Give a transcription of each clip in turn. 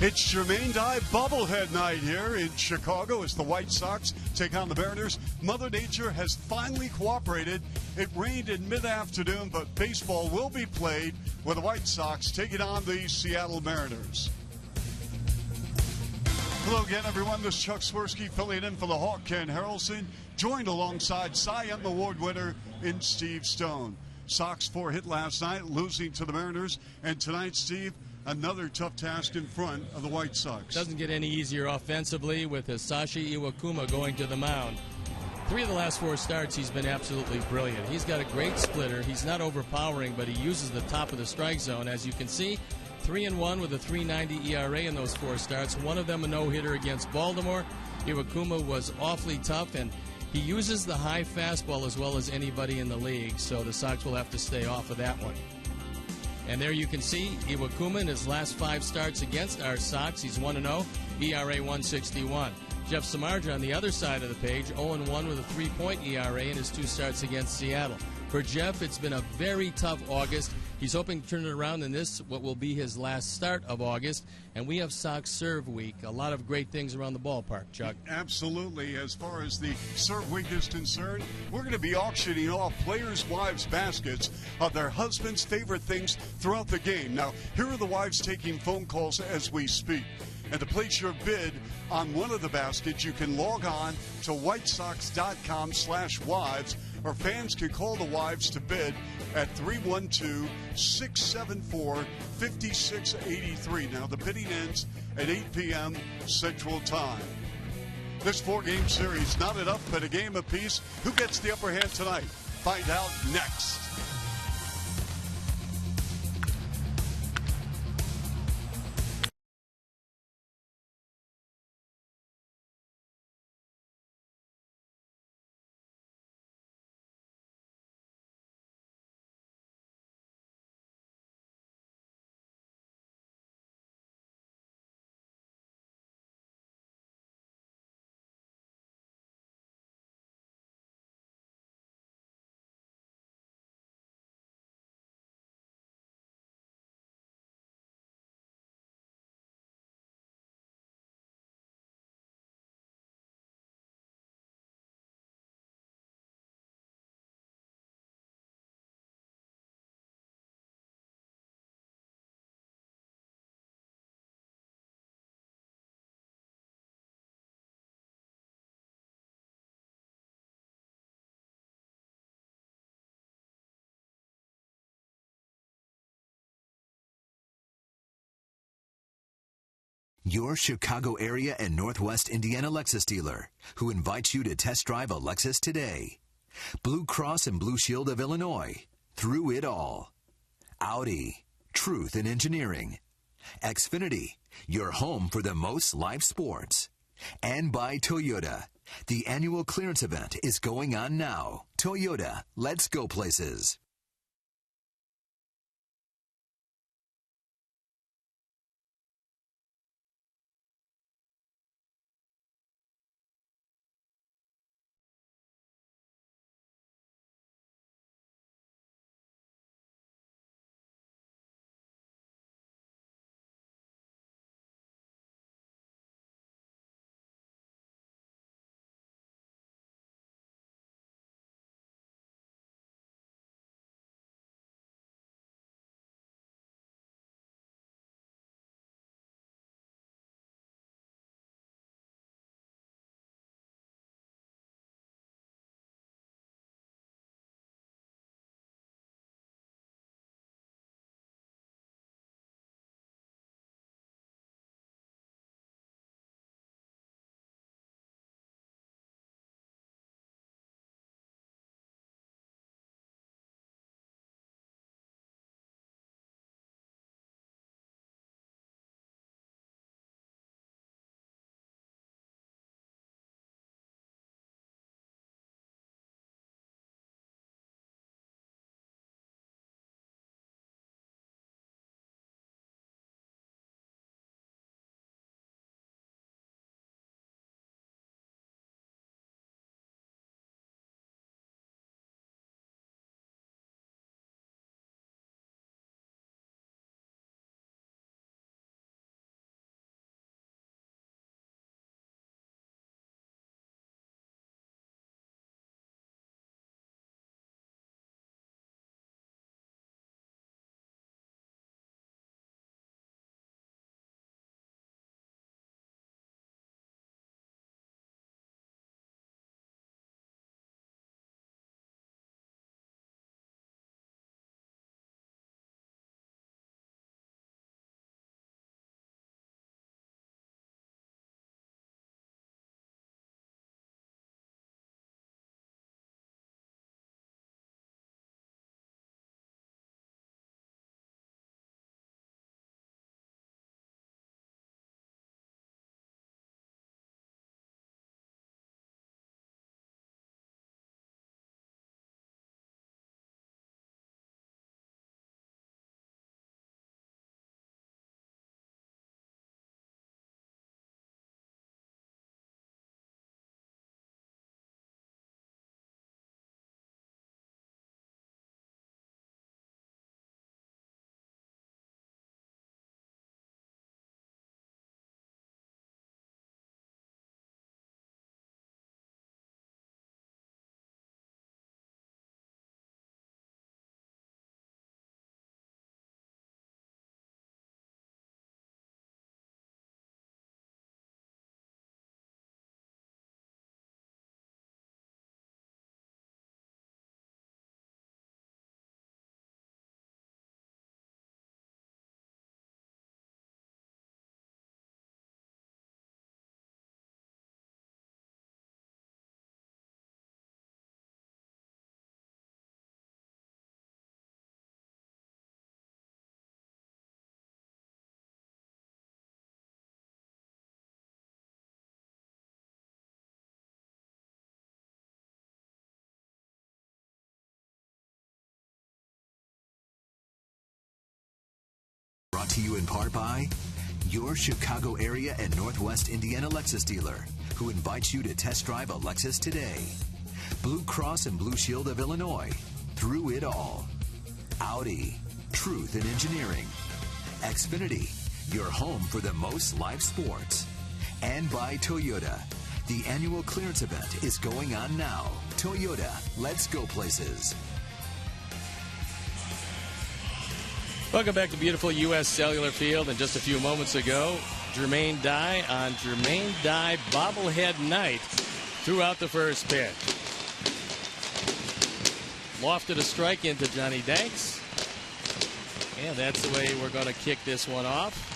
It's Jermaine Dye bobblehead night here in Chicago as the White Sox take on the Mariners. Mother Nature has finally cooperated. It rained in mid-afternoon, but baseball will be played with the White Sox taking on the Seattle Mariners. Hello again, everyone. This is Chuck Swirsky filling in for the Hawk, Ken Harrelson, joined alongside Cy Young Award winner in Steve Stone. Sox 4-hit last night, losing to the Mariners, and tonight, Steve, another tough task in front of the White Sox. Doesn't get any easier offensively with Hisashi Iwakuma going to the mound. 3 of the last 4 starts, he's been absolutely brilliant. He's got a great splitter. He's not overpowering, but he uses the top of the strike zone. As you can see, 3-1 with a 3.90 ERA in those 4 starts. One of them a no-hitter against Baltimore. Iwakuma was awfully tough, and he uses the high fastball as well as anybody in the league, so the Sox will have to stay off of that one. And there you can see Iwakuma in his last 5 starts against our Sox. He's 1-0, ERA 1.61. Jeff Samardzija on the other side of the page, 0-1 with a 3.0 ERA in his 2 starts against Seattle. For Jeff, it's been a very tough August. He's hoping to turn it around in this, what will be his last start of August. And we have Sox Serve Week. A lot of great things around the ballpark, Chuck. Absolutely. As far as the Serve Week is concerned, we're going to be auctioning off players' wives' baskets of their husbands' favorite things throughout the game. Now, here are the wives taking phone calls as we speak. And to place your bid on one of the baskets, you can log on to whitesox.com/wives, or fans can call the wives to bid at 312-674-5683. Now, the bidding ends at 8 p.m. Central Time. This 4-game series, not enough, but a game apiece. Who gets the upper hand tonight? Find out next. Your Chicago area and Northwest Indiana Lexus dealer, who invites you to test drive a Lexus today. Blue Cross and Blue Shield of Illinois, through it all. Audi, truth in engineering. Xfinity, your home for the most live sports. And by Toyota, the annual clearance event is going on now. Toyota, let's go places. to you in part by your Chicago area and Northwest Indiana Lexus dealer, who invites you to test drive a Lexus today. Blue Cross and Blue Shield of Illinois. Through it all. Audi. Truth in engineering. Xfinity. Your home for the most live sports. And by Toyota. The annual clearance event is going on now. Toyota. Let's go places. Welcome back to beautiful U.S. Cellular Field. And just a few moments ago, Jermaine Dye on Jermaine Dye bobblehead night throughout the first pitch. Lofted a strike into Johnny Danks. And that's the way we're going to kick this one off.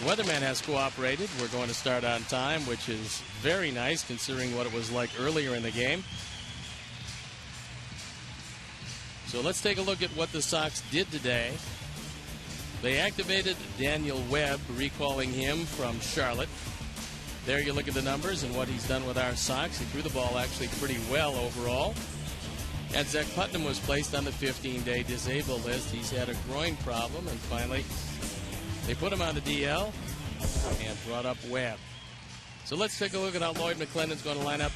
The weatherman has cooperated. We're going to start on time, which is very nice considering what it was like earlier in the game. So let's take a look at what the Sox did today. They activated Daniel Webb, recalling him from Charlotte. There you look at the numbers and what he's done with our Sox. He threw the ball actually pretty well overall. And Zach Putnam was placed on the 15-day disabled list. He's had a groin problem, and finally they put him on the DL and brought up Webb. So let's take a look at how Lloyd McClendon's going to line up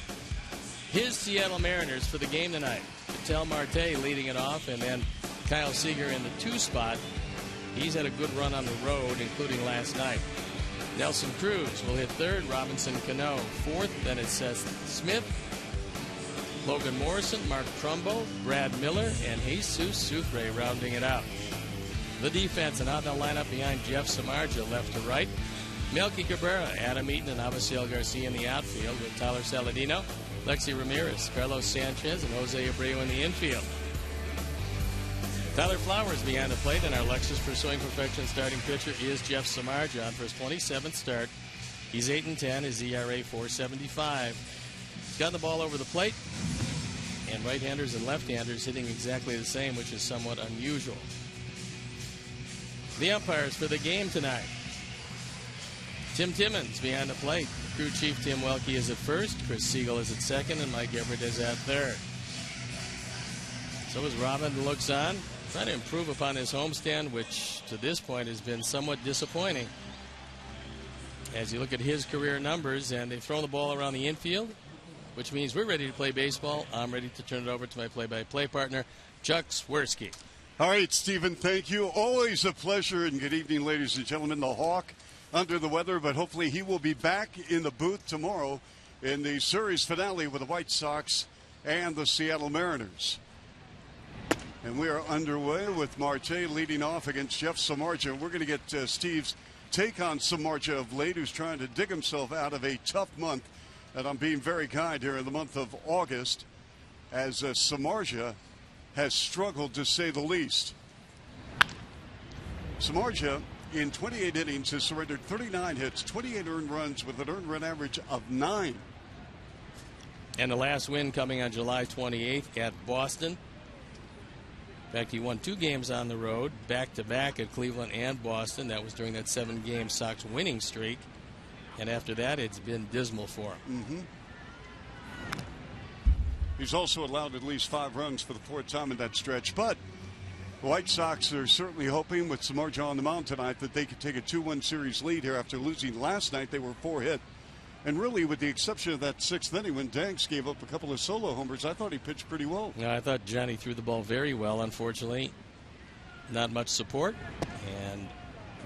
his Seattle Mariners for the game tonight. Tel Marte leading it off, and then Kyle Seager in the 2 spot. He's had a good run on the road, including last night. Nelson Cruz will hit 3rd, Robinson Cano 4th, then it's Seth Smith, Logan Morrison, Mark Trumbo, Brad Miller, and Jesus Sucre rounding it out. The defense, and out they'll line up behind Jeff Samardzija left to right. Melky Cabrera, Adam Eaton, and Abisail Garcia in the outfield with Tyler Saladino, Lexi Ramirez, Carlos Sanchez, and Jose Abreu in the infield. Tyler Flowers behind the plate, and our Lexus pursuing perfection starting pitcher is Jeff Samardzija for his 27th start. He's 8-10, his ERA 4.75. He's gotten the ball over the plate, and right-handers and left-handers hitting exactly the same, which is somewhat unusual. The umpires for the game tonight. Tim Timmons behind the plate. Crew chief Tim Welke is at first, Chris Siegel is at second, and Mike Everett is at third. So as Robin looks on, trying to improve upon his homestand, which to this point has been somewhat disappointing. As you look at his career numbers, and they've thrown the ball around the infield, which means we're ready to play baseball. I'm ready to turn it over to my play-by-play partner, Chuck Swirsky. All right, Stephen, thank you. Always a pleasure, and good evening, ladies and gentlemen. The Hawk under the weather, but hopefully he will be back in the booth tomorrow in the series finale with the White Sox and the Seattle Mariners. And we are underway with Marte leading off against Jeff Samardzija. We're going to get Steve's take on Samardzija of late, who's trying to dig himself out of a tough month. And I'm being very kind here in the month of August, as Samardzija has struggled to say the least. Samardzija in 28 innings has surrendered 39 hits, 28 earned runs with an earned run average of 9. And the last win coming on July 28th at Boston. In fact, he won 2 games on the road, back-to-back at Cleveland and Boston. That was during that 7-game Sox winning streak. And after that, it's been dismal for him. He's also allowed at least 5 runs for the 4th time in that stretch. But the White Sox are certainly hoping with Samardzija on the mound tonight that they could take a 2-1 series lead here after losing last night. They were 4 hit. And really, with the exception of that 6th inning when Danks gave up a couple of solo homers, I thought he pitched pretty well. Yeah, I thought Johnny threw the ball very well. Unfortunately, not much support. And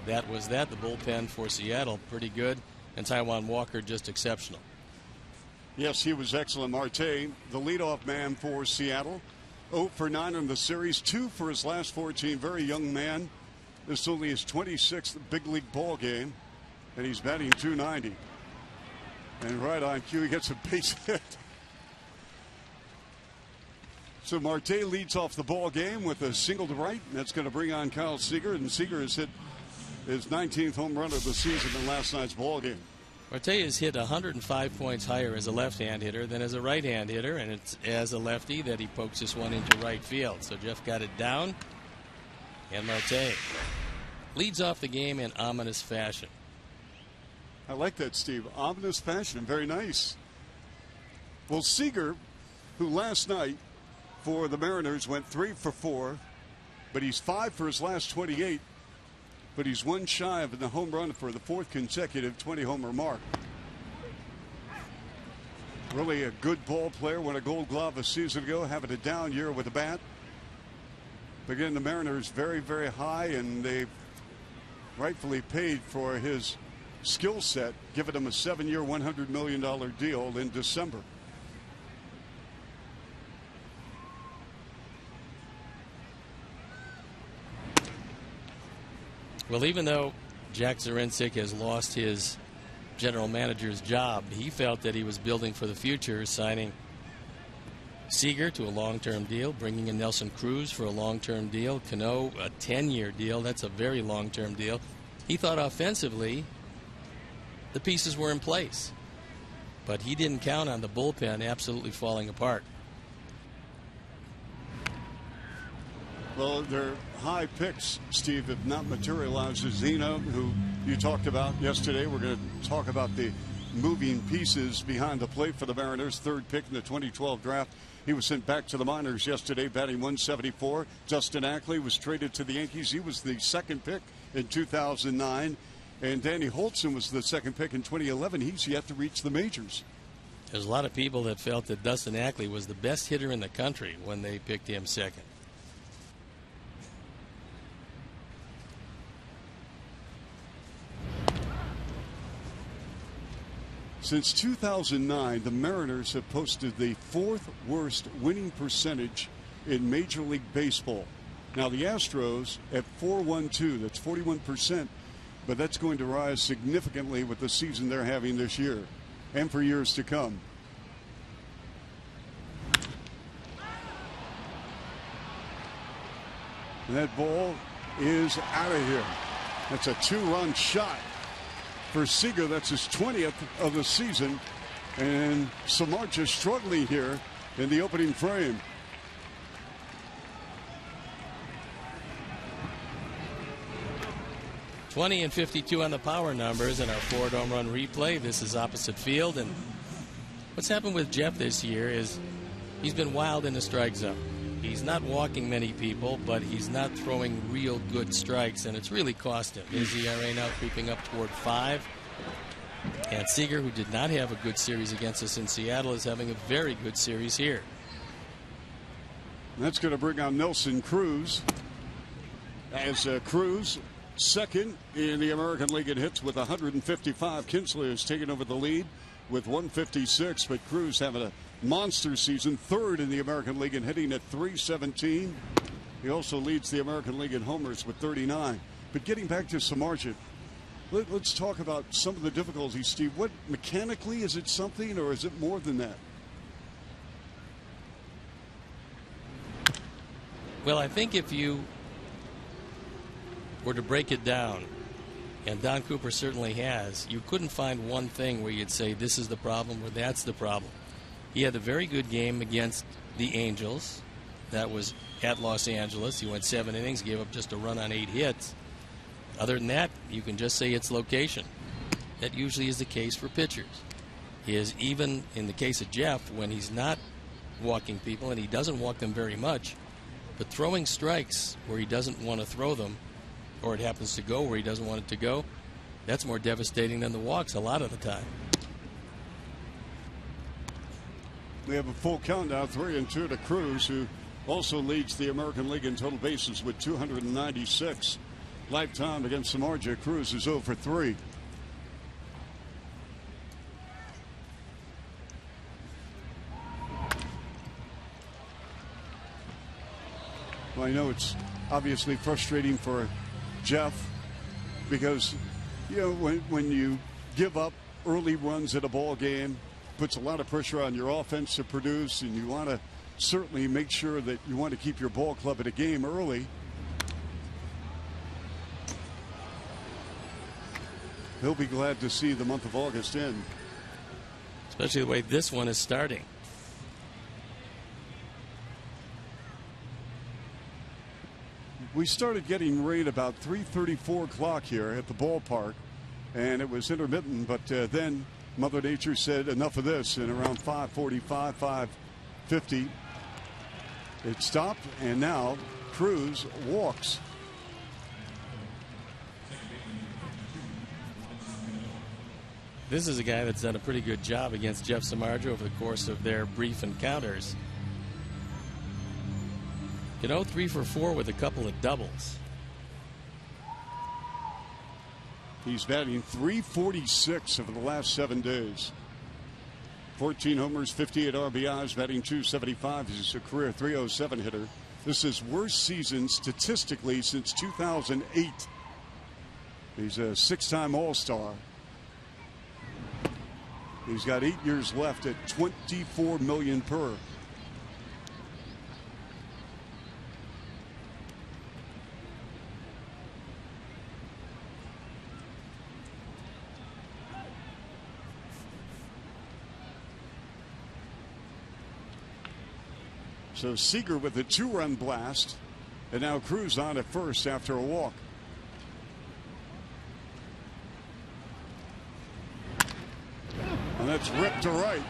that was that. The bullpen for Seattle, pretty good. And Taijuan Walker, just exceptional. Yes, he was excellent. Marte, the leadoff man for Seattle. 0 for 9 in the series, 2 for his last 14. Very young man. This is only his 26th big league ball game, and he's batting .290. And right on cue, he gets a base hit. So Marte leads off the ball game with a single to right. That's going to bring on Kyle Seager, and Seager has hit his 19th home run of the season in last night's ball game. Marte has hit 105 points higher as a left-hand hitter than as a right-hand hitter, and it's as a lefty that he pokes this one into right field. So Jeff got it down, and Marte leads off the game in ominous fashion. I like that, Steve. Ominous fashion. Very nice. Well, Seager, who last night for the Mariners went 3 for 4, but he's 5 for his last 28. but he's one shy of the home run for the 4th consecutive 20-homer mark. Really a good ball player. Won a Gold Glove a season ago, having a down year with the bat. But again, the Mariners very, very high, and they've rightfully paid for his skill set, giving him a 7-year, $100 million deal in December. Well, even though Jack Zarincic has lost his general manager's job, he felt that he was building for the future, signing Seager to a long-term deal, bringing in Nelson Cruz for a long-term deal, Cano a 10-year deal. That's a very long-term deal. He thought offensively the pieces were in place, but he didn't count on the bullpen absolutely falling apart. Well, their high picks, Steve, have not materialized. Zena, who you talked about yesterday, we're going to talk about the moving pieces behind the plate for the Mariners. 3rd pick in the 2012 draft. He was sent back to the minors yesterday, batting 174. Justin Ackley was traded to the Yankees. He was the 2nd pick in 2009. And Danny Holtzen was the 2nd pick in 2011. He's yet to reach the majors. There's a lot of people that felt that Dustin Ackley was the best hitter in the country when they picked him 2nd. Since 2009, the Mariners have posted the 4th worst winning percentage in Major League Baseball. Now, the Astros at .412, that's 41%, but that's going to rise significantly with the season they're having this year and for years to come. And that ball is out of here. That's a 2-run shot for Seager. That's his 20th of the season, and Samardzija struggling here in the opening frame. $20 and 52 on the power numbers in our Ford home run replay. This is opposite field, and what's happened with Jeff this year is he's been wild in the strike zone. He's not walking many people, but he's not throwing real good strikes, and it's really cost him. His ERA now creeping up toward 5. And Seager, who did not have a good series against us in Seattle, is having a very good series here. That's going to bring on Nelson Cruz. As Cruz, 2nd in the American League in hits with 155. Kinsley has taken over the lead with 156, but Cruz having a monster season, 3rd in the American League in hitting at 317. He also leads the American League in homers with 39. But getting back to Samardzija, let's talk about some of the difficulties, Steve. What mechanically, is it something, or is it more than that? Well, I think if you were to break it down, and Don Cooper certainly has, you couldn't find one thing where you'd say this is the problem or that's the problem. He had a very good game against the Angels. That was at Los Angeles. He went 7 innings, gave up just a run on 8 hits. Other than that, you can just say it's location. That usually is the case for pitchers. Even in the case of Jeff, when he's not walking people, and he doesn't walk them very much, but throwing strikes where he doesn't want to throw them, or it happens to go where he doesn't want it to go, that's more devastating than the walks a lot of the time. We have a full count now, 3-2 to Cruz, who also leads the American League in total bases with 296. Lifetime against Samardzija. Cruz is 0 for 3. Well, I know it's obviously frustrating for Jeff because, you know, when you give up early runs at a ball game, puts a lot of pressure on your offense to produce, and you want to certainly make sure that you want to keep your ball club at a game early. He'll be glad to see the month of August end. Especially the way this one is starting. We started getting rain about 3:34 o'clock here at the ballpark, and it was intermittent, but then Mother Nature said enough of this, and around 5:45, 5:50 it stopped, and now Cruz walks. This is a guy that's done a pretty good job against Jeff Samardzija over the course of their brief encounters. You know, 3 for 4 with a couple of doubles. He's batting .346 over the last 7 days. 14 homers, 58 RBIs, batting .275. He's a career .307 hitter. This is worst season statistically since 2008. He's a 6-time All-Star. He's got 8 years left at $24 million per. So Seager with a 2-run blast, and now Cruz on at first after a walk. And that's ripped to right.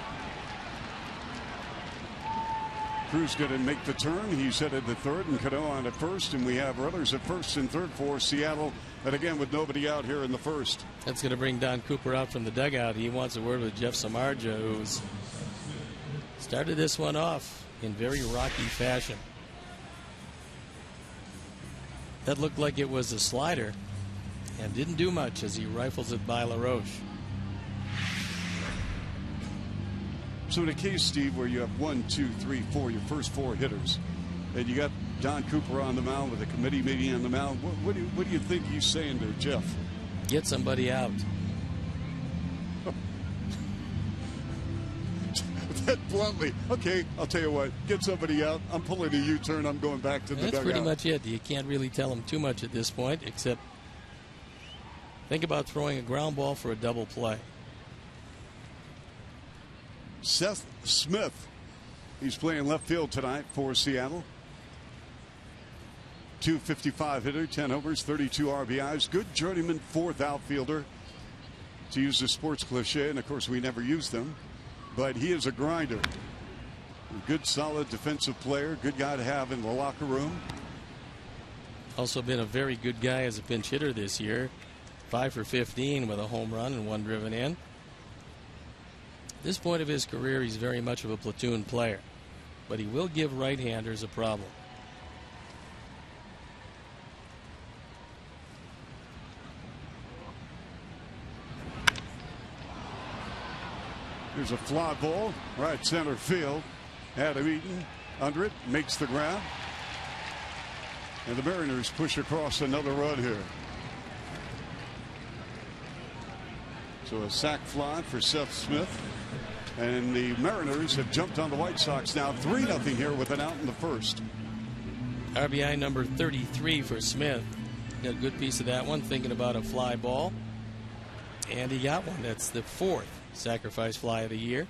Cruz going to make the turn. He's headed to third, and Cano on at first, and we have runners at first and third for Seattle. And again, with nobody out here in the first. That's going to bring Don Cooper out from the dugout. He wants a word with Jeff Samardzija, who's started this one off in very rocky fashion. That looked like it was a slider and didn't do much as he rifles it by LaRoche. So in a case, Steve, where you have 1, 2, 3, 4, your first 4 hitters, and you got Don Cooper on the mound with a committee meeting on the mound, what do you think he's saying to Jeff? Get somebody out. That bluntly, okay, I'll tell you what, get somebody out. I'm pulling a U-turn. I'm going back to the dugout. That's pretty much it. You can't really tell him too much at this point, except think about throwing a ground ball for a double play. Seth Smith, he's playing left field tonight for Seattle. .255 hitter, 10 homers, 32 RBIs. Good journeyman fourth outfielder, to use the sports cliche, and of course we never use them. But he is a grinder. A good, solid defensive player. Good guy to have in the locker room. Also been a very good guy as a pinch hitter this year. 5 for 15 with a home run and 1 driven in. At this point of his career, he's very much of a platoon player. But he will give right-handers a problem. There's a fly ball, right center field. Adam Eaton under it, makes the grab. And the Mariners push across another run here. So a sac fly for Seth Smith. And the Mariners have jumped on the White Sox now 3-0 here with an out in the first. RBI number 33 for Smith. Got a good piece of that one, thinking about a fly ball. And he got one. That's the 4th sacrifice fly of the year.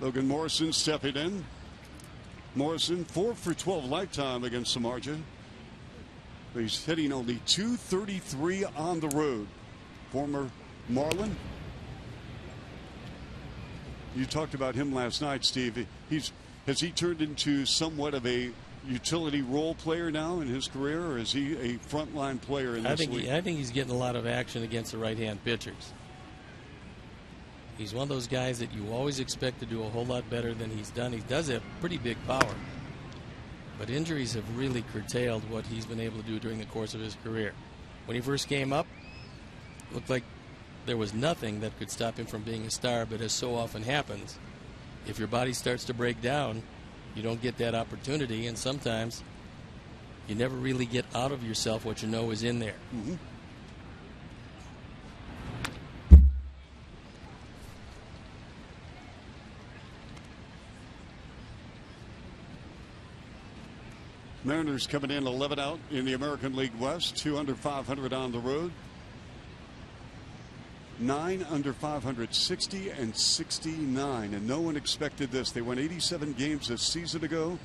Logan Morrison stepping in. Morrison 4 for 12 lifetime against Samardzija. He's hitting only .233 on the road. Former Marlin. You talked about him last night, Steve. Has he turned into somewhat of a utility role player now in his career, or is he a frontline player in this league? I think he's getting a lot of action against the right-hand pitchers. He's one of those guys that you always expect to do a whole lot better than he's done. He does have pretty big power, but injuries have really curtailed what he's been able to do during the course of his career. When he first came up, it looked like there was nothing that could stop him from being a star, but as so often happens, if your body starts to break down, you don't get that opportunity, and sometimes you never really get out of yourself what you know is in there. Mm-hmm. Mariners coming in 11 out in the American League West, 2 under 500 on the road. 9 under 500, 60 and 69, and no one expected this. They won 87 games a season ago,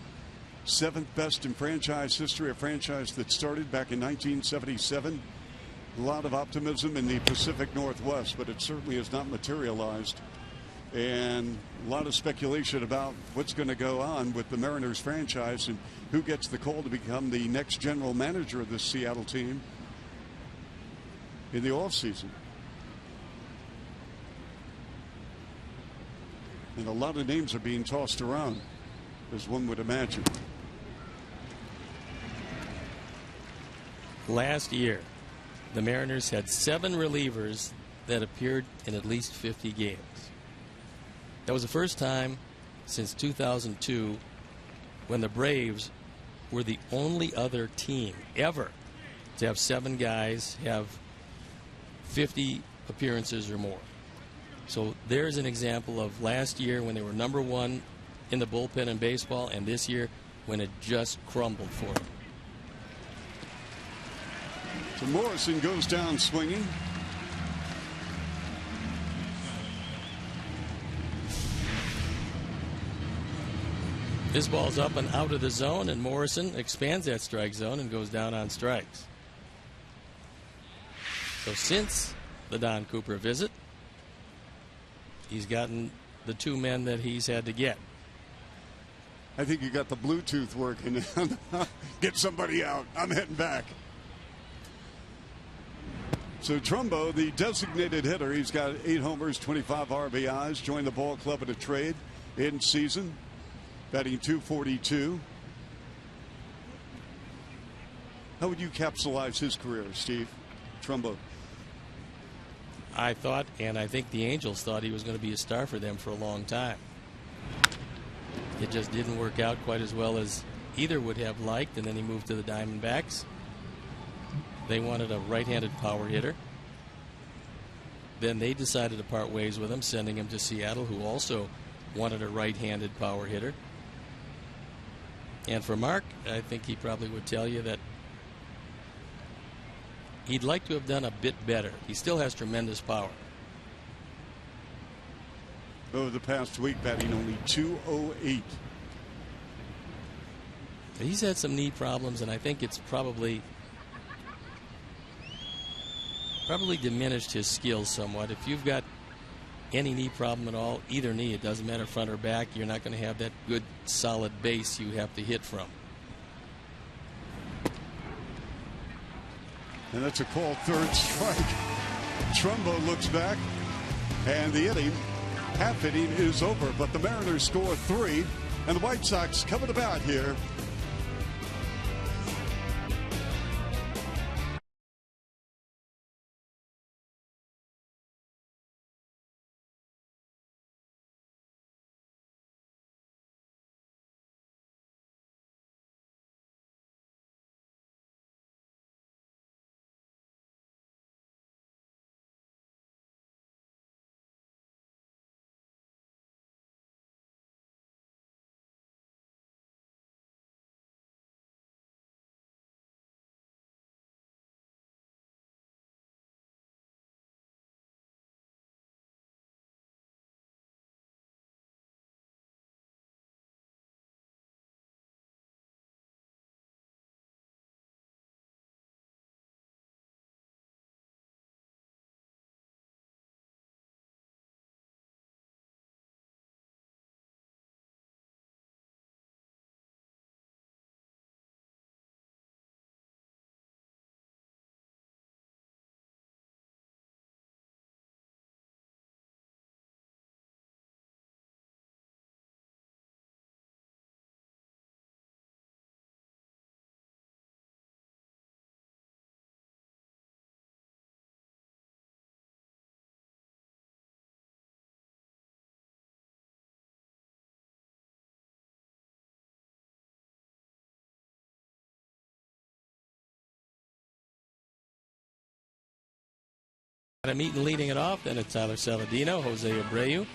7th best in franchise history, a franchise that started back in 1977. A lot of optimism in the Pacific Northwest, but it certainly has not materialized. And a lot of speculation about what's going to go on with the Mariners franchise and who gets the call to become the next general manager of this Seattle team. in the offseason. And a lot of names are being tossed around, as one would imagine. Last year, the Mariners had 7 relievers that appeared in at least 50 games. That was the first time since 2002 when the Braves were the only other team ever to have 7 guys have 50 appearances or more. So there's an example of last year when they were number 1 in the bullpen in baseball, and this year when it just crumbled for them. So Morrison goes down swinging. This ball's up and out of the zone, and Morrison expands that strike zone and goes down on strikes. So since the Don Cooper visit, he's gotten the 2 men that he's had to get. I think you got the Bluetooth working. Get somebody out. I'm heading back. So Trumbo, the designated hitter, he's got 8 homers, 25 RBIs, joined the ball club in a trade in season, batting .242. How would you capsulize his career, Steve? Trumbo. I thought, and I think the Angels thought he was going to be a star for them for a long time. It just didn't work out quite as well as either would have liked, and then he moved to the Diamondbacks. They wanted a right-handed power hitter. Then they decided to part ways with him, sending him to Seattle, who also wanted a right-handed power hitter. And for Mark, I think he probably would tell you that he'd like to have done a bit better. He still has tremendous power. Over the past week, batting only .208. He's had some knee problems, and I think it's probably diminished his skills somewhat. If you've got any knee problem at all, either knee, it doesn't matter front or back, you're not going to have that good solid base you have to hit from. And that's a called third strike. Trumbo looks back, and the inning, half inning, is over. But the Mariners score 3, and the White Sox coming about here. Adam Eaton leading it off. Then it's Tyler Saladino, Jose Abreu.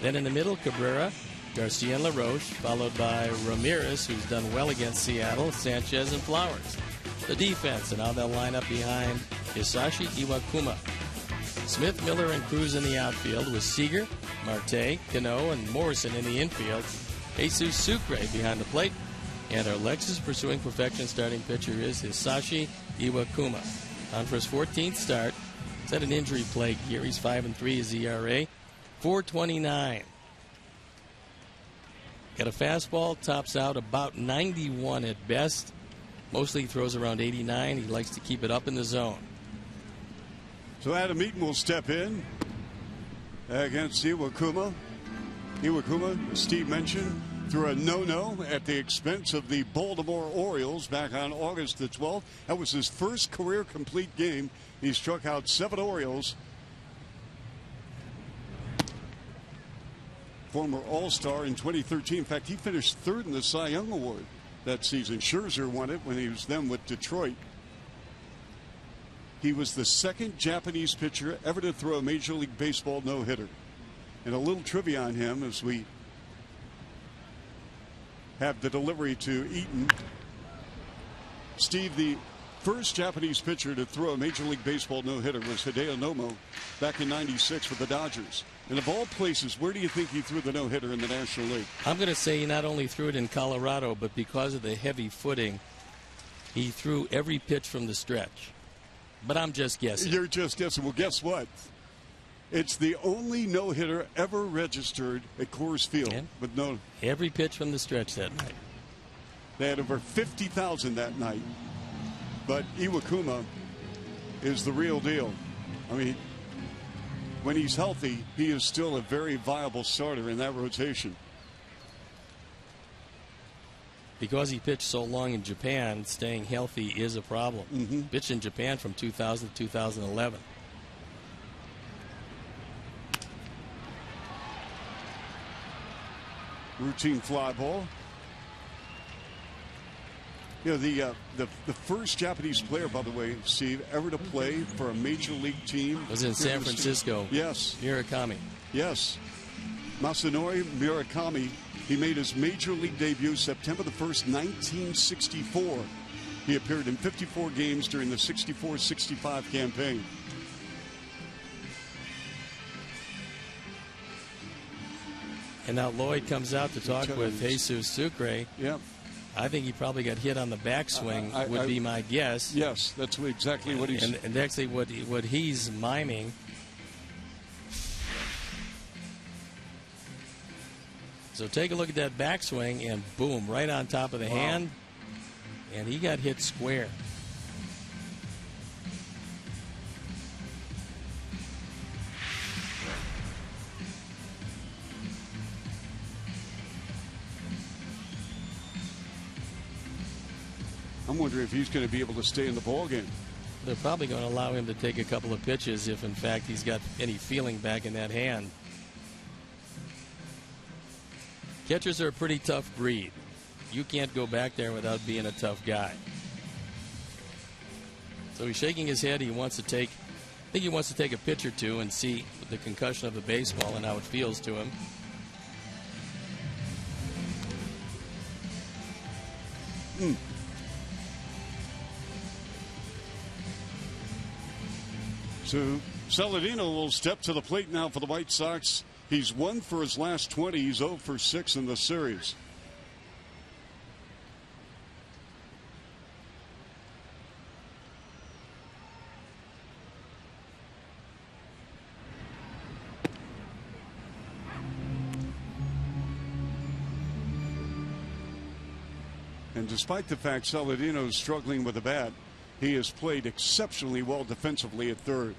Then in the middle, Cabrera, Garcia, and LaRoche, followed by Ramirez, who's done well against Seattle, Sanchez, and Flowers. The defense, and how they'll line up behind Hisashi Iwakuma. Smith, Miller, and Cruz in the outfield with Seager, Marte, Cano, and Morrison in the infield. Jesus Sucre behind the plate. And our Lexus pursuing perfection starting pitcher is Hisashi Iwakuma. On for his 14th start. He's had an injury plague here. He's 5-3 his ERA. .429. Got a fastball, tops out about 91 at best. Mostly he throws around 89. He likes to keep it up in the zone. So Adam Eaton will step in against Iwakuma. Iwakuma, as Steve mentioned, threw a no-no at the expense of the Baltimore Orioles back on August the 12th. That was his first career complete game. He struck out 7 Orioles. Former All-Star in 2013. In fact, he finished 3rd in the Cy Young Award that season. Scherzer won it when he was then with Detroit. He was the 2nd Japanese pitcher ever to throw a Major League Baseball no-hitter. And a little trivia on him as we have the delivery to Eaton. Steve, the first Japanese pitcher to throw a Major League Baseball no-hitter was Hideo Nomo back in '96 with the Dodgers. And of all places, where do you think he threw the no-hitter in the National League? I'm going to say he not only threw it in Colorado, but because of the heavy footing, he threw every pitch from the stretch. But I'm just guessing. You're just guessing. Well, guess what? It's the only no-hitter ever registered at Coors Field. And with no every pitch from the stretch that night. They had over 50,000 that night. But Iwakuma is the real deal. I mean, when he's healthy, he is still a very viable starter in that rotation. Because he pitched so long in Japan, staying healthy is a problem. Pitched in Japan from 2000 to 2011. Routine fly ball. You know, the first Japanese player, by the way, Steve, ever to play for a major league team was in San Francisco. Yes. Murakami. Yes. Masanori Murakami. He made his major league debut September the 1st, 1964. He appeared in 54 games during the 64-65 campaign. And now Lloyd comes out to talk with Jesus Sucre. Yep. I think he probably got hit on the backswing, would be my guess. Yes, that's exactly what he's... And actually what he's miming. So take a look at that backswing, and boom, right on top of the hand. And he got hit square. I'm wondering if he's going to be able to stay in the ball game. They're probably going to allow him to take a couple of pitches if, in fact, he's got any feeling back in that hand. Catchers are a pretty tough breed. You can't go back there without being a tough guy. So he's shaking his head. He wants to take, I think he wants to take a pitch or two and see the concussion of the baseball and how it feels to him. So Saladino will step to the plate now for the White Sox. He's 1 for his last 20. He's 0 for 6 in the series. And despite the fact Saladino is struggling with the bat, he has played exceptionally well defensively at third.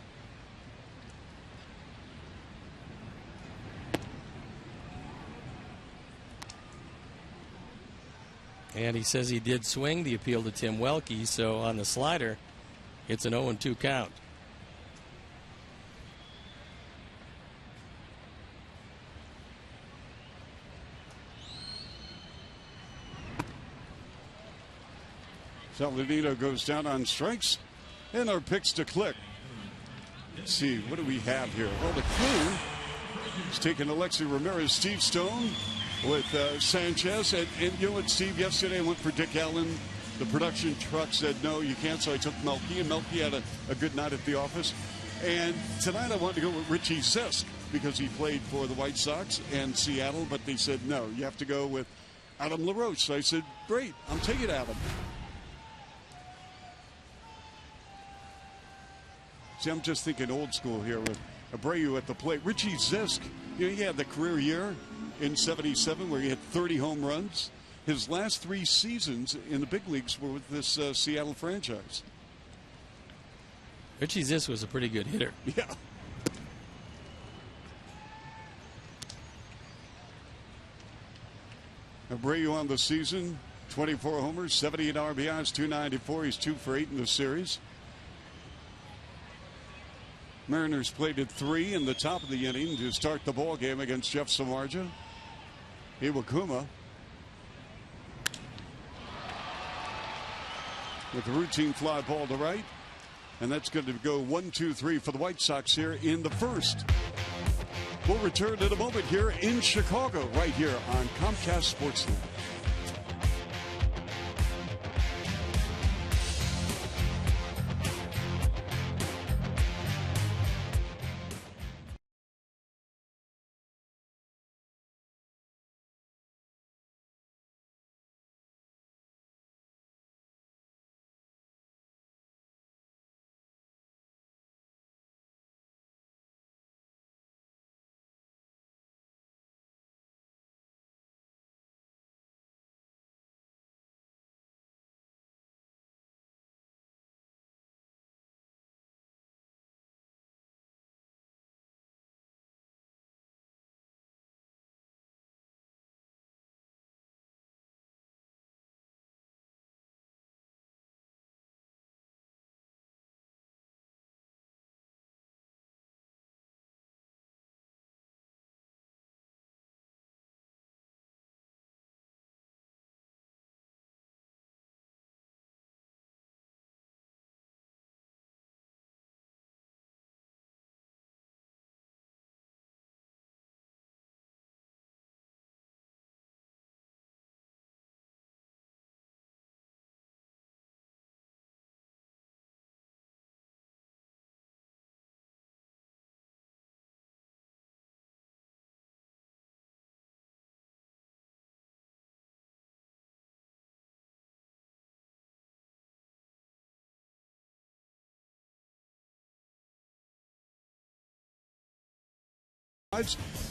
And he says he did swing the appeal to Tim Welke, so on the slider, it's an 0-2 count. Saladino goes down on strikes, and our picks to click. Let's see, what do we have here? Well, the crew is taking Alexi Ramirez, Steve Stone with Sanchez. And you know what, Steve, yesterday I went for Dick Allen. The production truck said, no, you can't, so I took Melky, and Melky had a good night at the office. And tonight I wanted to go with Richie Zisk because he played for the White Sox and Seattle, but they said, no, you have to go with Adam LaRoche. So I said, great, I'm taking Adam. See, I'm just thinking old school here with Abreu at the plate. Richie Zisk, you know, he had the career year in '77 where he had 30 home runs. His last 3 seasons in the big leagues were with this Seattle franchise. Richie Zisk was a pretty good hitter. Yeah. Abreu on the season, 24 homers, 78 RBIs, 294. He's 2 for 8 in the series. Mariners played at 3 in the top of the inning to start the ball game against Jeff Samardzija. Iwakuma with a routine fly ball to right. And that's going to go 1-2-3 for the White Sox here in the first. We'll return in a moment here in Chicago, right here on Comcast Sportsnet.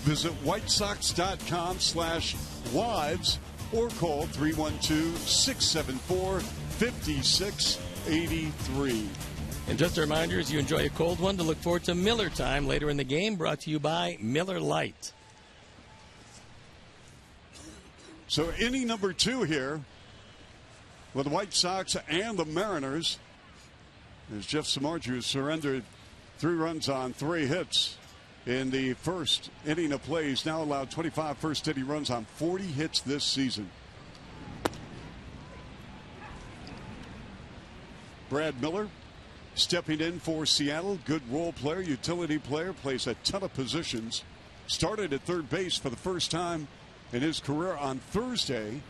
Visit whitesox.com/wives or call 312-674-5683. And just a reminder, as you enjoy a cold one, to look forward to Miller Time later in the game, brought to you by Miller Lite. So inning number 2 here with the White Sox and the Mariners, as Jeff Samardzija surrendered 3 runs on 3 hits. In the first inning of play, he's now allowed 25 first inning runs on 40 hits this season. Brad Miller stepping in for Seattle. Good role player, utility player, plays a ton of positions. Started at third base for the first time in his career on Thursday.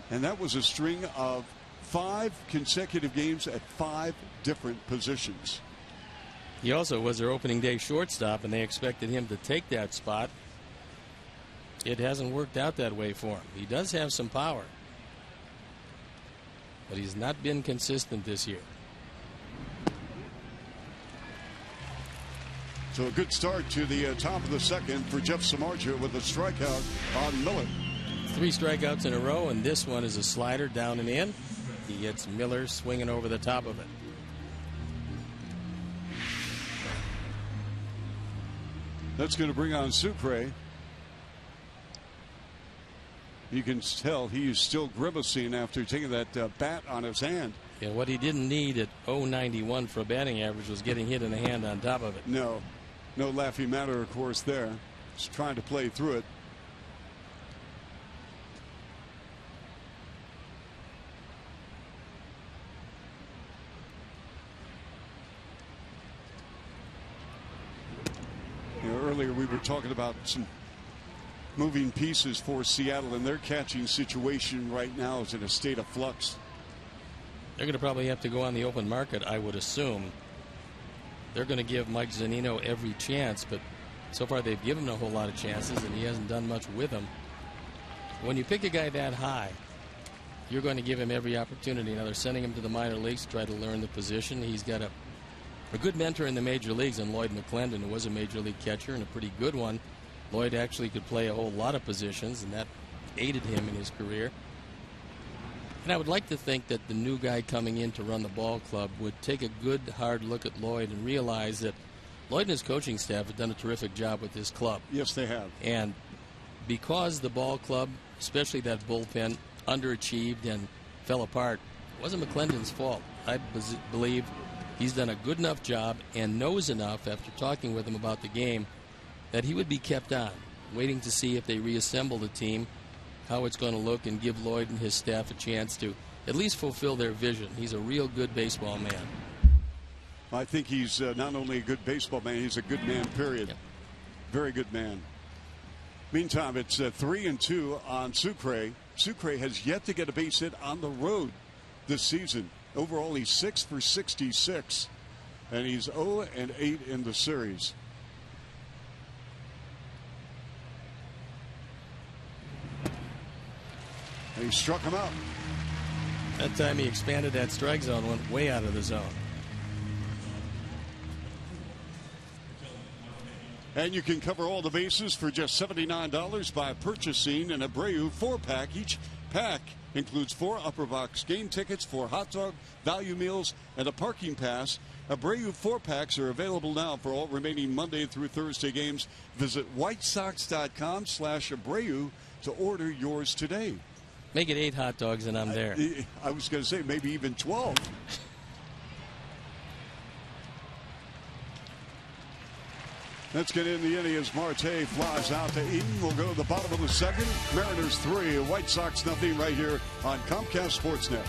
And that was a string of 5 consecutive games at 5 different positions. He also was their opening day shortstop, and they expected him to take that spot. It hasn't worked out that way for him. He does have some power, but he's not been consistent this year. So a good start to the top of the second for Jeff Samardzija with a strikeout on Miller. 3 strikeouts in a row, and this one is a slider down and in. He hits Miller swinging over the top of it. That's going to bring on Sucre. You can tell he's still grimacing after taking that bat on his hand. Yeah, what he didn't need at .091 for a batting average was getting hit in the hand on top of it. No laughing matter, of course, there. Just trying to play through it. Earlier we were talking about some moving pieces for Seattle, and their catching situation right now is in a state of flux. They're going to probably have to go on the open market, I would assume. They're going to give Mike Zunino every chance, but so far they've given him a whole lot of chances, and he hasn't done much with them. When you pick a guy that high, you're going to give him every opportunity. Now they're sending him to the minor leagues to try to learn the position. He's got a good mentor in the major leagues in Lloyd McClendon, who was a major league catcher and a pretty good one. Lloyd actually could play a whole lot of positions, and that aided him in his career. And I would like to think that the new guy coming in to run the ball club would take a good, hard look at Lloyd and realize that Lloyd and his coaching staff have done a terrific job with this club. Yes, they have. And because the ball club, especially that bullpen, underachieved and fell apart, it wasn't McClendon's fault. I believe he's done a good enough job and knows enough after talking with him about the game that he would be kept on, waiting to see if they reassemble the team, how it's going to look, and give Lloyd and his staff a chance to at least fulfill their vision. He's a real good baseball man. I think he's not only a good baseball man, he's a good man, period. Yep. Very good man. Meantime, it's 3-2 on Sucre. Sucre has yet to get a base hit on the road this season. Overall, he's 6 for 66, and he's 0-8 in the series. And he struck him out. That time he expanded that strike zone, went way out of the zone. And you can cover all the bases for just $79 by purchasing an Abreu 4-pack. Each pack includes 4 upper box game tickets, 4 hot dog value meals, and a parking pass. Abreu 4-packs are available now for all remaining Monday through Thursday games. Visit whitesox.com/Abreu to order yours today. Make it 8 hot dogs and I'm there. I was going to say maybe even 12. Let's get in the inning as Marte flies out to Eaton. We'll go to the bottom of the second. Mariners 3, White Sox nothing right here on Comcast Sportsnet.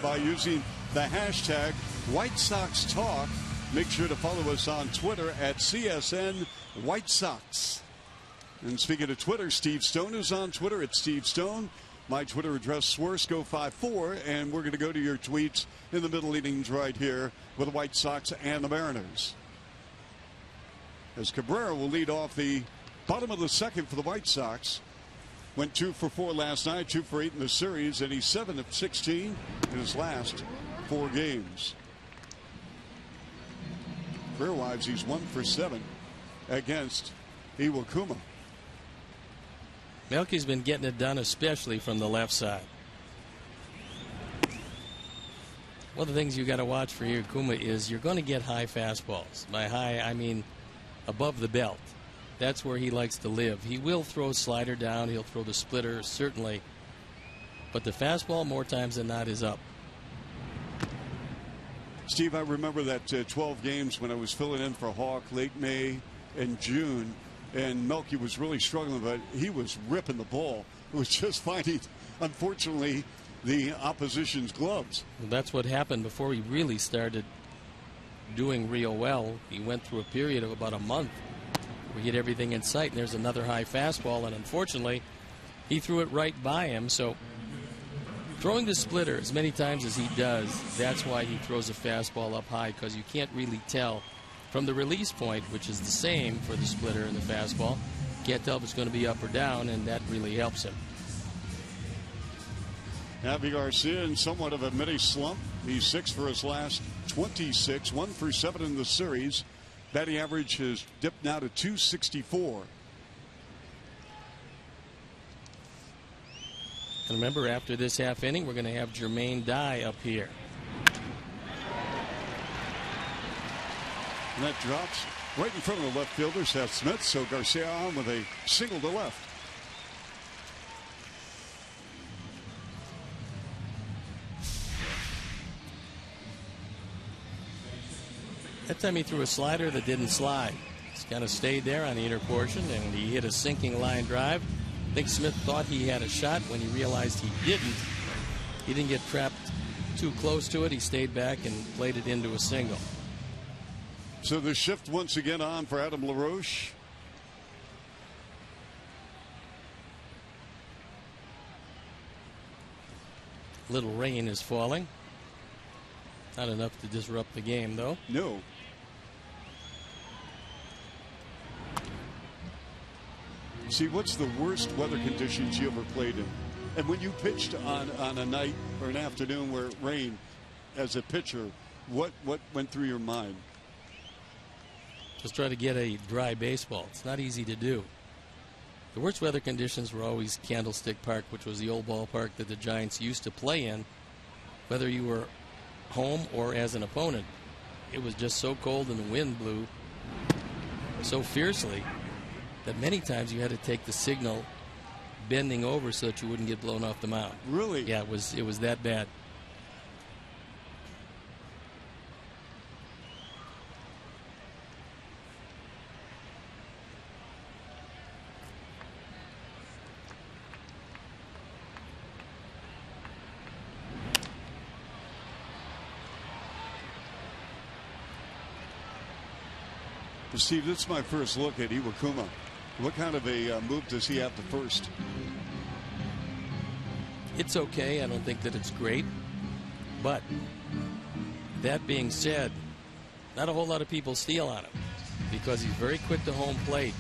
By using the hashtag White Sox Talk. Make sure to follow us on Twitter at CSN White Sox. And speaking of Twitter, Steve Stone is on Twitter at Steve Stone. My Twitter address, Swersco54, and we're going to go to your tweets in the middle innings right here with the White Sox and the Mariners. As Cabrera will lead off the bottom of the second for the White Sox. Went 2 for 4 last night, 2 for 8 in the series, and he's 7 of 16 in his last 4 games. Career-wise, he's 1 for 7 against Iwakuma. Melky's been getting it done, especially from the left side. One of the things you got to watch for Iwakuma is you're going to get high fastballs. By high, I mean above the belt. That's where he likes to live. He will throw slider down. He'll throw the splitter, certainly. But the fastball, more times than not, is up. Steve, I remember that 12 games when I was filling in for Hawk late May and June, and Melky was really struggling, but he was ripping the ball. It was just finding, unfortunately, the opposition's gloves. Well, that's what happened before he really started doing real well. He went through a period of about a month. We get everything in sight, and there's another high fastball, and unfortunately, he threw it right by him. So Throwing the splitter as many times as he does, that's why he throws a fastball up high, because you can't really tell from the release point, which is the same for the splitter and the fastball. Can't tell if it's going to be up or down, and that really helps him. Javi Garcia in somewhat of a mini slump. He's 6 for his last 26, 1 for 7 in the series. Batting average has dipped now to 264. And remember, after this half inning, we're going to have Jermaine Dye up here. And that drops right in front of the left fielder, Seth Smith. So Garcia on with a single to left. That time he threw a slider that didn't slide. It's kind of stayed there on the inner portion, and he hit a sinking line drive. I think Smith thought he had a shot when he realized he didn't. He didn't get trapped too close to it. He stayed back and played it into a single. So the shift once again on for Adam LaRoche. Little rain is falling. Not enough to disrupt the game, though. No. See, what's the worst weather conditions you ever played in? And when you pitched on a night or an afternoon where it rained as a pitcher, what went through your mind? Just try to get a dry baseball. It's not easy to do. The worst weather conditions were always Candlestick Park, which was the old ballpark that the Giants used to play in. Whether you were home or as an opponent, it was just so cold and the wind blew so fiercely that many times you had to take the signal bending over so that you wouldn't get blown off the mound. Really? Yeah, it was that bad. Steve, this is my first look at Iwakuma. What kind of a move does he have to first? It's okay. I don't think that it's great. But that being said, not a whole lot of people steal on him because he's very quick to home plate.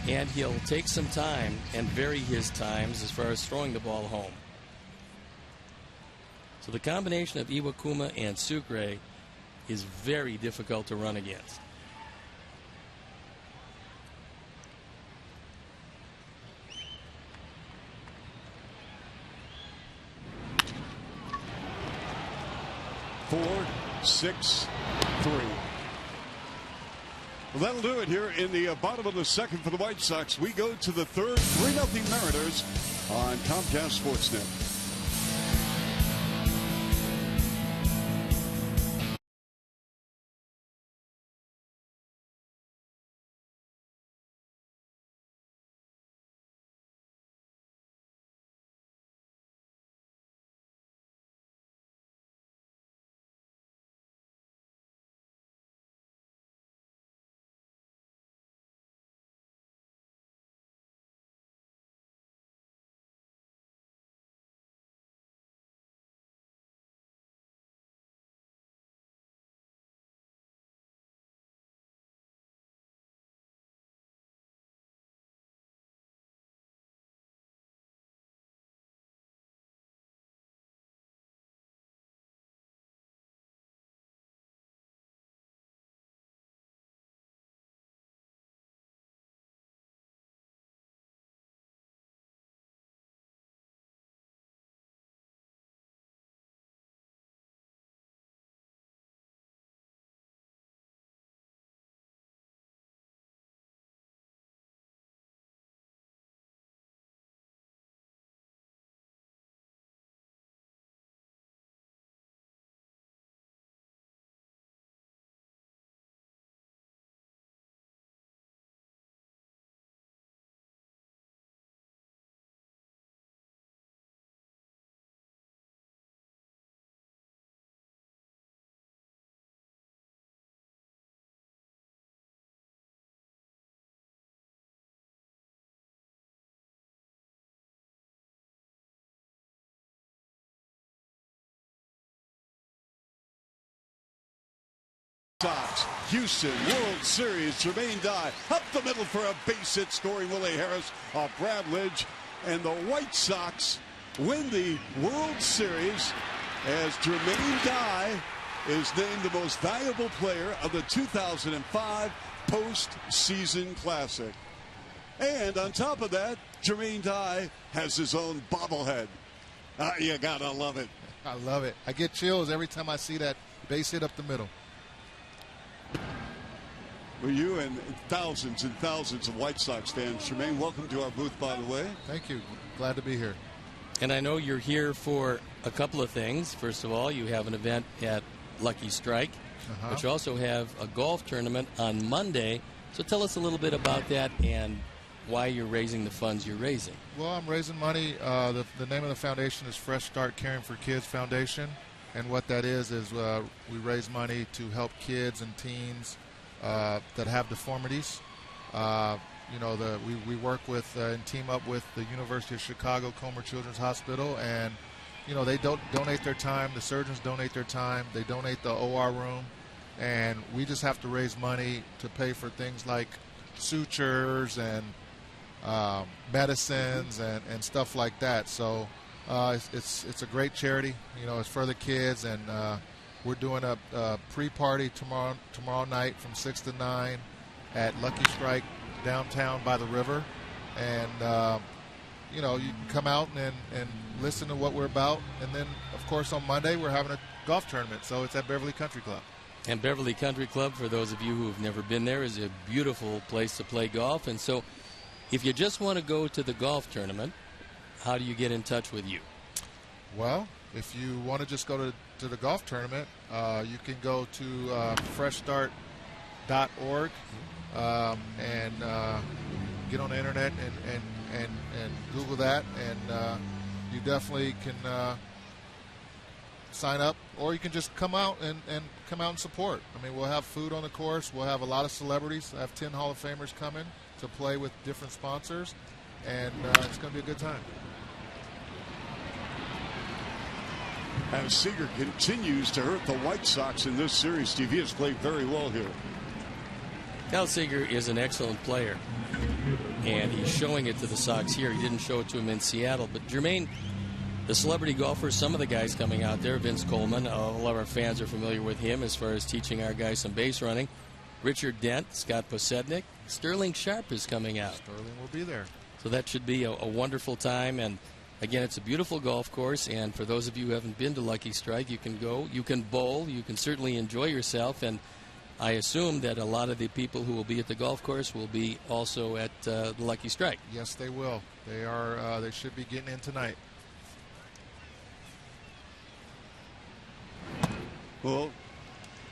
And he'll take some time and vary his times as far as throwing the ball home. So the combination of Iwakuma and Sucre is very difficult to run against. Four, 6, 3. Well, that'll do it here in the bottom of the second for the White Sox. We go to the third, 3-0 Mariners on Comcast Sportsnet. Sox, Houston, World Series, Jermaine Dye up the middle for a base hit, scoring Willie Harris off Brad Lidge, and the White Sox win the World Series as Jermaine Dye is named the most valuable player of the 2005 postseason classic. And on top of that, Jermaine Dye has his own bobblehead. You gotta love it. I love it. I get chills every time I see that base hit up the middle. Well, you and thousands of White Sox fans. Jermaine, welcome to our booth, by the way. Thank you. Glad to be here. And I know you're here for a couple of things. First of all, you have an event at Lucky Strike, but you also have a golf tournament on Monday. So tell us a little bit about that and why you're raising the funds you're raising. Well, I'm raising money. The name of the foundation is Fresh Start Caring for Kids Foundation. And what that is we raise money to help kids and teens that have deformities. We work with and team up with the University of Chicago Comer Children's Hospital, and they donate their time. The surgeons donate their time. They donate the OR room, and we just have to raise money to pay for things like sutures and medicines and stuff like that. So it's a great charity. It's for the kids, and we're doing a pre-party tomorrow night from 6 to 9 at Lucky Strike downtown by the river, and you can come out and listen to what we're about. And then, of course, on Monday we're having a golf tournament, so it's at Beverly Country Club. And Beverly Country Club, for those of you who have never been there, is a beautiful place to play golf. And so if you just want to go to the golf tournament, how do you get in touch with you? Well, if you want to just go to the golf tournament, you can go to freshstart.org and get on the internet and Google that, and you definitely can sign up, or you can just come out and support. I mean, we'll have food on the course. We'll have a lot of celebrities. I have 10 Hall of Famers coming to play with different sponsors, and it's going to be a good time. As Seager continues to hurt the White Sox in this series, Steve, he has played very well here. Cal Seager is an excellent player, and he's showing it to the Sox here. He didn't show it to him in Seattle. But Jermaine, the celebrity golfers, some of the guys coming out there, Vince Coleman, a lot of our fans are familiar with him as far as teaching our guys some base running. Richard Dent, Scott Posednik, Sterling Sharp is coming out. Sterling will be there. So that should be a wonderful time. And again, it's a beautiful golf course, and for those of you who haven't been to Lucky Strike, you can go, you can bowl, you can certainly enjoy yourself, and I assume that a lot of the people who will be at the golf course will be also at the Lucky Strike. Yes, they will. They are. They should be getting in tonight. Well,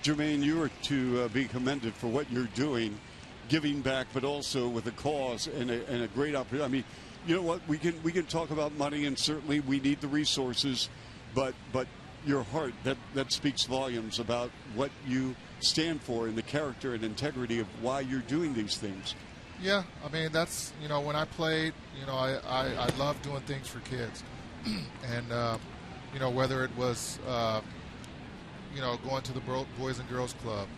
Jermaine, you are to be commended for what you're doing, giving back, but also with a cause and a great opportunity. I mean, you know what? We can talk about money, and certainly we need the resources, but your heart, that speaks volumes about what you stand for and the character and integrity of why you're doing these things. Yeah, I mean, that's, when I played, I love doing things for kids. And, whether it was, going to the Boys and Girls Club,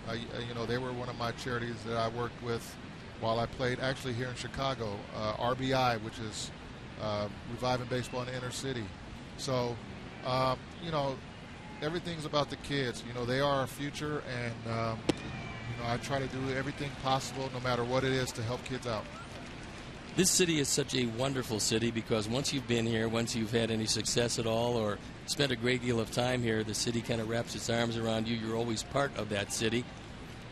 they were one of my charities that I worked with while I played actually here in Chicago, RBI, which is Reviving Baseball in the Inner City. So, everything's about the kids. They are our future, and, I try to do everything possible, no matter what it is, to help kids out. This city is such a wonderful city because once you've been here, once you've had any success at all or spent a great deal of time here, the city kind of wraps its arms around you. You're always part of that city.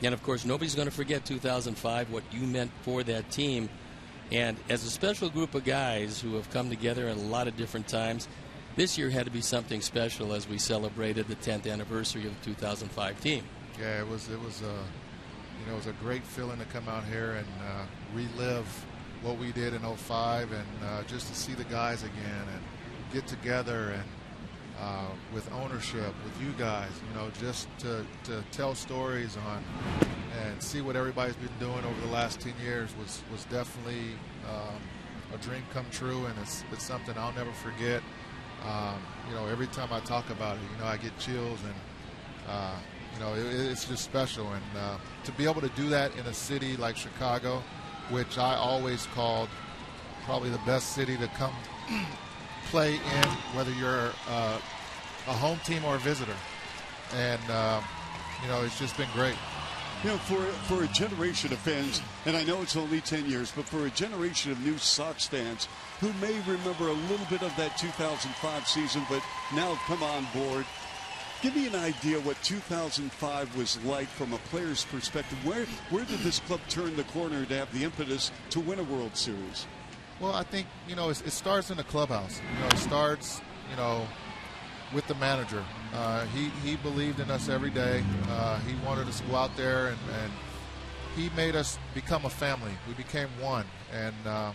And, of course, nobody's going to forget 2005, what you meant for that team. And as a special group of guys who have come together at a lot of different times, this year had to be something special as we celebrated the 10th anniversary of the 2005 team. Yeah, it was a great feeling to come out here and relive what we did in 05, and just to see the guys again and get together and with ownership, with you guys, just to tell stories on and see what everybody's been doing over the last 10 years was definitely a dream come true, and it's something I'll never forget. Every time I talk about it, I get chills, and You know, it's just special. And to be able to do that in a city like Chicago, which I always called probably the best city to come play in, whether you're a home team or a visitor. And, you know, it's just been great. You know, for a generation of fans, and I know it's only 10 years, but for a generation of new Sox fans who may remember a little bit of that 2005 season, but now come on board, give me an idea what 2005 was like from a player's perspective. Where did this club turn the corner to have the impetus to win a World Series? Well, I think, you know, it starts in the clubhouse. You know, it starts, you know, with the manager. He believed in us every day. He wanted us to go out there, and he made us become a family. We became one. And,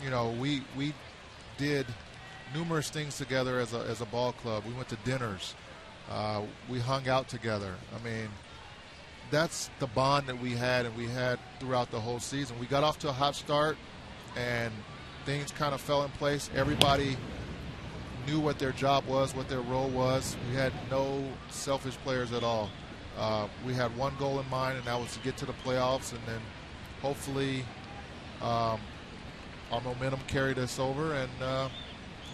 you know, we did numerous things together as a ball club. We went to dinners. We hung out together. I mean, that's the bond that we had, and we had throughout the whole season. We got off to a hot start, and things kind of fell in place. Everybody knew what their job was, what their role was. We had no selfish players at all. We had one goal in mind, and that was to get to the playoffs, and then hopefully our momentum carried us over, and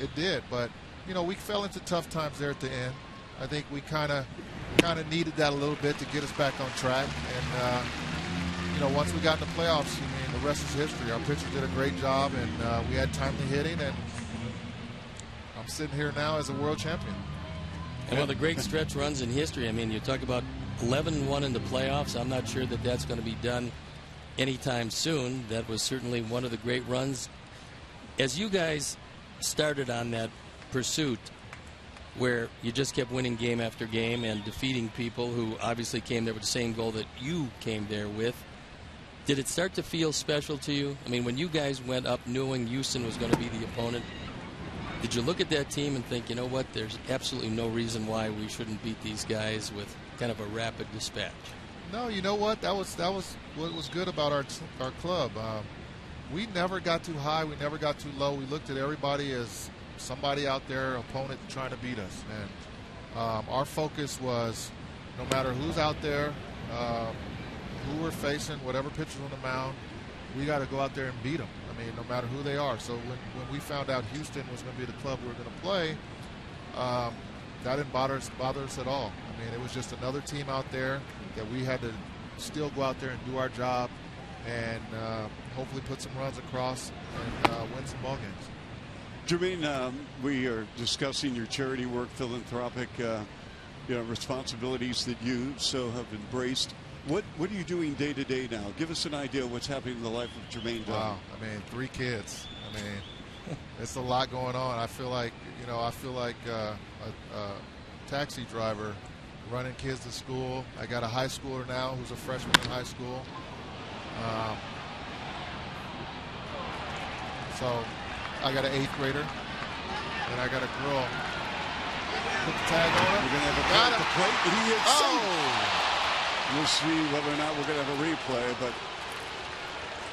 it did. But, you know, we fell into tough times there at the end. I think we kind of needed that a little bit to get us back on track. And, you know, once we got in the playoffs, I mean, the rest is history. Our pitchers did a great job, and we had timely hitting, and I'm sitting here now as a world champion. And one of the great stretch runs in history. I mean, you talk about 11-1 in the playoffs. I'm not sure that that's going to be done anytime soon. That was certainly one of the great runs. As you guys started on that pursuit where you just kept winning game after game and defeating people who obviously came there with the same goal that you came there with, did it start to feel special to you? I mean, when you guys went up knowing Houston was going to be the opponent, did you look at that team and think, you know what, there's absolutely no reason why we shouldn't beat these guys with kind of a rapid dispatch? No, you know what? That was what was good about our club. We never got too high. We never got too low. We looked at everybody as somebody out there, opponent trying to beat us. And our focus was no matter who's out there, who we're facing, whatever pitcher's on the mound, we got to go out there and beat them. I mean, no matter who they are. So when we found out Houston was going to be the club we were going to play, that didn't bother us at all. I mean, it was just another team out there that we had to still go out there and do our job and hopefully put some runs across and win some ball games. Jermaine, we are discussing your charity work, philanthropic responsibilities that you so have embraced. What are you doing day to day now? Give us an idea of what's happening in the life of Jermaine Dunn. Wow, I mean, 3 kids. I mean, it's a lot going on. I feel like a taxi driver running kids to school. I got a high schooler now who's a freshman in high school. So I got an 8th grader, and I got a girl. Put the tag on him. We're going to have a cut at the plate, but he hits safe. We'll see whether or not we're going to have a replay, but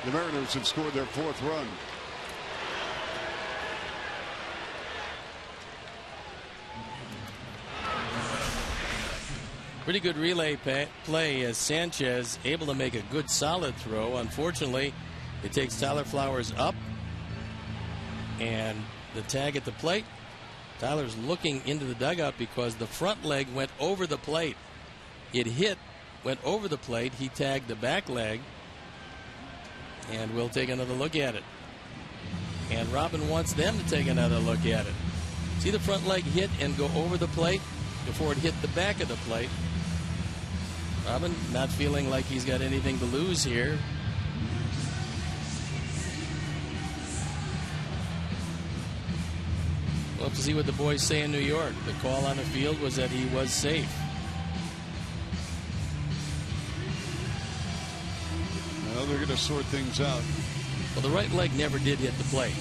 the Mariners have scored their 4th run. Pretty good relay play as Sanchez able to make a good solid throw. Unfortunately, it takes Tyler Flowers up, and the tag at the plate. Tyler's looking into the dugout because the front leg went over the plate. It hit, went over the plate. He tagged the back leg, and we'll take another look at it. And Robin wants them to take another look at it. See the front leg hit and go over the plate before it hit the back of the plate. Robin not feeling like he's got anything to lose here. We'll have to see what the boys say in New York. The call on the field was that he was safe. Well, they're going to sort things out. Well, the right leg never did hit the plate.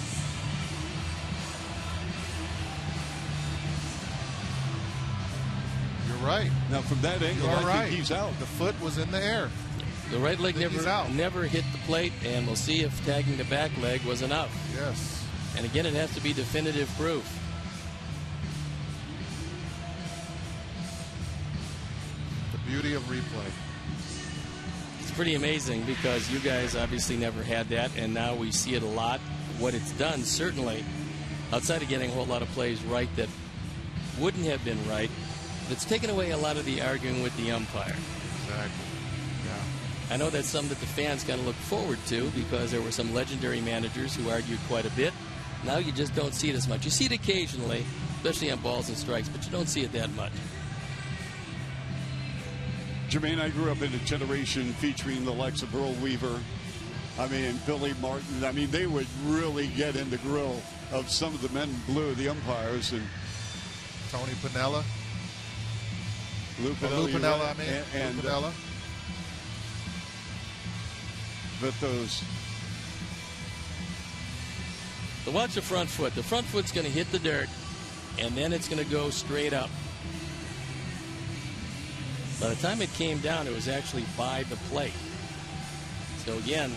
You're right. Now, from that angle, I think he's out. The foot was in the air. The right leg never hit the plate, and we'll see if tagging the back leg was enough. Yes. And again, it has to be definitive proof. The beauty of replay. It's pretty amazing because you guys obviously never had that, and now we see it a lot. What it's done, certainly, outside of getting a whole lot of plays right that wouldn't have been right, it's taken away a lot of the arguing with the umpire. Exactly. Yeah. I know that's something that the fans kind of look forward to because there were some legendary managers who argued quite a bit. Now you just don't see it as much. You see it occasionally, especially on balls and strikes, but you don't see it that much. Jermaine, I grew up in a generation featuring the likes of Earl Weaver, Billy Martin. They would really get in the grill of some of the men in blue, the umpires, and Tony Piniella. Lou Piniella, Lou Piniella. But those. So watch the front foot. The front foot's going to hit the dirt, and then it's going to go straight up. By the time it came down, it was actually by the plate. So again,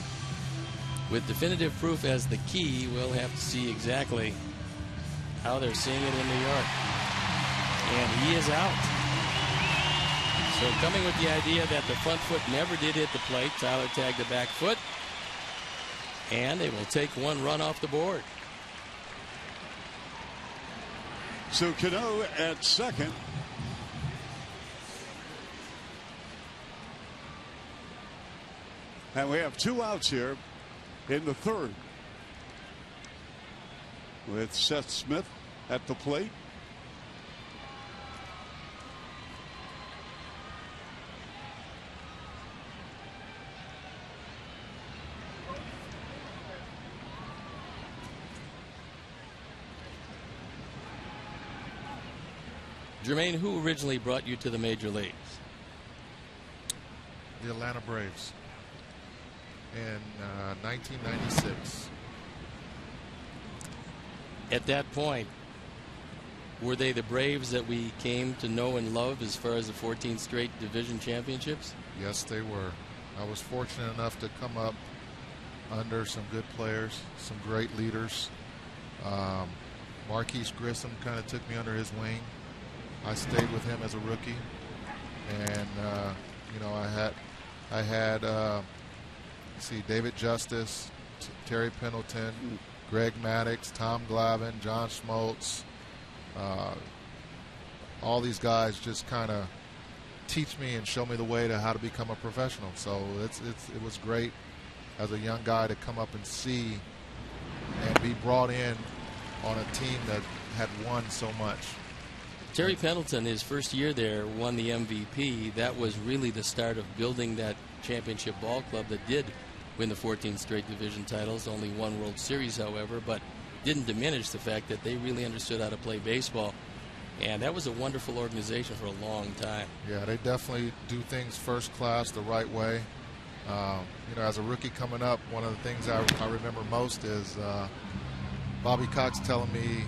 with definitive proof as the key, we'll have to see exactly how they're seeing it in New York. And he is out. So coming with the idea that the front foot never did hit the plate, Tyler tagged the back foot. And they will take one run off the board. So Cano at second. And we have 2 outs here in the third, with Seth Smith at the plate. Jermaine, who originally brought you to the major leagues? The Atlanta Braves in 1996. At that point, were they the Braves that we came to know and love as far as the 14 straight division championships? Yes, they were. I was fortunate enough to come up under some good players, some great leaders. Marquise Grissom kind of took me under his wing. I stayed with him as a rookie, and I had David Justice, Terry Pendleton, Greg Maddux, Tom Glavine, John Schmaltz. All these guys just kind of teach me and show me the way to how to become a professional. So it was great as a young guy to come up and see and be brought in on a team that had won so much. Terry Pendleton, his first year there, won the MVP. That was really the start of building that championship ball club that did win the 14 straight division titles. Only one World Series, however, but didn't diminish the fact that they really understood how to play baseball. And that was a wonderful organization for a long time. Yeah, they definitely do things first class the right way. As a rookie coming up, one of the things I remember most is Bobby Cox telling me,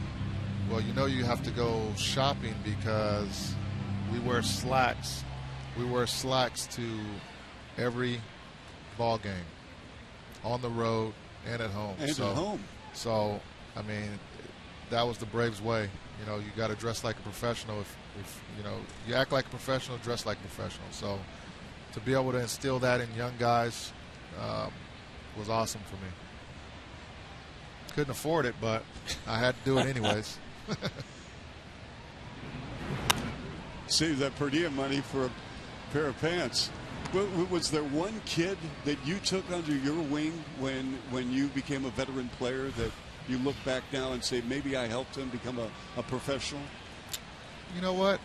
well, you have to go shopping because we wear slacks. We wear slacks to every ball game, on the road and at home. So, that was the Braves' way. You got to dress like a professional. If you act like a professional, dress like a professional. So, to be able to instill that in young guys was awesome for me. Couldn't afford it, but I had to do it anyways. Save that per diem money for a pair of pants. Was there one kid that you took under your wing when you became a veteran player that you look back now and say, maybe I helped him become a professional? You know what?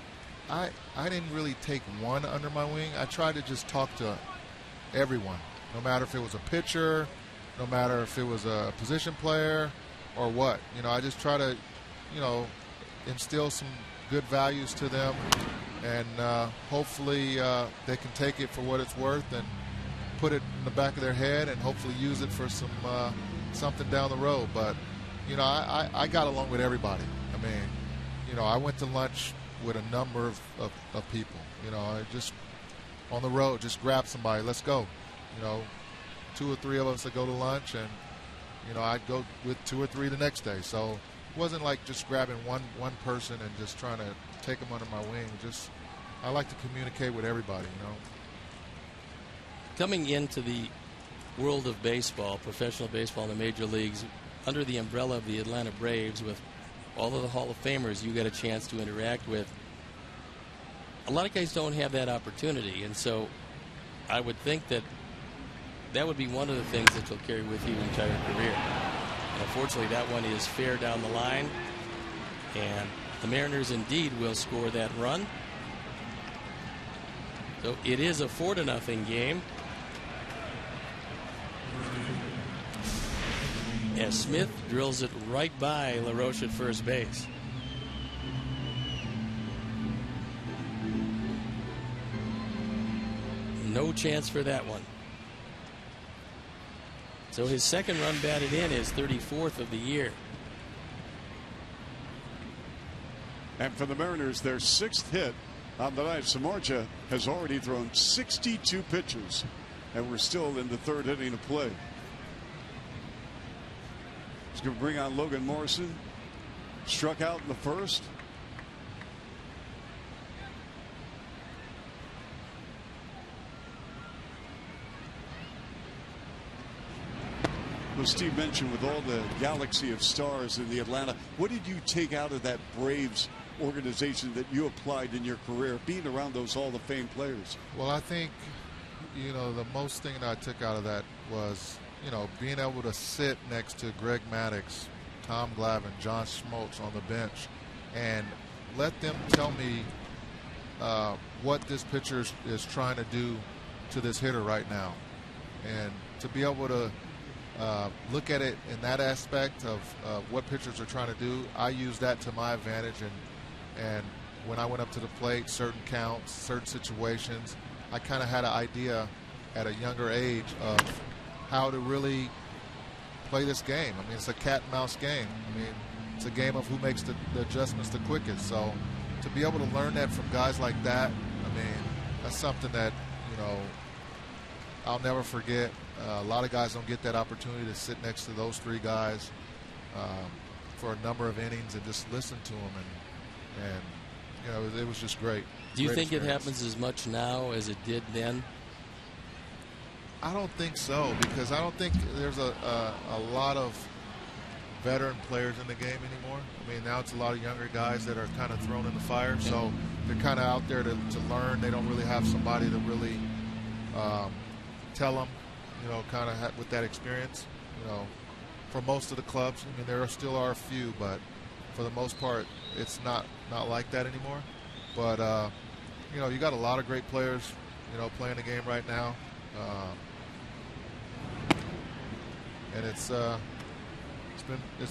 I didn't really take one under my wing. I tried to just talk to everyone, no matter if it was a pitcher, no matter if it was a position player or what. I just try to, instill some good values to them, and hopefully they can take it for what it's worth and put it in the back of their head and hopefully use it for something down the road. But, I got along with everybody. I went to lunch with a number of people. I just, on the road, just grab somebody, let's go. 2 or 3 of us that go to lunch, and, I'd go with 2 or 3 the next day. So it wasn't like just grabbing one person and just trying to take them under my wing. Just I like to communicate with everybody, Coming into the world of baseball, professional baseball in the major leagues, under the umbrella of the Atlanta Braves, with all of the Hall of Famers you got a chance to interact with, a lot of guys don't have that opportunity, and so I would think that would be one of the things that you'll carry with you your entire career. And unfortunately, that one is fair down the line, and the Mariners indeed will score that run. So it is a 4-0 game. As Smith drills it right by LaRoche at first base. No chance for that one. So his second run batted in is 34th of the year. And for the Mariners, their 6th hit on the night. Samardzija has already thrown 62 pitches, and we're still in the 3rd inning of play. He's going to bring on Logan Morrison. Struck out in the 1st. Well, Steve mentioned with all the galaxy of stars in the Atlanta, what did you take out of that Braves organization that you applied in your career, being around those Hall of Fame players? Well, I think, the most thing that I took out of that was, being able to sit next to Greg Maddux, Tom Glavine, John Schmaltz on the bench, and let them tell me what this pitcher is trying to do to this hitter right now. And to be able to look at it in that aspect of what pitchers are trying to do, I use that to my advantage. And when I went up to the plate, certain counts, certain situations, I kind of had an idea at a younger age of how to really play this game. I mean, it's a cat and mouse game. I mean, it's a game of who makes the adjustments the quickest. So to be able to learn that from guys like that, I mean, that's something that, I'll never forget. A lot of guys don't get that opportunity to sit next to those 3 guys for a number of innings and just listen to them. And it was just great. Do you great think experience. it happens as much now as it did then? I don't think so, because I don't think there's a lot of veteran players in the game anymore. I mean, now it's a lot of younger guys that are kind of thrown in the fire, so they're kind of out there to learn. They don't really have somebody to really tell them, kind of with that experience. For most of the clubs, I mean, there still are a few, but for the most part, it's not like that anymore. But you got a lot of great players, playing the game right now. And it's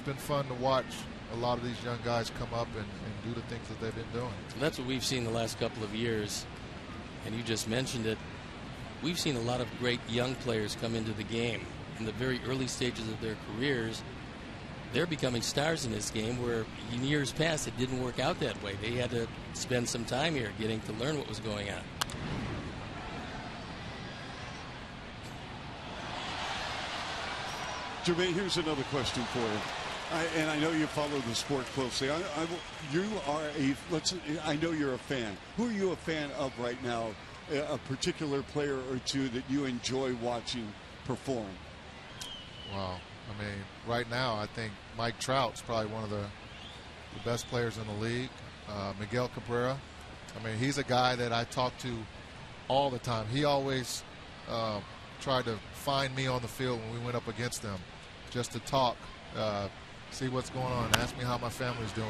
been fun to watch a lot of these young guys come up and do the things that they've been doing. That's what we've seen the last couple of years, and you just mentioned it. We've seen a lot of great young players come into the game in the very early stages of their careers. They're becoming stars in this game, where in years past it didn't work out that way. They had to spend some time here getting to learn what was going on. Jermaine, here's another question for you. And I know you follow the sport closely. I know you're a fan. Who are you a fan of right now? A particular player or two that you enjoy watching perform? Wow. I mean, right now, I think Mike Trout's probably one of the best players in the league. Miguel Cabrera. I mean, he's a guy that I talk to all the time. He always tried to find me on the field when we went up against them, just to talk, see what's going on, ask me how my family's doing,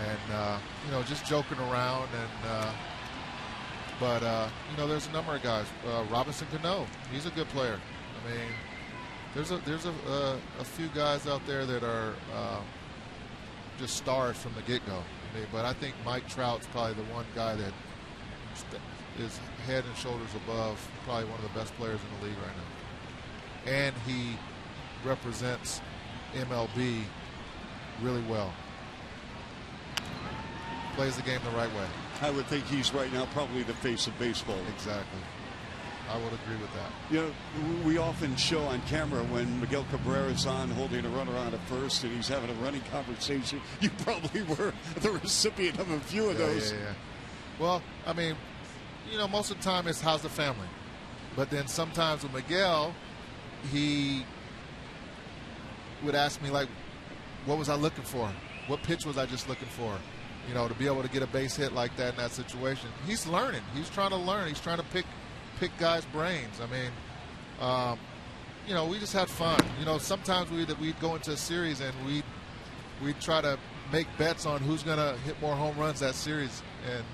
and just joking around. And but there's a number of guys. Robinson Cano, he's a good player. I mean, there's a few guys out there that are just stars from the get-go. I mean, but I think Mike Trout's probably the one guy that is head and shoulders above probably one of the best players in the league right now. And he represents MLB really well. Plays the game the right way. I would think he's right now probably the face of baseball. Exactly. I would agree with that. We often show on camera when Miguel Cabrera's on holding a runner on at first and he's having a running conversation. You probably were the recipient of a few of those. Yeah. Well, I mean, most of the time it's how's the family. But then sometimes with Miguel, he would ask me, like, what was I looking for? What pitch was I just looking for? To be able to get a base hit like that in that situation. He's learning. He's trying to learn. He's trying to pick guys' brains. I mean, we just had fun. Sometimes we'd go into a series and we'd try to make bets on who's going to hit more home runs that series. And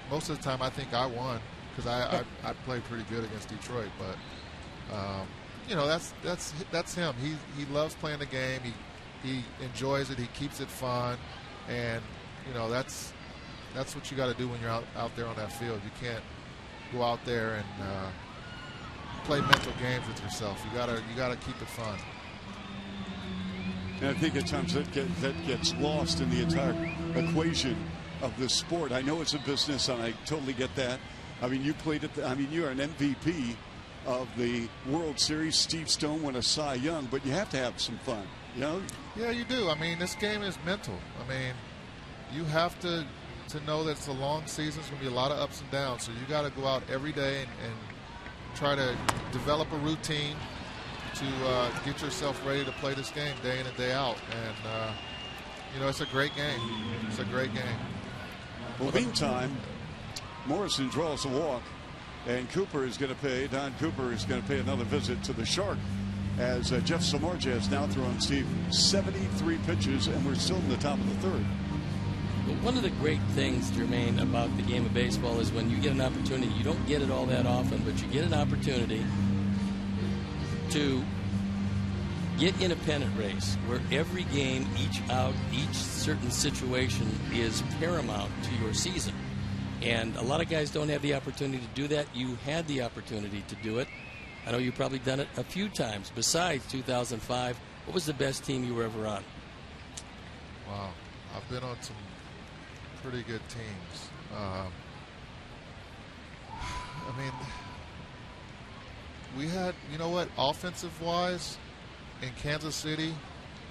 most of the time I think I won because I played pretty good against Detroit. But, that's him. He loves playing the game. He enjoys it. He keeps it fun. And, that's what you got to do when you're out there on that field. You can't go out there and play mental games with yourself. You gotta keep it fun. And I think at times that gets lost in the entire equation of this sport. I know it's a business, and I totally get that. I mean, you played you're an MVP of the World Series. Steve Stone won a Cy Young, but you have to have some fun, Yeah, you do. I mean, this game is mental. I mean, you have to know that it's a long season. It's going to be a lot of ups and downs. So you got to go out every day and try to develop a routine to get yourself ready to play this game day in and day out. And, it's a great game. It's a great game. Well, meantime, Morrison draws a walk, and Don Cooper is going to pay another visit to the Shark as Jeff Samardzija has now thrown, Steve, 73 pitches, and we're still in the top of the third. But one of the great things, Jermaine, about the game of baseball is when you get an opportunity, you don't get it all that often, but you get an opportunity to get in a pennant race where every game, each out, each certain situation is paramount to your season. And a lot of guys don't have the opportunity to do that. You had the opportunity to do it. I know you've probably done it a few times. Besides 2005, what was the best team you were ever on? Wow. I've been on some pretty good teams. I mean, we had, offensive-wise, in Kansas City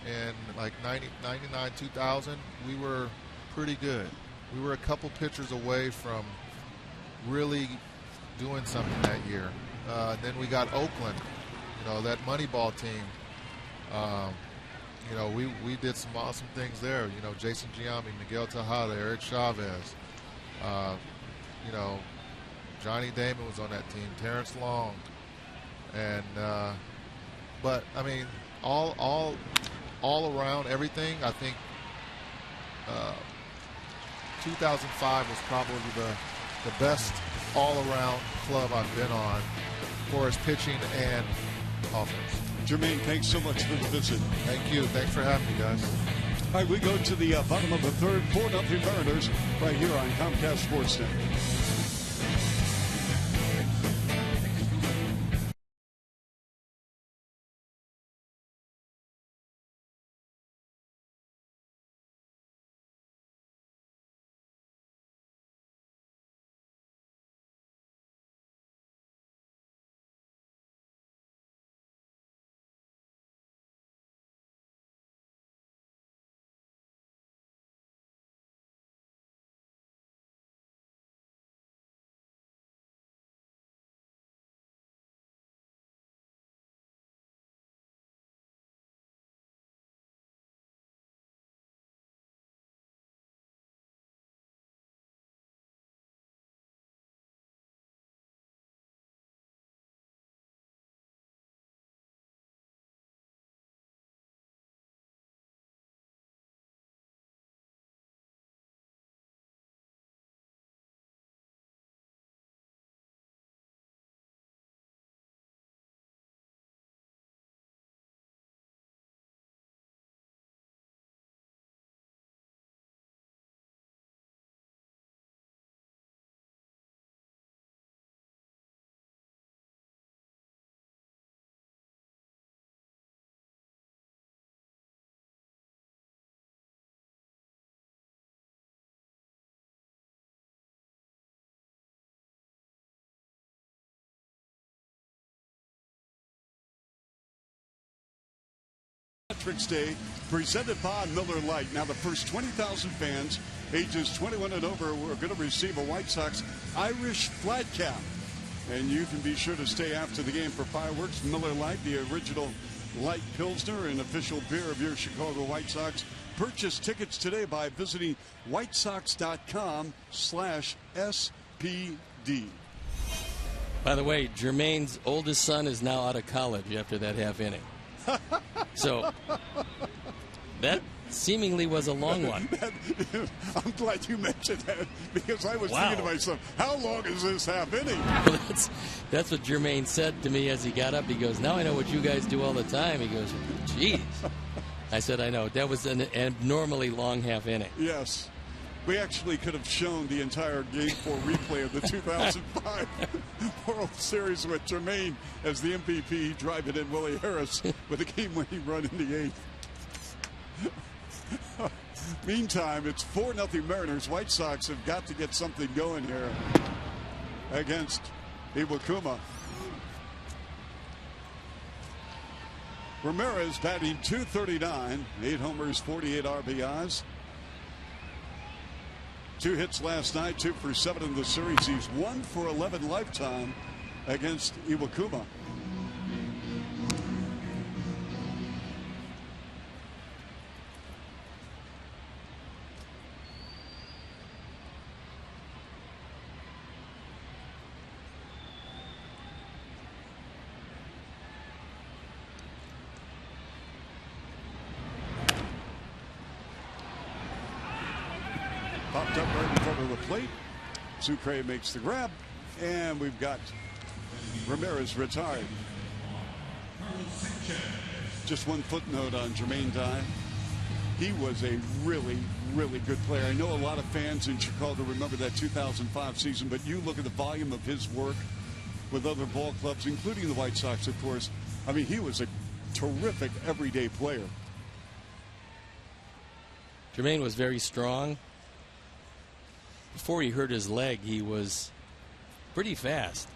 in like 99, 2000, we were pretty good. We were a couple pitchers away from really doing something that year. Then we got Oakland, that Moneyball team. We did some awesome things there. Jason Giambi, Miguel Tejada, Eric Chavez. Johnny Damon was on that team. Terrence Long, and but I mean, all around everything. I think 2005 was probably the best all-around club I've been on for his pitching and offense. Jermaine, thanks so much for the visit. Thank you. Thanks for having me, guys. All right, we go to the bottom of the third, 4-0 Mariners, right here on Comcast Sports Network. Tricks Day presented by Miller Lite. Now the first 20,000 fans ages 21 and over are going to receive a White Sox Irish flat cap. And you can be sure to stay after the game for fireworks. Miller Lite, the original light Pilsner and official beer of your Chicago White Sox. Purchase tickets today by visiting whitesox.com/SPD. By the way, Jermaine's oldest son is now out of college after that half inning. So that seemingly was a long one. I'm glad you mentioned that because I was thinking to myself, how long is this half inning? Well, that's what Jermaine said to me as he got up. He goes, now I know what you guys do all the time. He goes, geez. I said, I know. That was an abnormally long half inning. Yes. We actually could have shown the entire Game 4 replay of the 2005 World Series with Jermaine as the MVP driving in Willie Harris with a game-winning run in the 8th. Meantime, it's 4-0 Mariners. White Sox have got to get something going here against Iwakuma. Ramirez batting .239, 8 homers, 48 RBIs. 2 hits last night, 2 for 7 in the series. He's 1 for 11 lifetime against Iwakuma. Popped up right in front of the plate. Sucre makes the grab, and we've got Ramirez retired. Just one footnote on Jermaine Dye. He was a really, really good player. I know a lot of fans in Chicago remember that 2005 season, but you look at the volume of his work with other ball clubs, including the White Sox, of course. I mean, he was a terrific everyday player. Jermaine was very strong. Before he hurt his leg, he was pretty fast.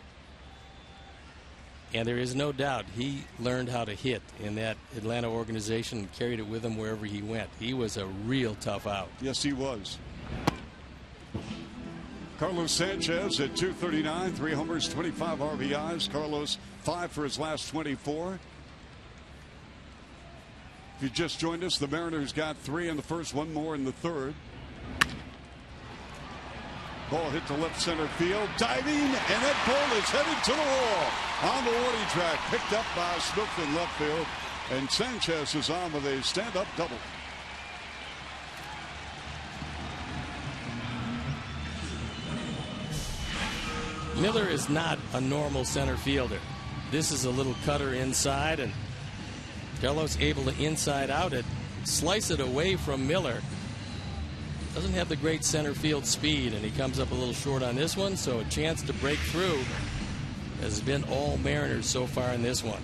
And there is no doubt he learned how to hit in that Atlanta organization and carried it with him wherever he went. He was a real tough out. Yes, he was. Carlos Sanchez at .239, 3 homers, 25 RBIs. Carlos 5 for his last 24. If you just joined us, the Mariners got 3 in the first, 1 more in the third. Ball hit to left center field, diving, and that ball is headed to the wall on the warning track, picked up by Smith in left field, and Sanchez is on with a stand-up double. Miller is not a normal center fielder. This is a little cutter inside, and Carlos able to inside out it, slice it away from Miller. Doesn't have the great center field speed, and he comes up a little short on this one, so a chance to break through has been all Mariners so far in this one.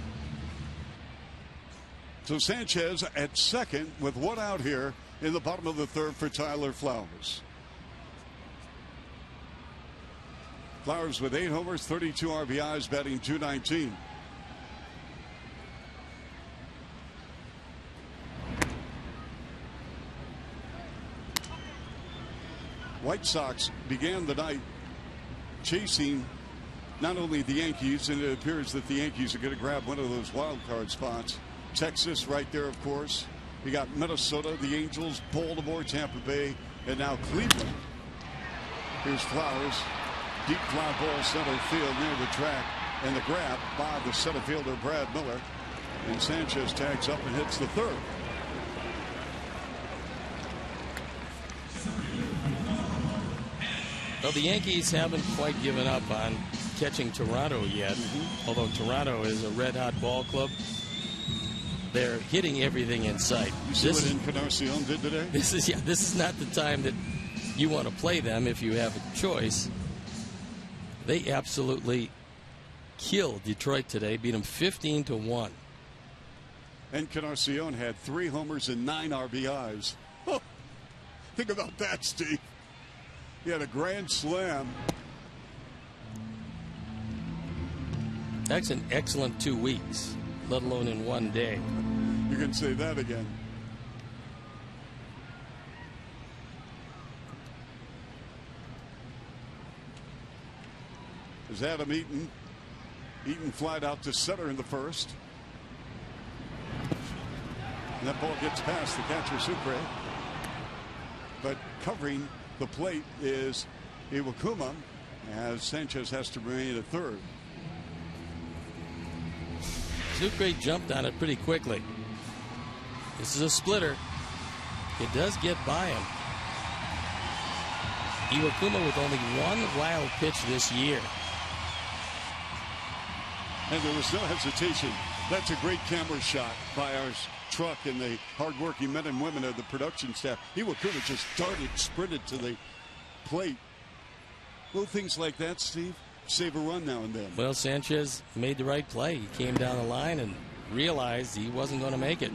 So Sanchez at second with 1 out here in the bottom of the third for Tyler Flowers. Flowers with 8 homers, 32 RBIs, batting .219. White Sox began the night chasing not only the Yankees, and it appears that the Yankees are going to grab one of those wild card spots. Texas right there, of course. You got Minnesota, the Angels, Baltimore, Tampa Bay, and now Cleveland. Here's Flowers. Deep fly ball center field near the track, and the grab by the center fielder Brad Miller. And Sanchez tags up and hits the third. Well, the Yankees haven't quite given up on catching Toronto yet, although Toronto is a red-hot ball club. They're hitting everything in sight. You see what Encarnacion did today? This is not the time that you want to play them if you have a choice. They absolutely killed Detroit today, beat them 15-1. Encarnacion had 3 homers and 9 RBIs. Oh, think about that, Steve. He had a grand slam. That's an excellent 2 weeks, let alone in 1 day. You can say that again. As Adam Eaton flied out to center in the first. And that ball gets past the catcher, Sucre. But covering the plate is Iwakuma, as Sanchez has to remain at third. Sucre jumped on it pretty quickly. This is a splitter. It does get by him. Iwakuma with only one wild pitch this year. And there was no hesitation. That's a great camera shot by our truck and the hardworking men and women of the production staff. Iwakuma just darted, sprinted to the plate. Little things like that, Steve, save a run now and then. Well, Sanchez made the right play. He came down the line and realized he wasn't going to make it.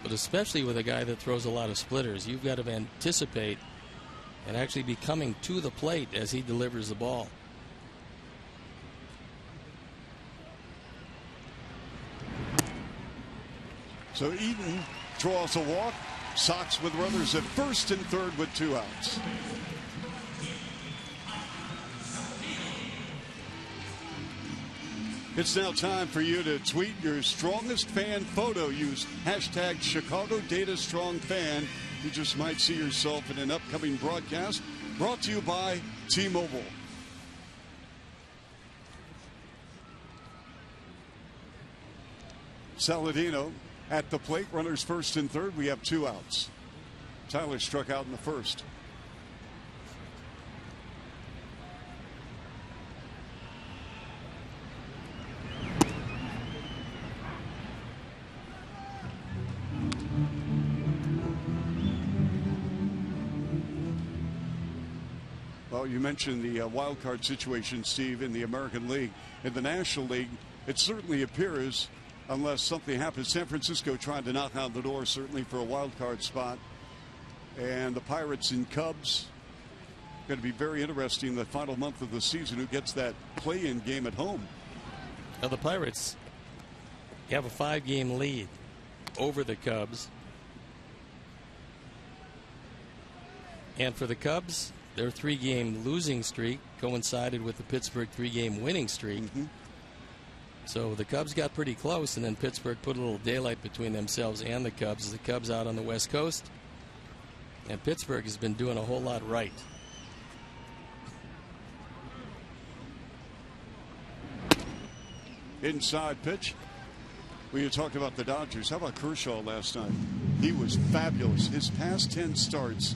But especially with a guy that throws a lot of splitters, you've got to anticipate and actually be coming to the plate as he delivers the ball. So Eaton draws a walk. Sox with runners at first and third with 2 outs. It's now time for you to tweet your strongest fan photo. Use hashtag #ChicagoDataStrongFan. You just might see yourself in an upcoming broadcast brought to you by T-Mobile. Saladino at the plate, runners first and third. We have 2 outs. Tyler struck out in the first. Well, you mentioned the wild card situation, Steve, in the American League. In the National League, it certainly appears, unless something happens, San Francisco trying to knock on the door, certainly for a wild card spot. And the Pirates and Cubs, going to be very interesting the final month of the season, who gets that play-in game at home. Now the Pirates have a 5-game lead over the Cubs. And for the Cubs, their 3-game losing streak coincided with the Pittsburgh 3-game winning streak. So the Cubs got pretty close, and then Pittsburgh put a little daylight between themselves and the Cubs. The Cubs out on the West Coast, and Pittsburgh has been doing a whole lot right. Inside pitch. Well, you talked about the Dodgers. How about Kershaw last night? He was fabulous. His past 10 starts,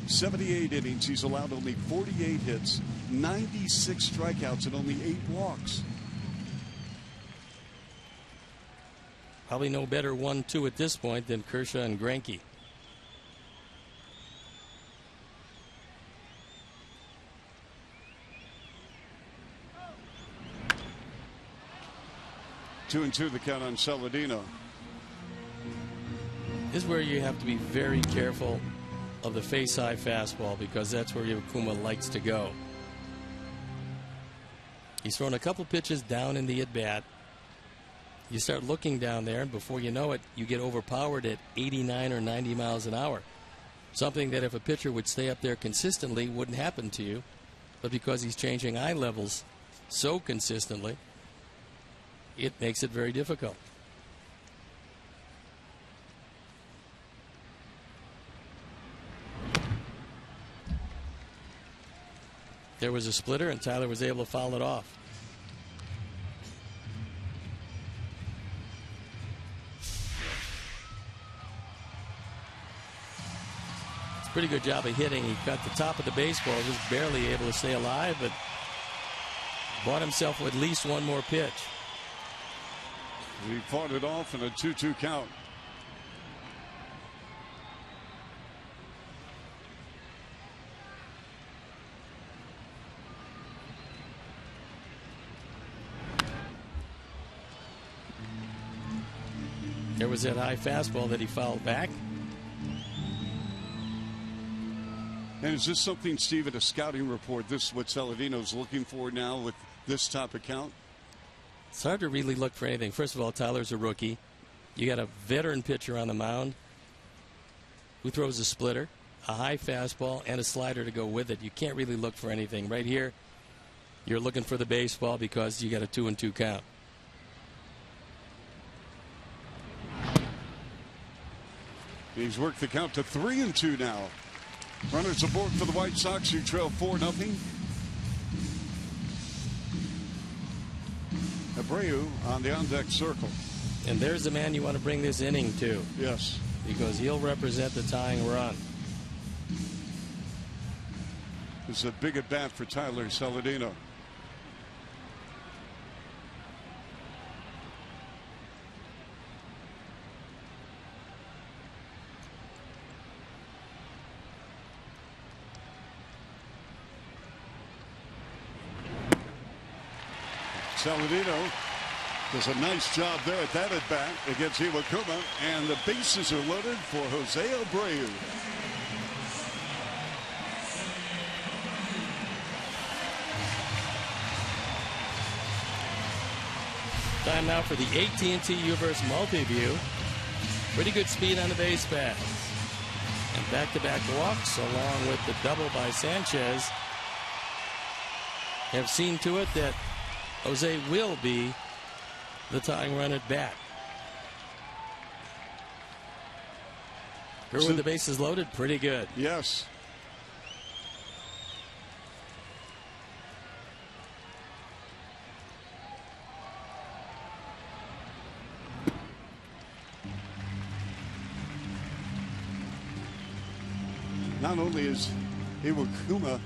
78 innings. He's allowed only 48 hits, 96 strikeouts, and only 8 walks. Probably no better 1-2 at this point than Kershaw and Greinke. Two and two the count on Saladino. This is where you have to be very careful of the face-high fastball, because that's where Iwakuma likes to go. He's thrown a couple pitches down in the at-bat. You start looking down there, and before you know it, you get overpowered at 89 or 90 miles an hour. Something that if a pitcher would stay up there consistently wouldn't happen to you. But because he's changing eye levels so consistently, it makes it very difficult. There was a splitter, and Tyler was able to foul it off. It's a pretty good job of hitting. He cut the top of the baseball, just barely able to stay alive, but bought himself at least one more pitch. He fought it off in a 2-2 count. There was that high fastball that he fouled back. And is this something, Steve, at a scouting report, this is what Saladino's looking for now with this type of count? It's hard to really look for anything. First of all, Tyler's a rookie. You got a veteran pitcher on the mound who throws a splitter, a high fastball, and a slider to go with it. You can't really look for anything. Right here, you're looking for the baseball because you got a 2-2 count. He's worked the count to 3-2 now. Runners aboard for the White Sox, who trail 4-0. Abreu on the on-deck circle. And there's the man you want to bring this inning to. Yes. Because he'll represent the tying run. It's a big at bat for Tyler Saladino. Saladino does a nice job there at that at bat against Iwakuma, and the bases are loaded for Jose Abreu. Time now for the AT&T Uverse Multi-View. Pretty good speed on the base paths. And back-to-back walks along with the double by Sanchez have seen to it that Jose will be the tying run at bat. With the bases loaded, pretty good. Yes. Not only is Iwakuma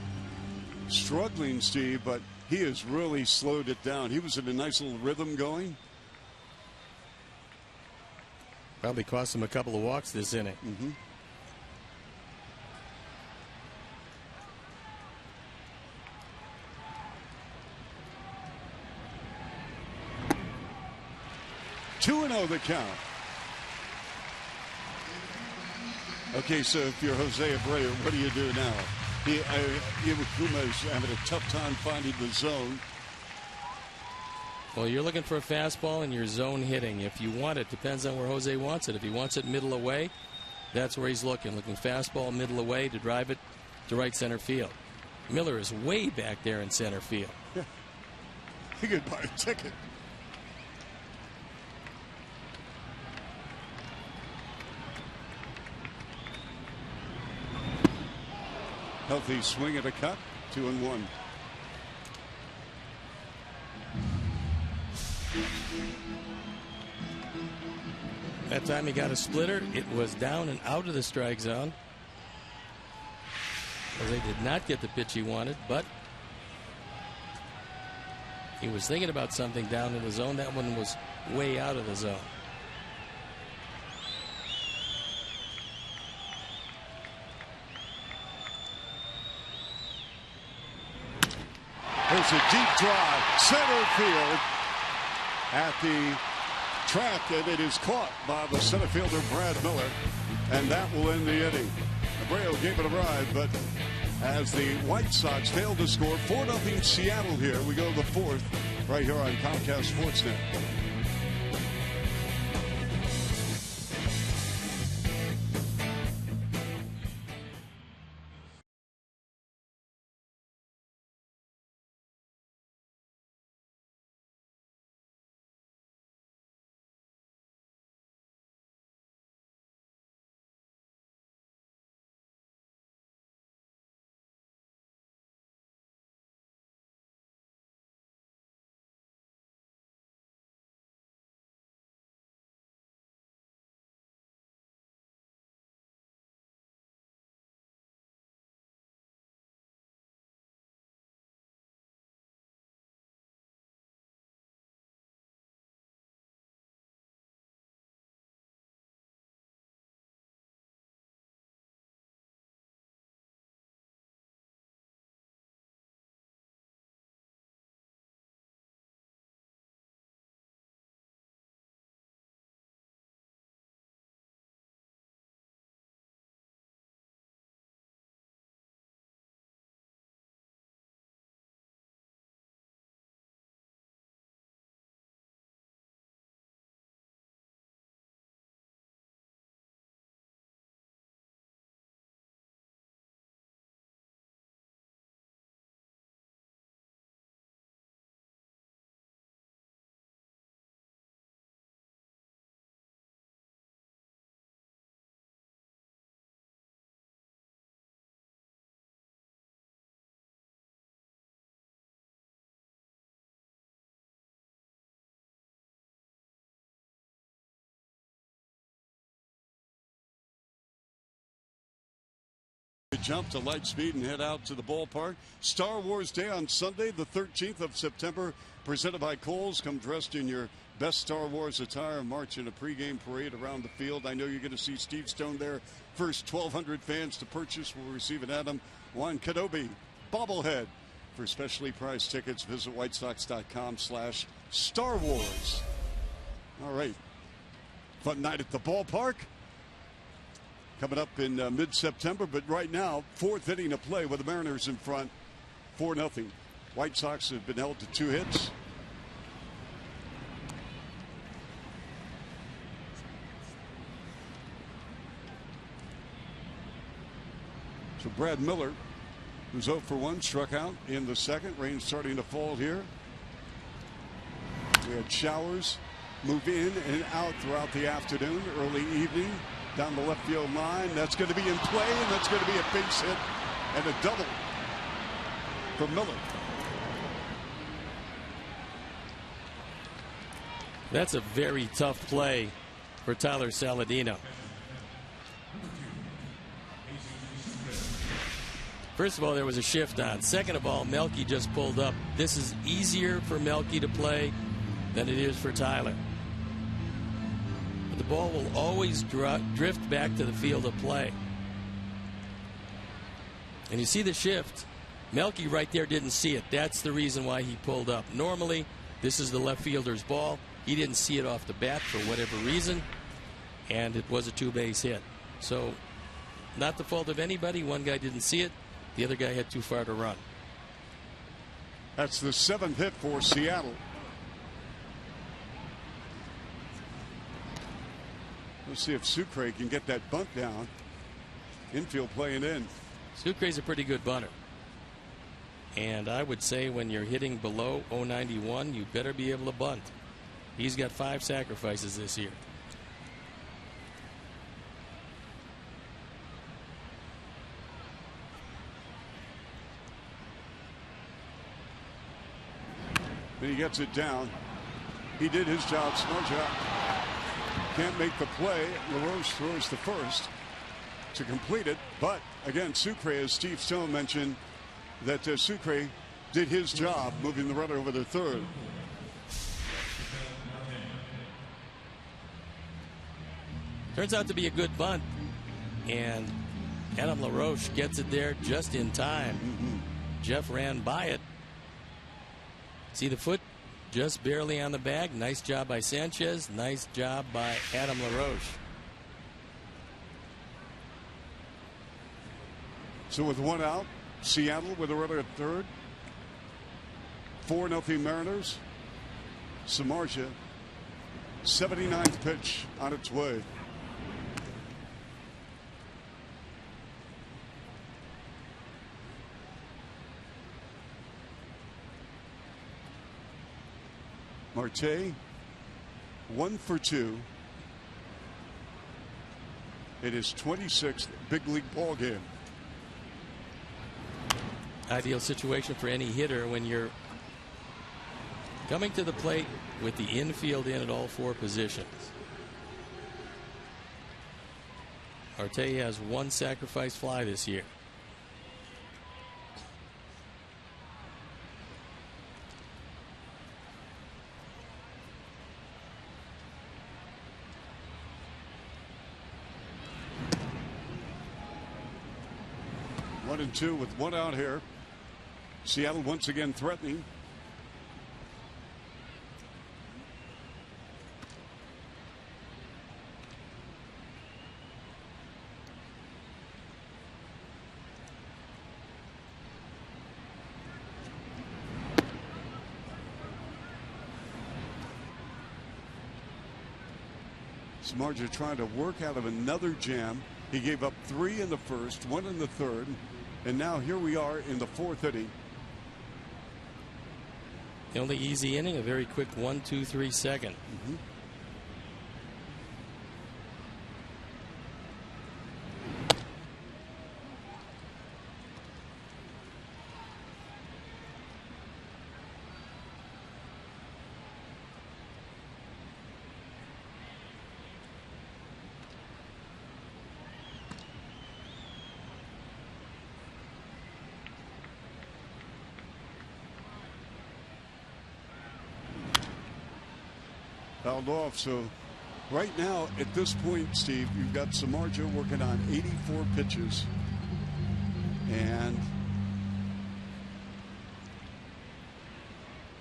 struggling, Steve, but he has really slowed it down. He was in a nice little rhythm going. Probably cost him a couple of walks this inning. Mm-hmm. Two and 0 the count. Okay, so if you're Jose Abreu, what do you do now? Iwakuma is having a tough time finding the zone. Well, you're looking for a fastball and you're zone hitting. If you want it, depends on where Jose wants it. If he wants it middle away, that's where he's looking. Looking fastball middle away to drive it to right center field. Miller is way back there in center field. Yeah. He could buy a ticket. Healthy swing at a cut. 2-1. That time he got a splitter. It was down and out of the strike zone. Jose did not get the pitch he wanted, but he was thinking about something down in the zone. That one was way out of the zone. There's a deep drive, center field at the track, and it is caught by the center fielder Brad Miller, and that will end the inning. Abreu gave it a ride, but as the White Sox failed to score, 4-0 Seattle here. We go to the fourth right here on Comcast Sportsnet. jump to light speed and head out to the ballpark. Star Wars Day on Sunday, the 13th of September, presented by Kohl's. Come dressed in your best Star Wars attire, march in a pregame parade around the field. I know you're going to see Steve Stone there. First 1,200 fans to purchase will receive an Adam Juan Kenobi bobblehead. For specially priced tickets, visit whitesox.com/Star Wars. All right. Fun night at the ballpark. Coming up in mid-September, but right now, 4th inning of play with the Mariners in front, 4-0. White Sox have been held to 2 hits. So Brad Miller, who's 0 for 1, struck out in the second. Rain starting to fall here. We had showers move in and out throughout the afternoon, early evening, down the left field line. That's going to be in play, and that's going to be a base hit and a double for Miller. That's a very tough play for Tyler Saladino. First of all, there was a shift on. Second of all, Melky just pulled up. This is easier for Melky to play than it is for Tyler. But the ball will always drift back to the field of play. And you see the shift. Melky right there didn't see it. That's the reason why he pulled up. Normally, this is the left fielder's ball. He didn't see it off the bat for whatever reason, and it was a 2-base hit. So, not the fault of anybody. One guy didn't see it. The other guy had too far to run. That's the 7th hit for Seattle. Let's see if Sucre can get that bunt down. Infield playing in. Sucre's a pretty good bunter. And I would say when you're hitting below 091, you better be able to bunt. He's got 5 sacrifices this year. And he gets it down. He did his job. Smart job. Can't make the play. LaRoche throws the first to complete it. But again, Sucre, as Steve Stone mentioned, that Sucre did his job moving the runner over to third. Turns out to be a good bunt. And Adam LaRoche gets it there just in time. Jeff ran by it. See the foot just barely on the bag. Nice job by Sanchez. Nice job by Adam LaRoche. So with 1 out, Seattle with a runner at third. 4-0 Mariners. Samardzija, 79th pitch on its way. Marte, 1 for 2. It is 26th big league ball game. Ideal situation for any hitter when you're coming to the plate with the infield in at all 4 positions. Marte has 1 sacrifice fly this year. One and two with 1 out here. Seattle once again threatening. Samardzija trying to work out of another jam. He gave up 3 in the first, 1 in the third, and now here we are in the 4th inning. The only easy inning, a very quick 1, 2, 3 second. fouled off. So right now, at this point, Steve, you've got Samardzija working on 84 pitches. And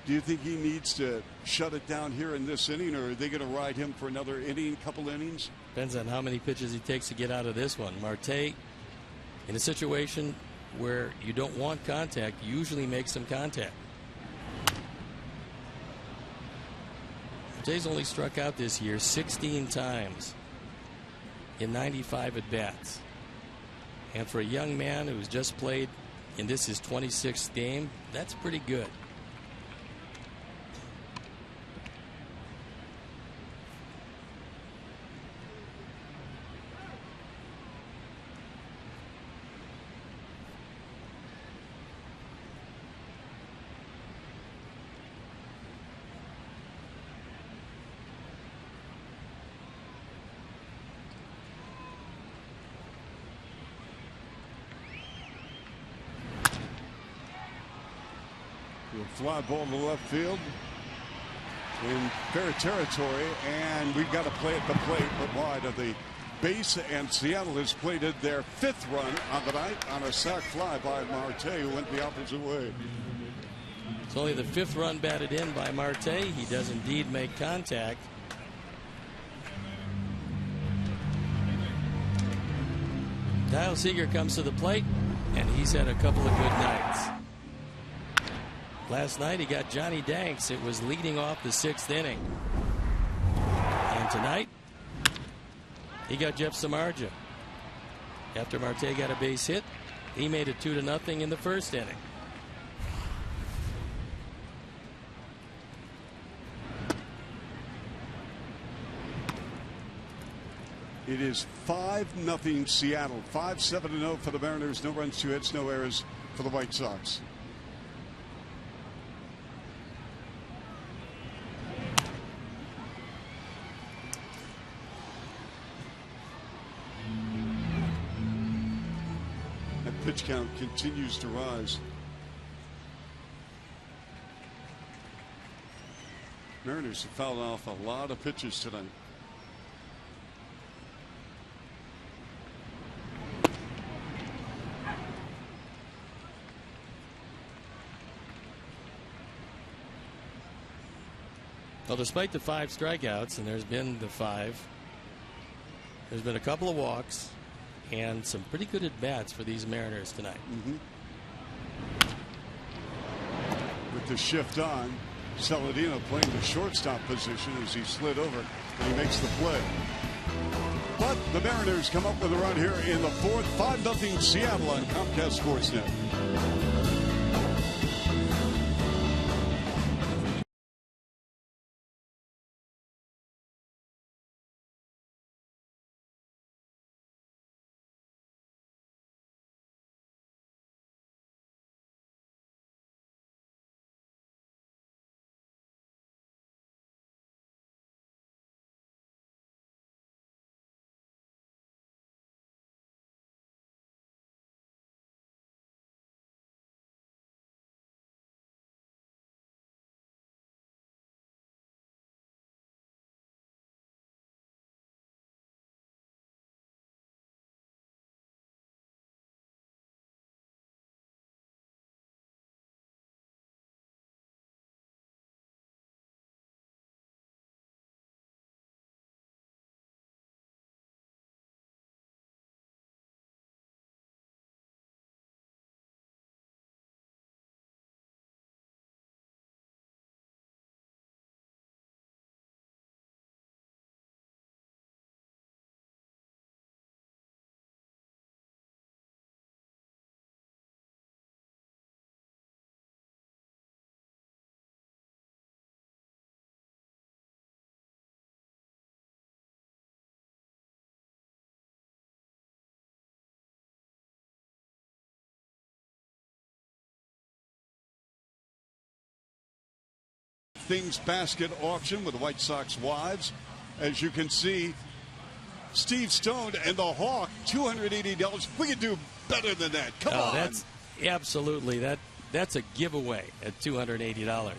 do you think he needs to shut it down here in this inning, or are they going to ride him for another inning, couple innings? Depends on how many pitches he takes to get out of this one. Marte, in a situation where you don't want contact, usually makes some contact. Marte's only struck out this year 16 times in 95 at-bats. And for a young man who's just played in this his 26th game, that's pretty good. Fly ball to left field in fair territory, and we've got to play at the plate but wide of the base, and Seattle has plated their 5th run on the night on a sac fly by Marte, who went the opposite way. It's only the 5th run batted in by Marte. He does indeed make contact. Kyle Seager comes to the plate, and he's had a couple of good nights. Last night he got Johnny Danks. It was leading off the 6th inning. And tonight he got Jeff Samardzija. After Marte got a base hit, he made it 2-0 in the 1st inning. It is 5-0 Seattle. 5-7-0 for the Mariners. No runs, 2 hits, no errors for the White Sox. Pitch count continues to rise. Mariners have fouled off a lot of pitches tonight. Well, despite the 5 strikeouts, and there's been the 5, there's been a couple of walks and some pretty good at-bats for these Mariners tonight. With the shift on, Saladino playing the shortstop position as he slid over, and he makes the play. But the Mariners come up with a run here in the 4th. 5-0 Seattle on Comcast Sportsnet. Things basket auction with the White Sox wives. As you can see, Steve Stone and the Hawk, $280. We can do better than that. Come on. That's absolutely, that's a giveaway at $280.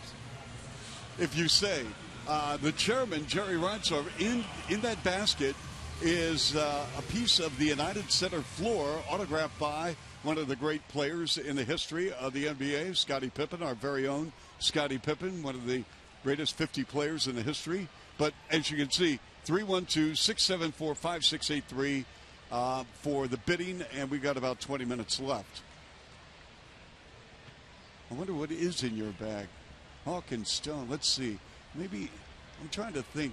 If you say The chairman, Jerry Reinsdorf, in that basket is a piece of the United Center floor autographed by one of the great players in the history of the NBA, Scottie Pippen, our very own Scottie Pippen, one of the greatest 50 players in the history. But as you can see, 312-674-5683 for the bidding, and we got about 20 minutes left. I wonder what is in your bag. Hawk and Stone. Let's see. Maybe I'm trying to think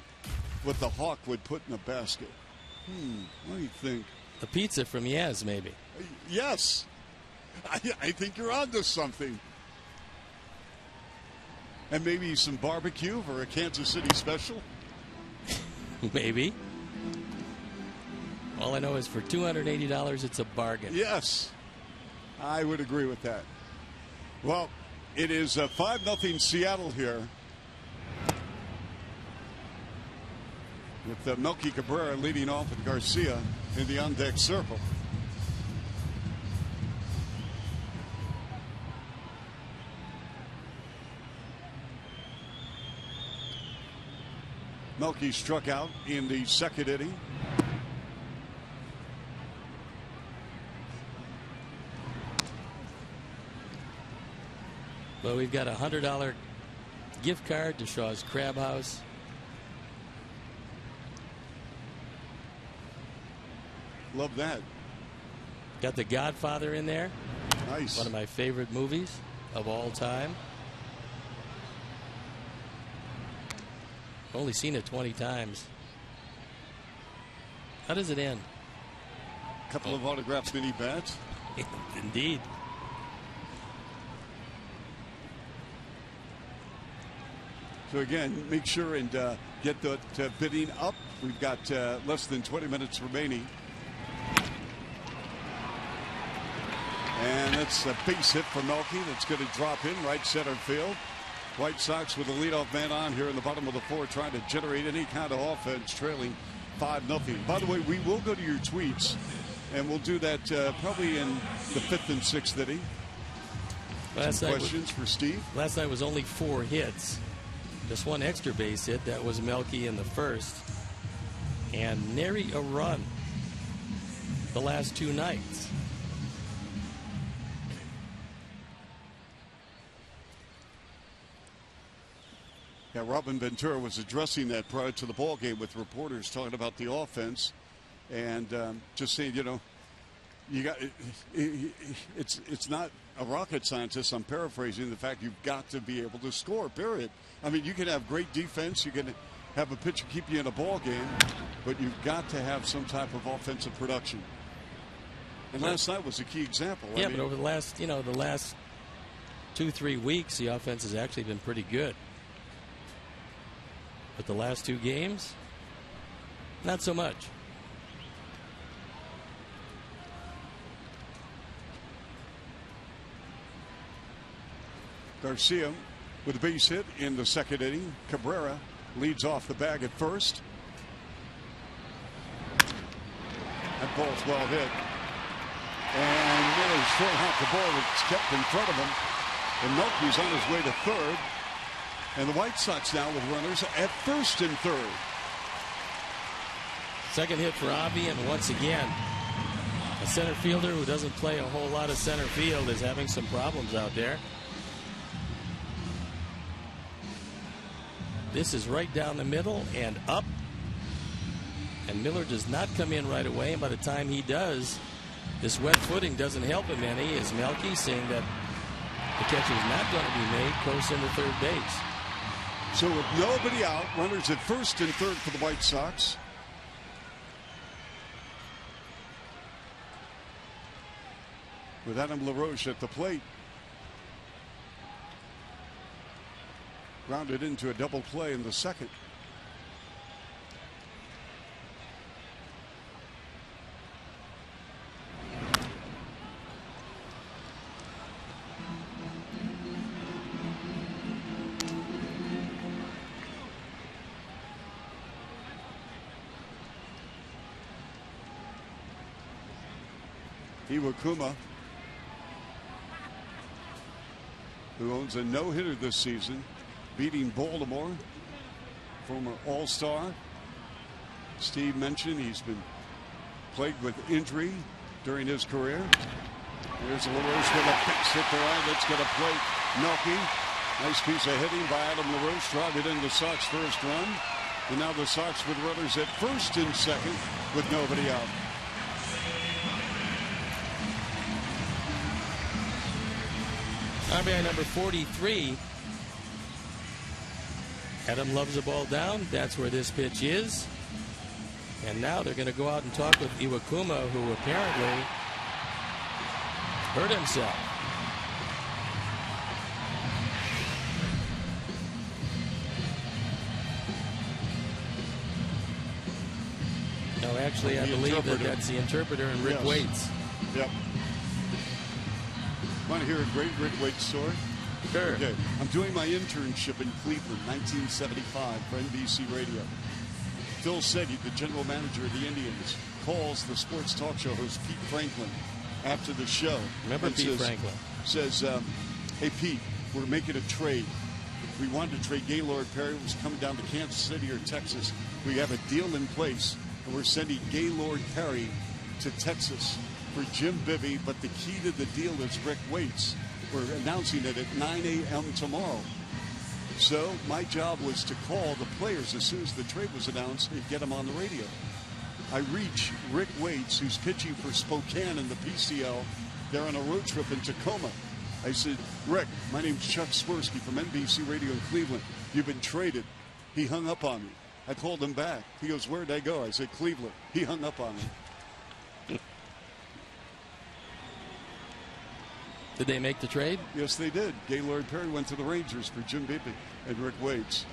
what the Hawk would put in a basket. What do you think? A pizza from Yaz, maybe. Yes. I think you're onto something. And maybe some barbecue for a Kansas City special. Maybe. All I know is for $280, it's a bargain. Yes. I would agree with that. Well, it is 5-0 Seattle here. With Melky Cabrera leading off and Garcia in the on-deck circle. Melky struck out in the second inning. Well, we've got a $100 gift card to Shaw's Crab House. Love that. Got The Godfather in there. Nice. One of my favorite movies of all time. Only seen it 20 times. How does it end? A couple of autographed mini bats. Indeed. So again, make sure and get the bidding up. We've got less than 20 minutes remaining. And that's a base hit for Melky that's going to drop in right center field. White Sox with the leadoff man on here in the bottom of the fourth, trying to generate any kind of offense, trailing 5-0. By the way, we will go to your tweets, and we'll do that probably in the 5th and 6th inning. Some questions for Steve. Last night was only 4 hits. Just one extra base hit. That was Melky in the first. And nary a run the last 2 nights. Yeah, Robin Ventura was addressing that prior to the ball game with reporters talking about the offense, and just saying, you know, you got it's not a rocket scientist. I'm paraphrasing the fact you've got to be able to score. Period. I mean, you can have great defense, you can have a pitcher keep you in a ball game, but you've got to have some type of offensive production. And last night was a key example. Yeah, but over the last 2-3 weeks, the offense has actually been pretty good. But the last 2 games, not so much. Garcia with a base hit in the second inning. Cabrera leads off the bag at first. That ball's well hit. And nearly short out the ball that's kept in front of him. And Melky's on his way to third. And the White Sox now with runners at first and third. Second hit for Avi, and once again, a center fielder who doesn't play a whole lot of center field is having some problems out there. This is right down the middle and up. And Miller does not come in right away. And by the time he does, this wet footing doesn't help him any, as Melky, saying that the catcher is not going to be made, close into third base. So with nobody out, runners at first and third for the White Sox. With Adam LaRoche at the plate. Grounded into a double play in the second. Iwakuma, who owns a no-hitter this season, beating Baltimore former All-Star. Steve mentioned he's been plagued with injury during his career. Here's LaRoche with a pitch hit the right. That's going to plate Melky. Nice piece of hitting by Adam LaRoche, driving in the Sox first run. And now the Sox with runners at first and second with nobody out. RBI number 43. Adam loves the ball down. That's where this pitch is. And now they're going to go out and talk with Iwakuma, who apparently hurt himself. No, actually, I believe that's the interpreter and Rick Waits. Yep. Want to hear a great Rick Waits story? Sure. Okay. I'm doing my internship in Cleveland, 1975, for NBC Radio. Phil Seddy, the general manager of the Indians, calls the sports talk show host Pete Franklin after the show. Remember Pete Franklin? Says, hey, Pete, we're making a trade. We wanted to trade Gaylord Perry. It was coming down to Kansas City or Texas. We have a deal in place, and we're sending Gaylord Perry to Texas for Jim Bibby, but the key to the deal is Rick Waits. We're announcing it at 9 a.m. tomorrow. So my job was to call the players as soon as the trade was announced and get them on the radio. I reach Rick Waits, who's pitching for Spokane in the PCL. They're on a road trip in Tacoma. I said, Rick, my name's Chuck Swirsky from NBC Radio in Cleveland. You've been traded. He hung up on me. I called him back. He goes, where'd I go? I said, Cleveland. He hung up on me. Did they make the trade? Yes, they did. Gaylord Perry went to the Rangers for Jim Bibby and Rick Waits.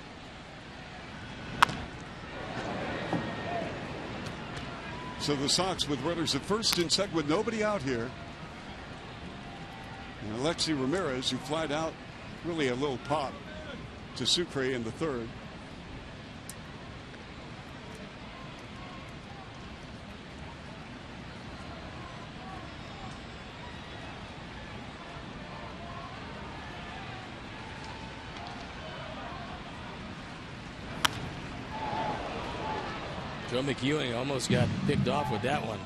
So the Sox with runners at first and second with nobody out here. And Alexi Ramirez, who flied out really a little pop to Sucre in the third. Joe McEwing almost got picked off with that one.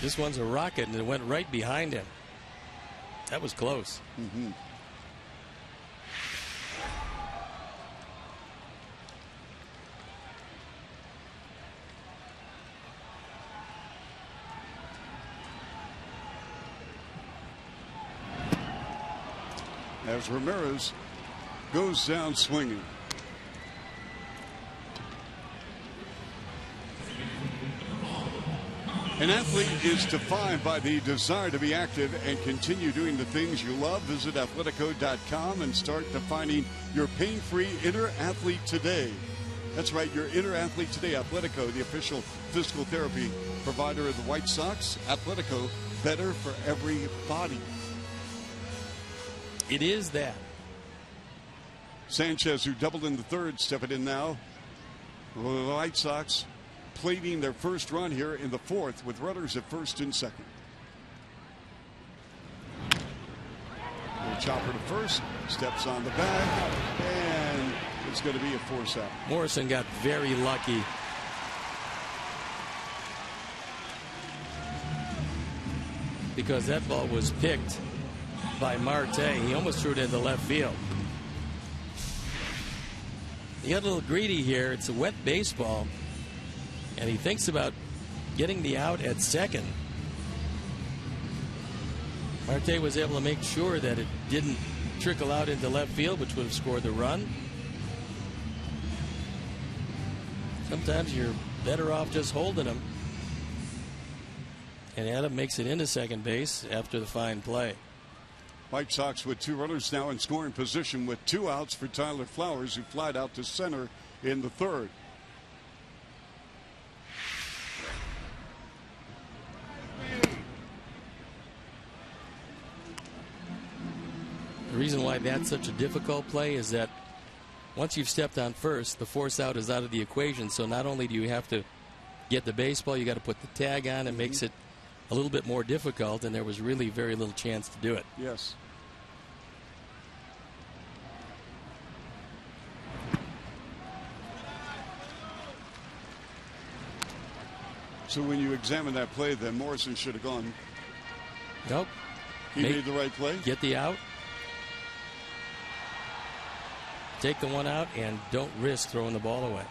This one's a rocket, and it went right behind him. That was close. Mm-hmm. As Ramirez goes down swinging. An athlete is defined by the desire to be active and continue doing the things you love. Visit Athletico.com and start defining your pain-free inner athlete today. That's right, your inner athlete today. Athletico, the official physical therapy provider of the White Sox. Athletico, better for every body. It is that. Sanchez, who doubled in the third, stepping in now. The White Sox plating their first run here in the fourth with runners at first and second. Little chopper to first, steps on the bag, and it's going to be a force out. Morrison got very lucky. Because that ball was picked by Marte. He almost threw it into left field. He got a little greedy here. It's a wet baseball. And he thinks about getting the out at second. Marte was able to make sure that it didn't trickle out into left field, which would have scored the run. Sometimes you're better off just holding him. And Adam makes it into second base after the fine play. White Sox with two runners now in scoring position with two outs for Tyler Flowers, who flied out to center in the third. The reason why that's such a difficult play is that once you've stepped on first, the force out is out of the equation. So not only do you have to get the baseball, you got to put the tag on. It makes it a little bit more difficult, and there was really very little chance to do it. Yes. So when you examine that play, then Morrison should have gone. Nope. He made the right play. Get the out. Take the one out and don't risk throwing the ball away.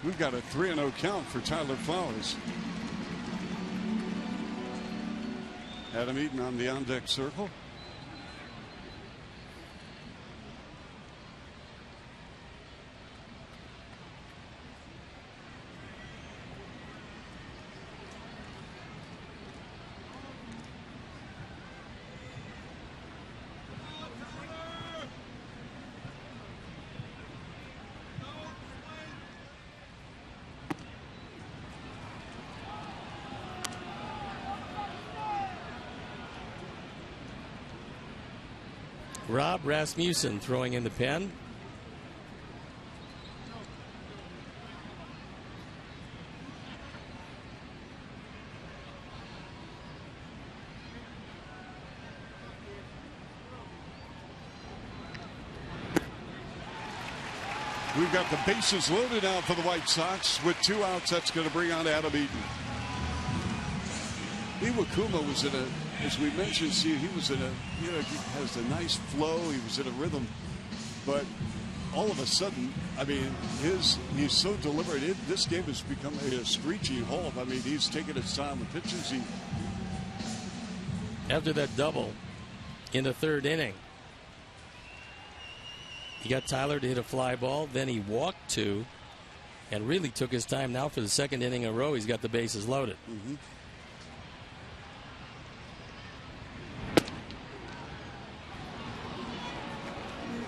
We've got a 3-0 count for Tyler Flowers. Adam Eaton on the on-deck circle. Rob Rasmussen throwing in the pen. We've got the bases loaded now for the White Sox with 2 outs. That's going to bring on Adam Eaton. Iwakuma was in a, as we mentioned, see, he was in a, he has a nice flow. He was in a rhythm, but all of a sudden, I mean, he's so deliberate. This game has become a screeching halt. I mean, he's taking his time with pitches. After that double in the 3rd inning, he got Tyler to hit a fly ball. Then he walked 2 and really took his time. Now for the 2nd inning in a row, he's got the bases loaded. Mm-hmm.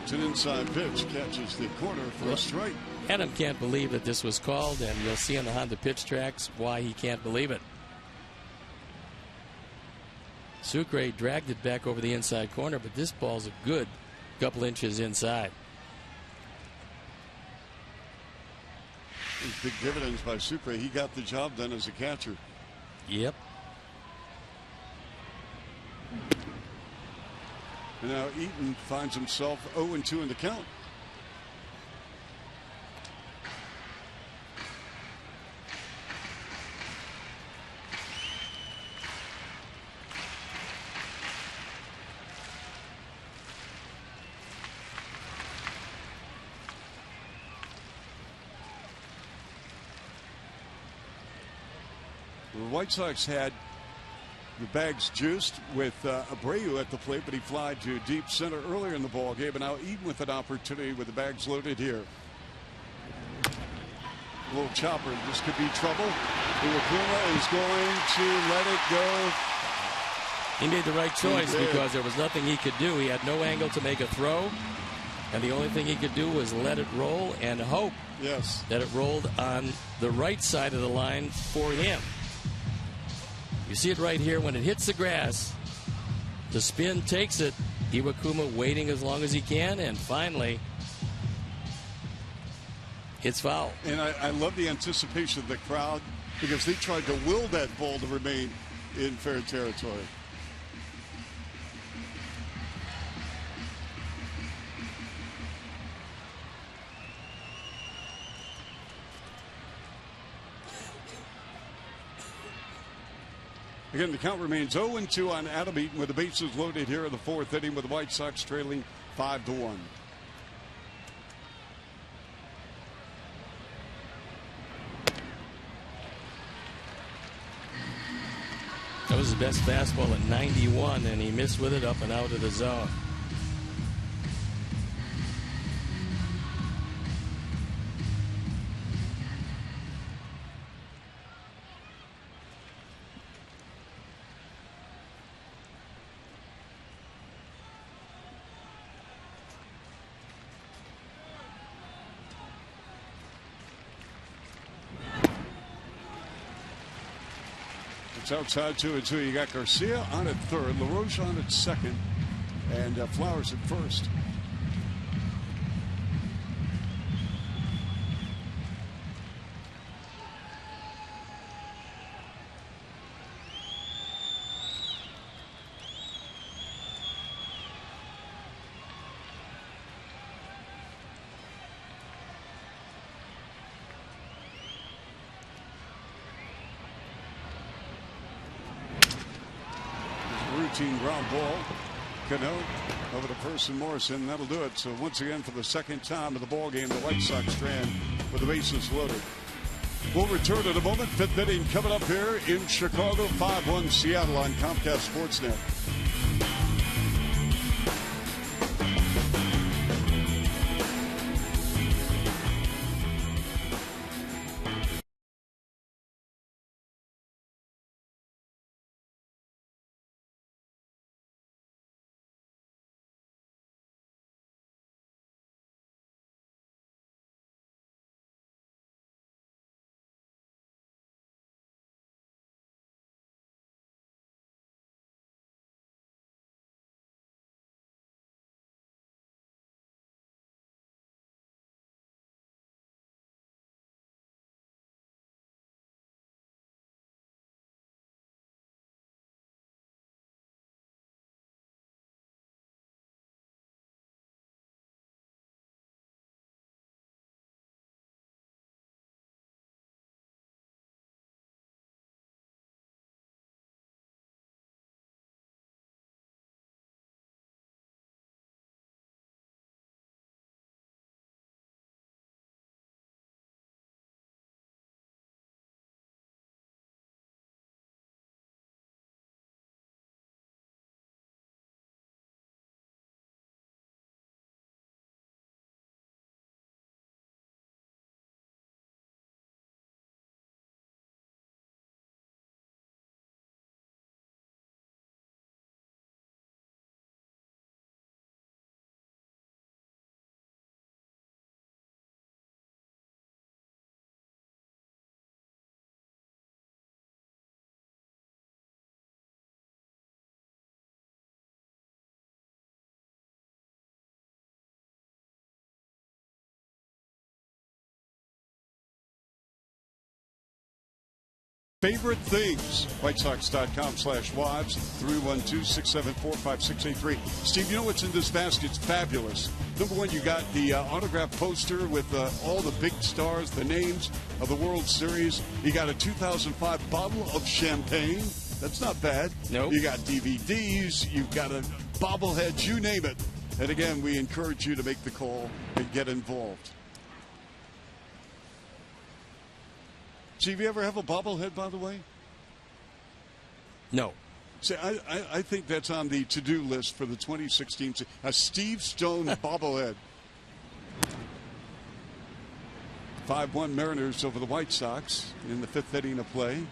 It's an inside pitch, catches the corner for a strike. Adam can't believe that this was called, and you'll see on the Honda pitch tracks why he can't believe it. Sucre dragged it back over the inside corner, but this ball's a good couple inches inside. Big dividends by Sucre. He got the job done as a catcher. Yep. And now Eaton finds himself 0-2 in the count. The White Sox had the bags juiced with Abreu at the plate, but he flied to deep center earlier in the ball game. And now Eaton with an opportunity with the bags loaded here. A little chopper. This could be trouble. Iwakuma is going to let it go. He made the right choice because there was nothing he could do. He had no angle to make a throw, and the only thing he could do was let it roll and hope that it rolled on the right side of the line for him. You see it right here when it hits the grass. The spin takes it. Iwakuma waiting as long as he can, and finally, it's foul. And I love the anticipation of the crowd because they tried to will that ball to remain in fair territory. Again, the count remains 0-2 on Adam Eaton with the bases loaded here in the 4th inning with the White Sox trailing 5-1. That was his best fastball at 91, and he missed with it up and out of the zone. It's outside 2-2. You got Garcia on at third, LaRoche on at second, and Flowers at first. Routine ground ball. Cano over to Person Morrison. That'll do it. So once again, for the second time of the ball game, the White Sox strand with the bases loaded. We'll return in a moment. Fifth inning coming up here in Chicago. 5-1 Seattle on Comcast Sportsnet. Favorite things. WhiteSox.com/wives. 312-674-5683. Steve, you know what's in this basket? It's fabulous. Number one, you got the autograph poster with all the big stars, the names of the World Series. You got a 2005 bottle of champagne. That's not bad. Nope. You got DVDs. You've got a bobblehead. You name it. And again, we encourage you to make the call and get involved. Steve, you ever have a bobblehead, by the way? No. See, I think that's on the to-do list for the 2016 a Steve Stone bobblehead. 5-1 Mariners over the White Sox in the fifth inning of play.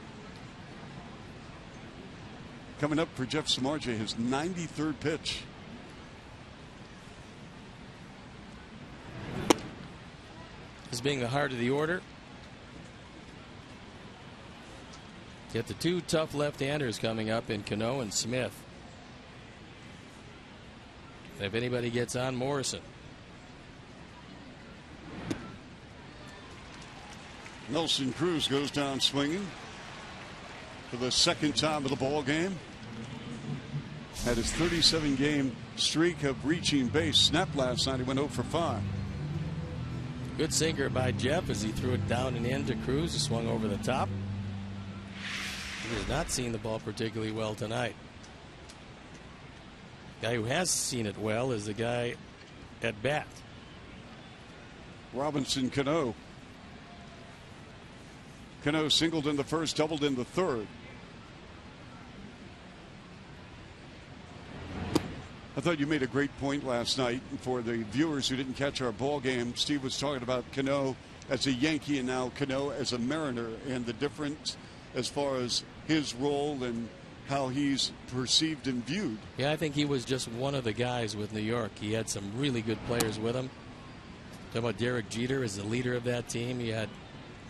Coming up for Jeff Samardzija, his 93rd pitch. This being the heart of the order. Get the two tough left-handers coming up in Cano and Smith. And if anybody gets on, Morrison. Nelson Cruz goes down swinging for the second time of the ball game. Had his 37-game streak of reaching base snapped last night. He went 0 for 5. Good sinker by Jeff as he threw it down and in to Cruz, who swung over the top. He has not seen the ball particularly well tonight. Guy who has seen it well is the guy at bat. Robinson Cano. Cano singled in the first, doubled in the third. I thought you made a great point last night for the viewers who didn't catch our ball game. Steve was talking about Cano as a Yankee and now Cano as a Mariner, and the difference as far as his role and how he's perceived and viewed. Yeah, I think he was just one of the guys with New York. He had some really good players with him. Talking about Derek Jeter as the leader of that team. He had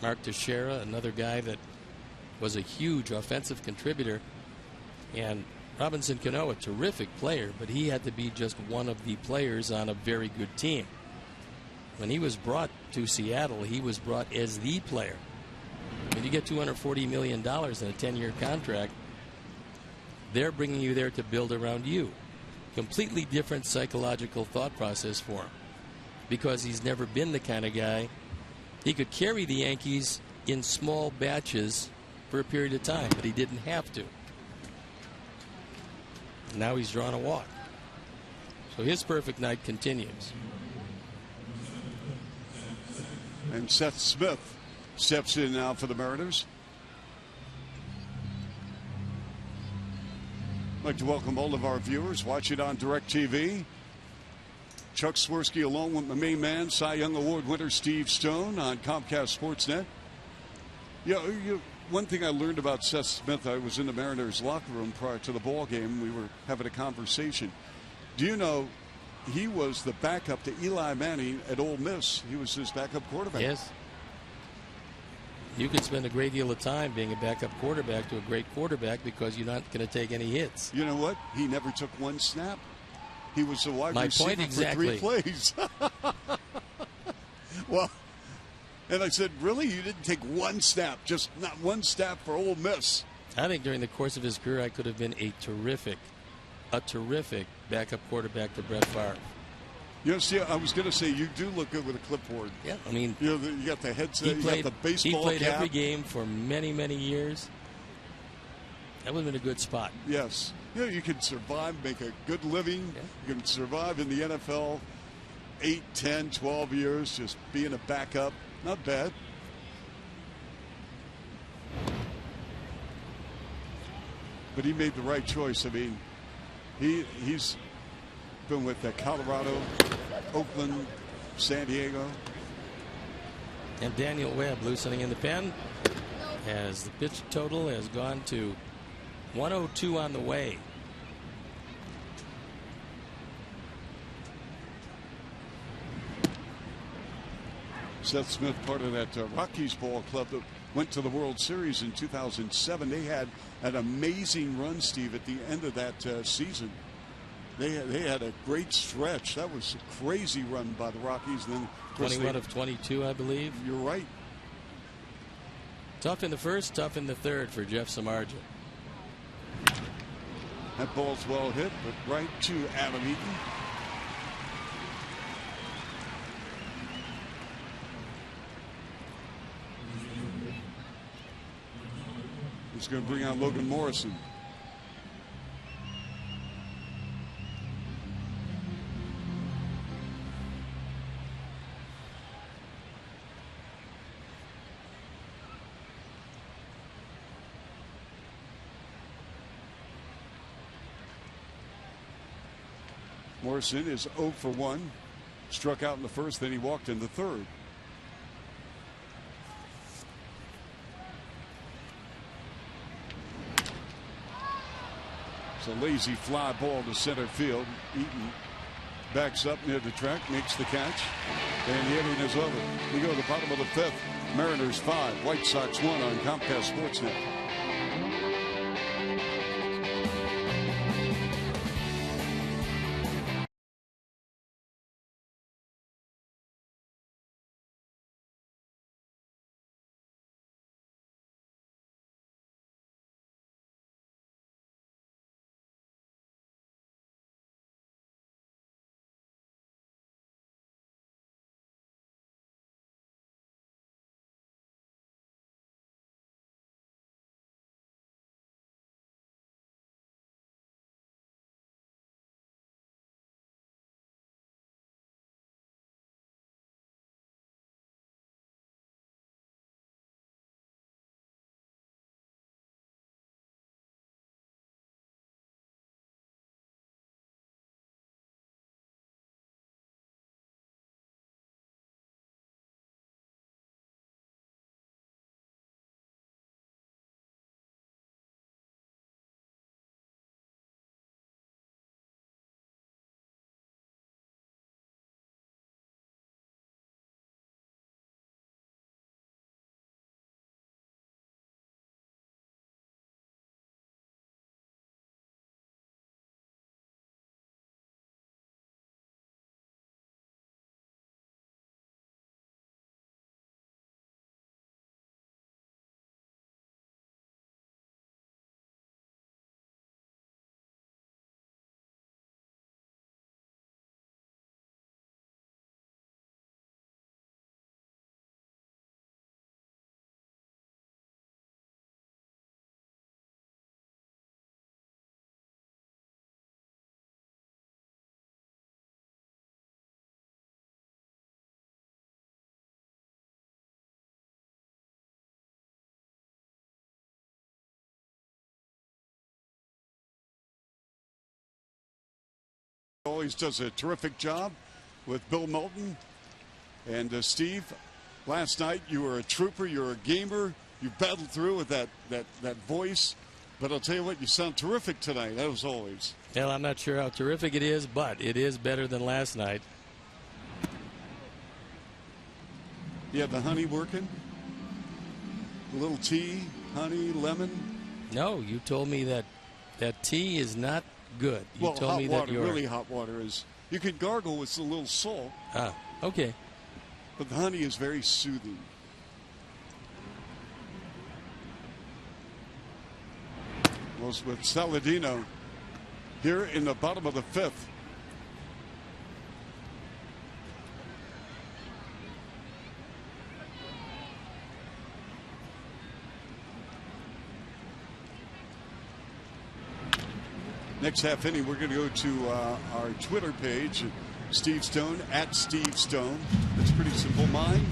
Mark Teixeira, another guy that was a huge offensive contributor. And Robinson Cano, a terrific player, but he had to be just one of the players on a very good team. When he was brought to Seattle, he was brought as the player. When you get $240 million in a 10-year contract, they're bringing you there to build around you. Completely different psychological thought process for him, because he's never been the kind of guy. He could carry the Yankees in small batches for a period of time, but he didn't have to. Now he's drawn a walk. So his perfect night continues. And Seth Smith steps in now for the Mariners. I'd like to welcome all of our viewers watching on DirecTV. Chuck Swirsky along with my main man, Cy Young Award winner Steve Stone on Comcast Sportsnet. One thing I learned about Seth Smith, I was in the Mariners locker room prior to the ball game. We were having a conversation. Do you know he was the backup to Eli Manning at Ole Miss? He was his backup quarterback. Yes. You can spend a great deal of time being a backup quarterback to a great quarterback because you're not going to take any hits. You know what? He never took one snap. He was a wide receiver for 3 plays. Well, and I said, really? You didn't take one snap, just not one snap for Ole Miss? I think during the course of his career, I could have been a terrific backup quarterback to Brett Favre. See, I was going to say, you do look good with a clipboard. Yeah, I mean, you got the headset, you got the baseball He played cap. every game for many, many years. That would have been a good spot. Yes. You can survive, make a good living. Yeah. You can survive in the NFL 8, 10, 12 years just being a backup. Not bad. But he made the right choice. I mean, he's been with Colorado, Oakland, San Diego. And Daniel Webb loosening in the pen as the pitch total has gone to 102 on the way. Seth Smith, part of that Rockies ball club that went to the World Series in 2007. They had an amazing run, Steve, at the end of that season. They had a great stretch. That was a crazy run by the Rockies. And then 21 of 22, I believe. You're right. Tough in the first, tough in the third for Jeff Samardzija. That ball's well hit, but right to Adam Eaton. He's going to bring out Logan Morrison. Morrison is 0 for 1. Struck out in the first, then he walked in the third. It's a lazy fly ball to center field. Eaton backs up near the track, makes the catch, and the inning is over. We go to the bottom of the fifth. Mariners 5, White Sox 1 on Comcast Sportsnet. always does a terrific job with Bill Moulton. And Steve, last night you were a trooper, you were a gamer, you battled through with that voice. But I'll tell you what, you sound terrific tonight, as always. Well, I'm not sure how terrific it is, but it is better than last night. You have the honey working? A little tea, honey, lemon? No, you told me that tea is not good. You well, told hot me water, that really hot water is. You can gargle with a little salt. Ah, okay. But the honey is very soothing. Was with Saladino here in the bottom of the fifth. Next half inning, we're going to go to our Twitter page, Steve Stone, at Steve Stone. It's pretty simple. Mine,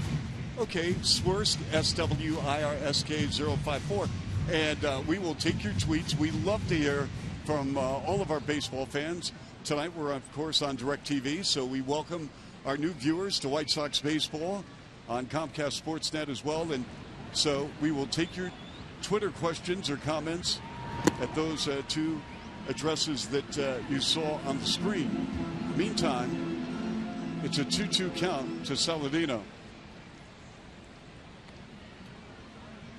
okay, Swirsk, SWIRSK054. And we will take your tweets. We love to hear from all of our baseball fans. Tonight we're, of course, on DirecTV, so we welcome our new viewers to White Sox baseball on Comcast Sportsnet as well. And so we will take your Twitter questions or comments at those two addresses that you saw on the screen. Meantime, it's a 2-2 count to Saladino.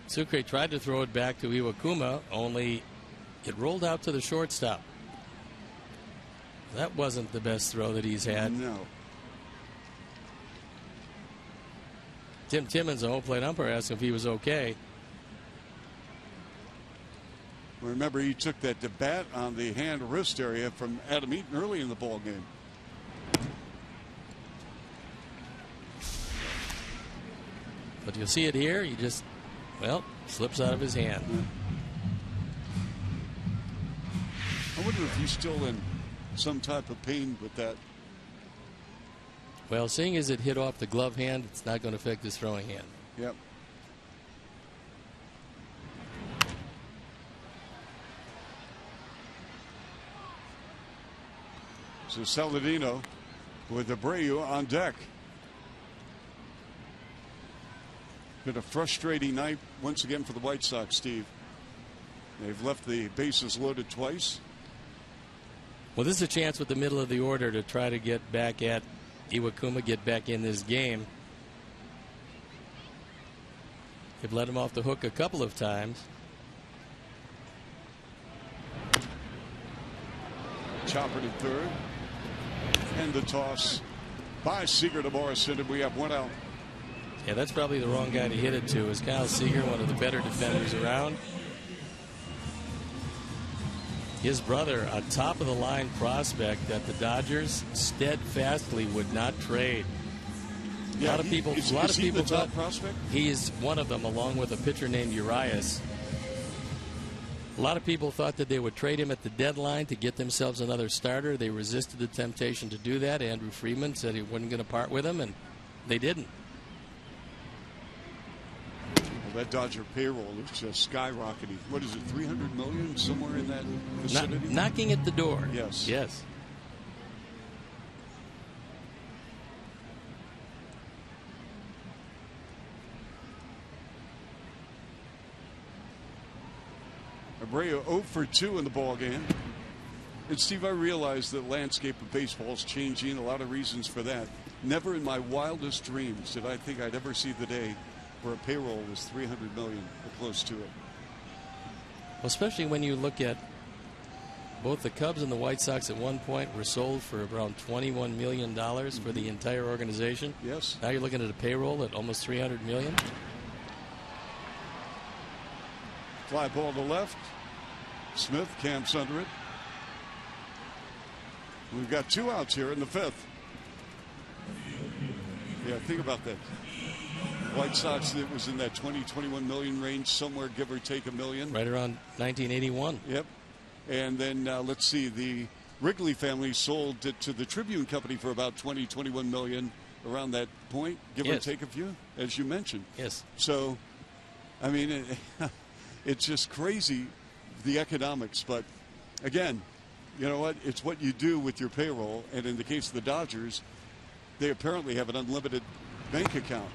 Sucre tried to throw it back to Iwakuma, only it rolled out to the shortstop. That wasn't the best throw that he's had. No. Tim Timmons, the home plate umpire, asked him if he was okay. Remember, he took that bat on the hand-wrist area from Adam Eaton early in the ball game. But you'll see it here. He just, well, slips out of his hand. I wonder if he's still in some type of pain with that. Well, seeing as it hit off the glove hand, it's not going to affect his throwing hand. Yep. So Saladino with Abreu on deck. Been a frustrating night once again for the White Sox, Steve. They've left the bases loaded twice. Well, this is a chance with the middle of the order to try to get back at Iwakuma, get back in this game. They've let him off the hook a couple of times. Chopper to third. And the toss by Seager to Morrison, and we have one out. Yeah, that's probably the wrong guy to hit it to, is Kyle Seager, one of the better defenders around. His brother, a top-of-the-line prospect that the Dodgers steadfastly would not trade. Yeah, a lot of people thought prospect? He is one of them, along with a pitcher named Urias. A lot of people thought that they would trade him at the deadline to get themselves another starter. They resisted the temptation to do that. Andrew Friedman said he wasn't going to part with him, and they didn't. Well, that Dodger payroll is just skyrocketing. What is it, $300 million, somewhere in that vicinity? Knocking at the door. Yes. Yes. Abreu 0 for 2 in the ball game. And Steve, I realize the landscape of baseball is changing. A lot of reasons for that. Never in my wildest dreams did I think I'd ever see the day where a payroll was $300 million or close to it. Well, especially when you look at both the Cubs and the White Sox at one point were sold for around $21 million for the entire organization. Yes. Now you're looking at a payroll at almost $300 million. Fly ball to left. Smith camps under it. We've got 2 outs here in the 5th. Yeah, think about that. White Sox, it was in that 21 million range, somewhere give or take $1 million. Right around 1981. Yep. And then let's see, the Wrigley family sold it to the Tribune Company for about 21 million around that point, give or take a few, as you mentioned. Yes. So, I mean, it's just crazy, the economics. But again, you know what? It's what you do with your payroll. And in the case of the Dodgers, they apparently have an unlimited bank account.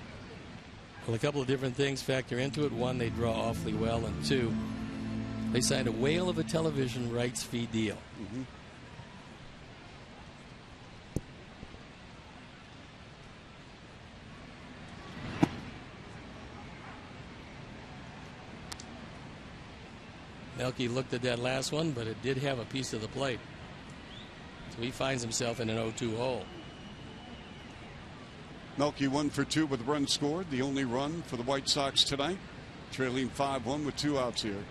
Well, a couple of different things factor into it. One, they draw awfully well, and two, they signed a whale of a television rights fee deal. Mm-hmm. Melky looked at that last one, but it did have a piece of the plate. So he finds himself in an 0-2 hole. Melky 1 for 2 with runs scored. The only run for the White Sox tonight. Trailing 5-1 with 2 outs here.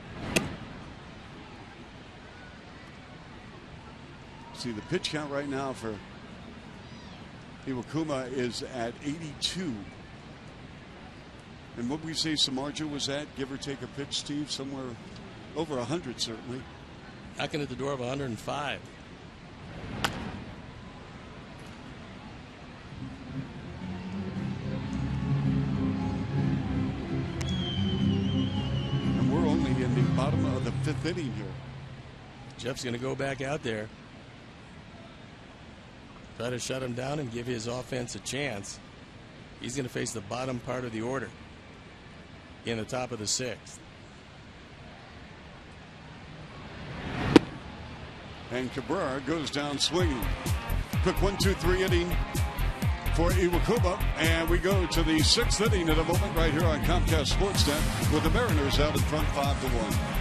See, the pitch count right now for Iwakuma is at 82. And what we say Samardzija was at, give or take a pitch, Steve, somewhere over 100 certainly. Knocking at the door of 105. And we're only in the bottom of the 5th inning here. Jeff's going to go back out there. Try to shut him down and give his offense a chance. He's going to face the bottom part of the order in the top of the 6th. And Cabrera goes down swinging. Quick 1-2-3 inning for Iwakuma. And we go to the 6th inning in a moment right here on Comcast Sportsnet with the Mariners out in front 5-1.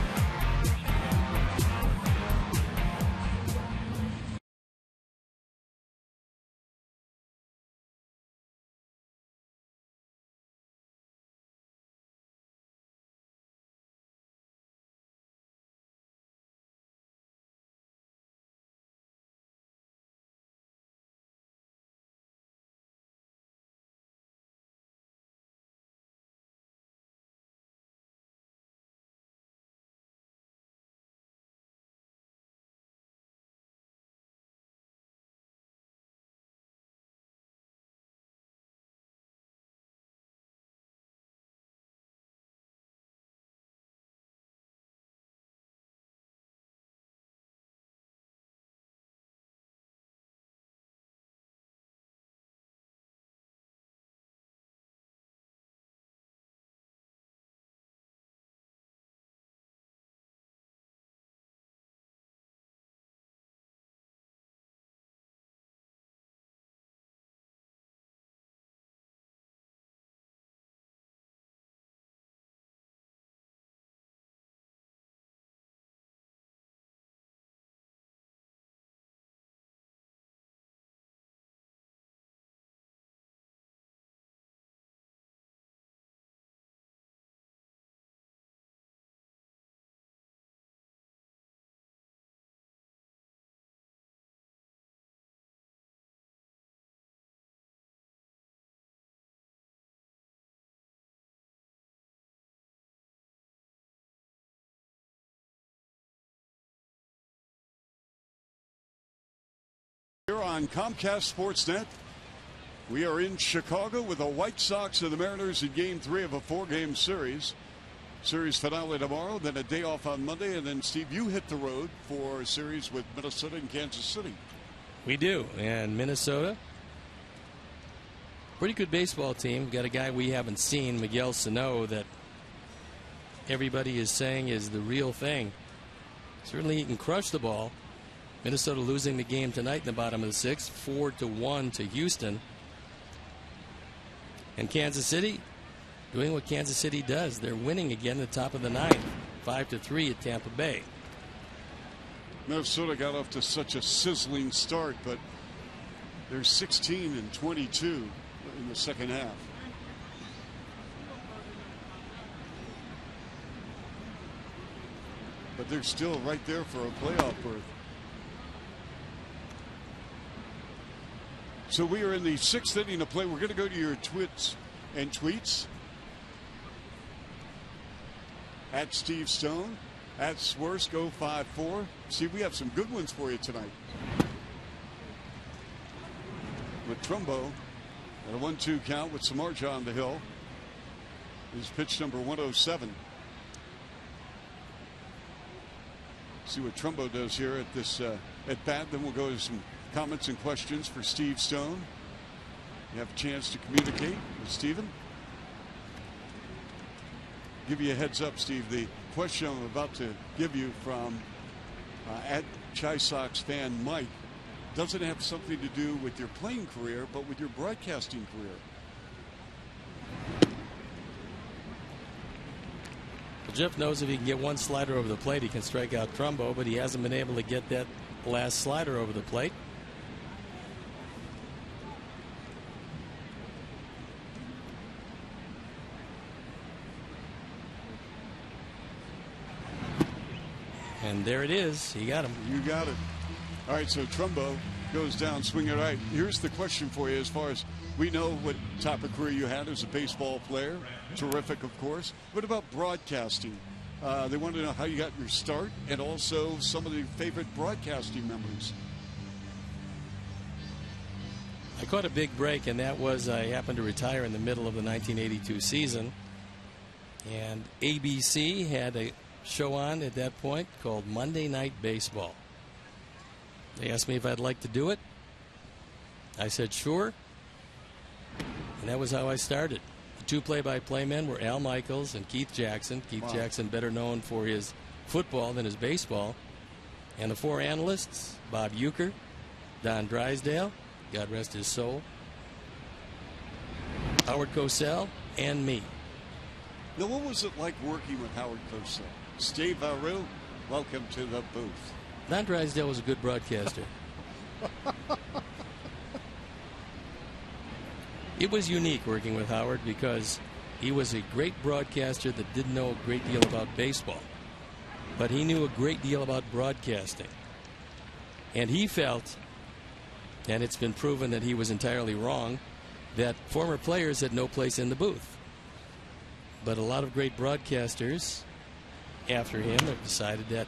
Here on Comcast Sportsnet, we are in Chicago with the White Sox and the Mariners in Game 3 of a 4-game series. Series finale tomorrow, then a day off on Monday, and then, Steve, you hit the road for a series with Minnesota and Kansas City. We do, and Minnesota, pretty good baseball team. Got a guy we haven't seen, Miguel Sano, that everybody is saying is the real thing. Certainly he can crush the ball. Minnesota losing the game tonight in the bottom of the 6th, 4-1 to Houston. And Kansas City doing what Kansas City does. They're winning again at the top of the 9th, 5-3 at Tampa Bay. Minnesota got off to such a sizzling start, but they're 16-22 in the second half. But they're still right there for a playoff berth. So we are in the 6th inning of play. We're going to go to your twits and tweets. At Steve Stone, at Swersk054. See, we have some good ones for you tonight. With Trumbo at a 1-2 count with Samardzija on the hill. This is pitch number 107. See what Trumbo does here at this at bat. Then we'll go to some comments and questions for Steve Stone. You have a chance to communicate with Steven. Give you a heads up, Steve. The question I'm about to give you from at Chi Sox fan Mike doesn't have something to do with your playing career, but with your broadcasting career. Jeff knows if he can get one slider over the plate, he can strike out Trumbo, but he hasn't been able to get that last slider over the plate. And there it is. He got him. You got it. All right, so Trumbo goes down swinging right. Here's the question for you. As far as we know what type of career you had as a baseball player. Terrific, of course. What about broadcasting? They want to know how you got your start and also some of the favorite broadcasting memories. I caught a big break, and that was I happened to retire in the middle of the 1982 season. And ABC had a show on at that point called Monday Night Baseball. They asked me if I'd like to do it. I said sure. And that was how I started. The two play-by-play men were Al Michaels and Keith Jackson. Keith Jackson better known for his football than his baseball. And the four analysts, Bob Uecker, Don Drysdale, God rest his soul, Howard Cosell, and me. Now, what was it like working with Howard Cosell? Steve Aru, welcome to the booth. Don Drysdale was a good broadcaster. It was unique working with Howard because he was a great broadcaster that didn't know a great deal about baseball. But he knew a great deal about broadcasting. And he felt, and it's been proven that he was entirely wrong, that former players had no place in the booth. But a lot of great broadcasters after him have decided that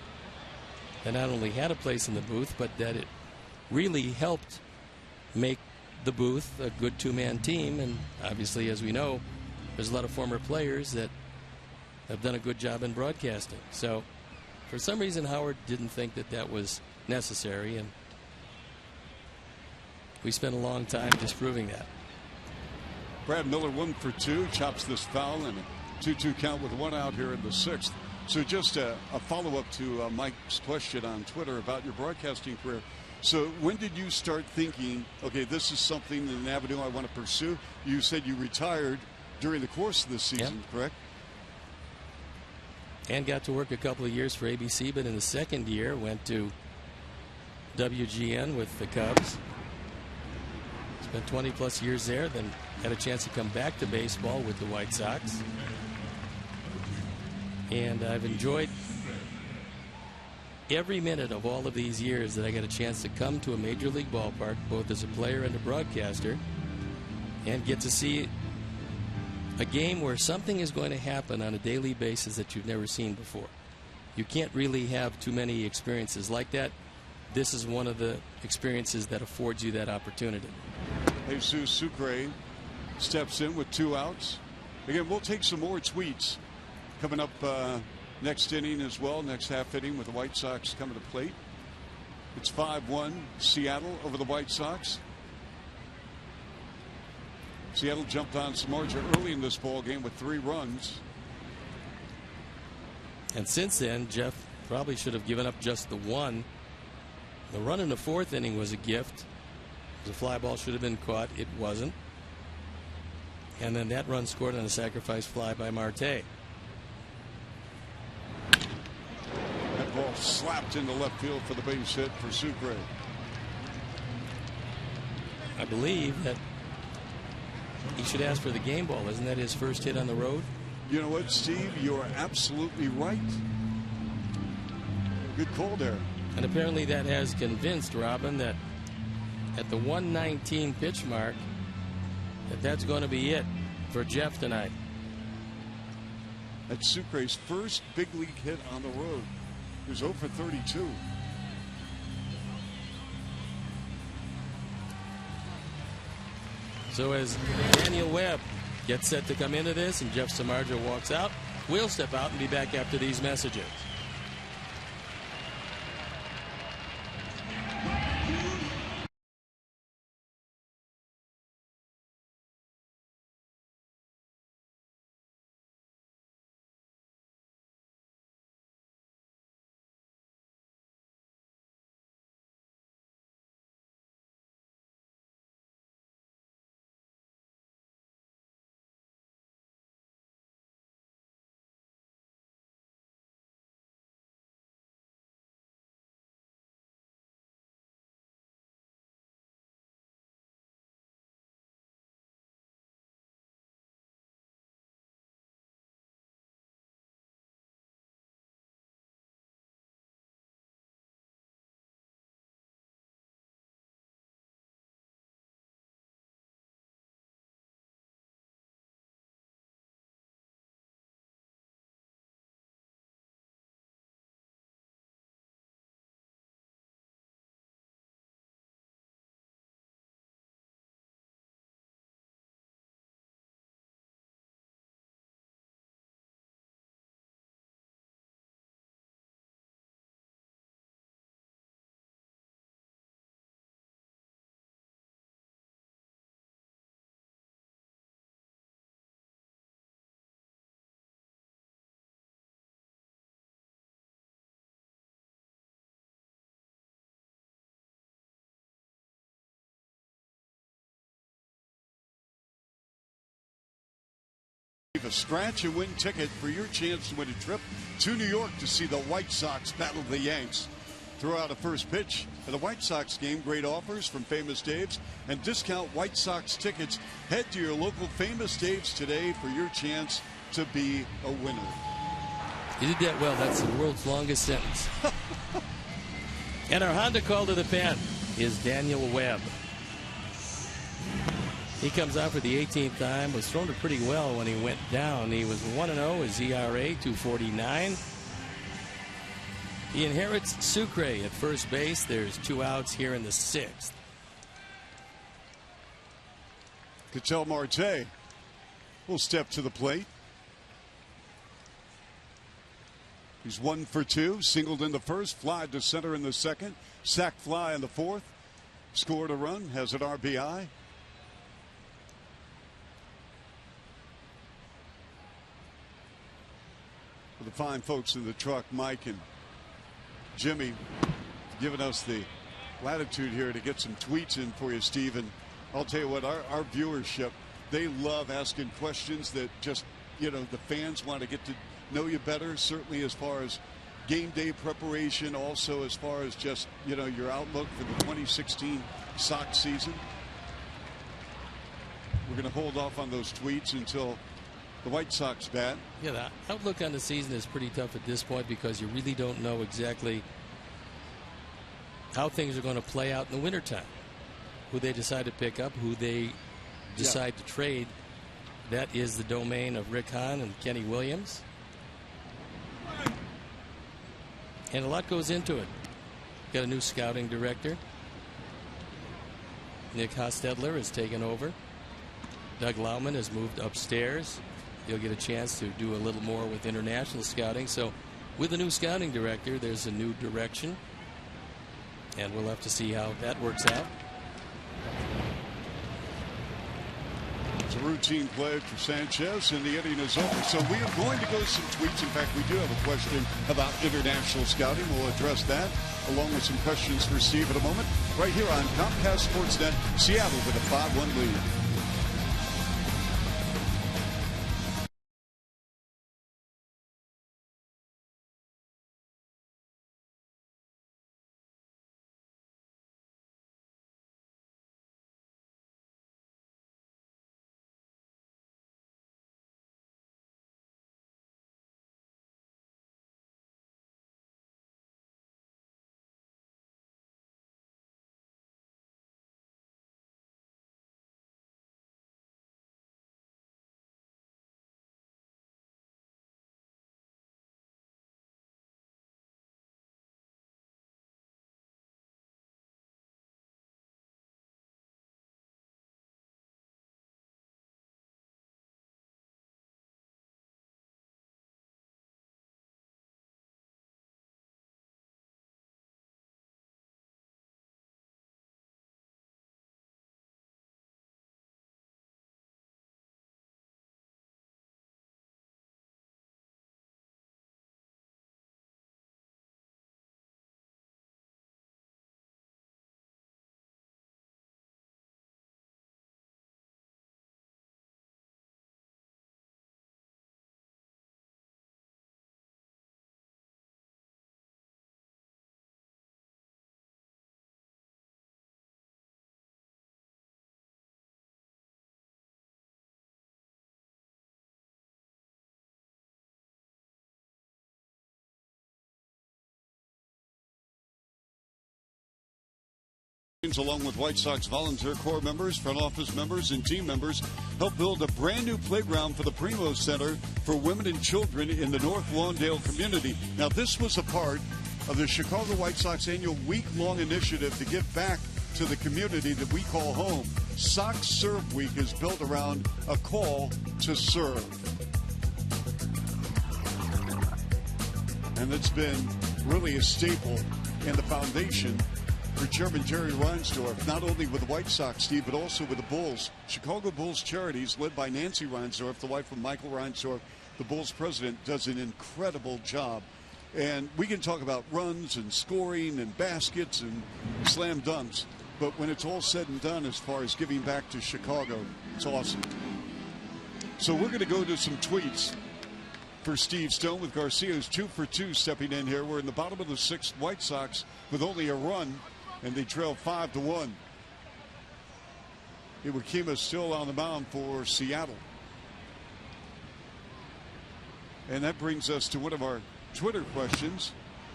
they not only had a place in the booth, but that it really helped make the booth a good two-man team. And obviously, as we know, there's a lot of former players that have done a good job in broadcasting. So for some reason, Howard didn't think that that was necessary, and we spent a long time disproving that. Brad Miller 1 for 2, chops this foul, and a 2-2 count with one out here in the sixth. So just a follow-up to Mike's question on Twitter about your broadcasting career. So when did you start thinking, okay, this is something, an avenue I want to pursue? You said you retired during the course of this season, correct? And got to work a couple of years for ABC, but in the second year went to WGN with the Cubs. Spent 20-plus years there, then had a chance to come back to baseball with the White Sox. And I've enjoyed every minute of all of these years that I got a chance to come to a major league ballpark, both as a player and a broadcaster, and get to see a game where something is going to happen on a daily basis that you've never seen before. You can't really have too many experiences like that. This is one of the experiences that affords you that opportunity. Jesus Sucre steps in with 2 outs. Again, we'll take some more tweets coming up next inning as well, next half inning with the White Sox coming to plate. It's 5-1 Seattle over the White Sox. Seattle jumped on some margin early in this ball game with 3 runs. And since then, Jeff probably should have given up just the one. The run in the 4th inning was a gift. The fly ball should have been caught. It wasn't. And then that run scored on a sacrifice fly by Marte. That ball slapped into left field for the base hit for Sucre. I believe that he should ask for the game ball. Isn't that his first hit on the road? You know what, Steve? You're absolutely right. Good call there. And apparently that has convinced Robin that at the 119 pitch mark, that's going to be it for Jeff tonight. That's Sucre's first big league hit on the road. He was 0 for 32. So as Daniel Webb gets set to come into this and Jeff Samardzija walks out, we'll step out and be back after these messages. A scratch and win ticket for your chance to win a trip to New York to see the White Sox battle the Yanks. Throw out a first pitch at a White Sox game. Great offers from Famous Dave's and discount White Sox tickets. Head to your local Famous Dave's today for your chance to be a winner. You did that well. That's the world's longest sentence. And our Honda call to the pen is Daniel Webb. He comes out for the 18th time. Was thrown it pretty well when he went down. He was 1-0. His ERA 2.49. He inherits Sucre at first base. There's 2 outs here in the 6th. Ketel Marte will step to the plate. He's 1 for 2. Singled in the first, fly to center in the second, sac fly in the fourth. Scored a run, has an RBI. For the fine folks in the truck, Mike and Jimmy, giving us the latitude here to get some tweets in for you, Steve. And I'll tell you what, our viewership, they love asking questions that just, the fans want to get to know you better, certainly as far as game day preparation, also as far as just, your outlook for the 2016 Sox season. We're going to hold off on those tweets until the White Sox bat. Yeah, the outlook on the season is pretty tough at this point because you really don't know exactly how things are going to play out in the wintertime. Who they decide to pick up, who they decide to trade. That is the domain of Rick Hahn and Kenny Williams. And a lot goes into it. Got a new scouting director. Nick Hostetler has taken over. Doug Lauman has moved upstairs. He'll get a chance to do a little more with international scouting. So with the new scouting director, there's a new direction. And we'll have to see how that works out. It's a routine play for Sanchez, and the inning is over. So we are going to go to some tweets. In fact, we do have a question about international scouting. We'll address that, along with some questions for Steve in a moment, right here on Comcast Sportsnet, Seattle with a 5-1 lead. Along with White Sox volunteer corps members, front office members, and team members, help build a brand new playground for the Primo Center for women and children in the North Lawndale community. Now, this was a part of the Chicago White Sox annual week-long initiative to give back to the community that we call home. Sox Serve Week is built around a call to serve. And it's been really a staple in the foundation for Chairman Jerry Reinsdorf, not only with the White Sox, Steve, but also with the Bulls. Chicago Bulls Charities, led by Nancy Reinsdorf, the wife of Michael Reinsdorf, the Bulls president, does an incredible job. And we can talk about runs and scoring and baskets and slam dunks, but when it's all said and done as far as giving back to Chicago, it's awesome. So we're going to go to some tweets for Steve Stone with Garcia's 2 for 2 stepping in here. We're in the bottom of the 6th. White Sox with only a run, and they trail 5-1. Iwakuma still on the mound for Seattle. And that brings us to one of our Twitter questions.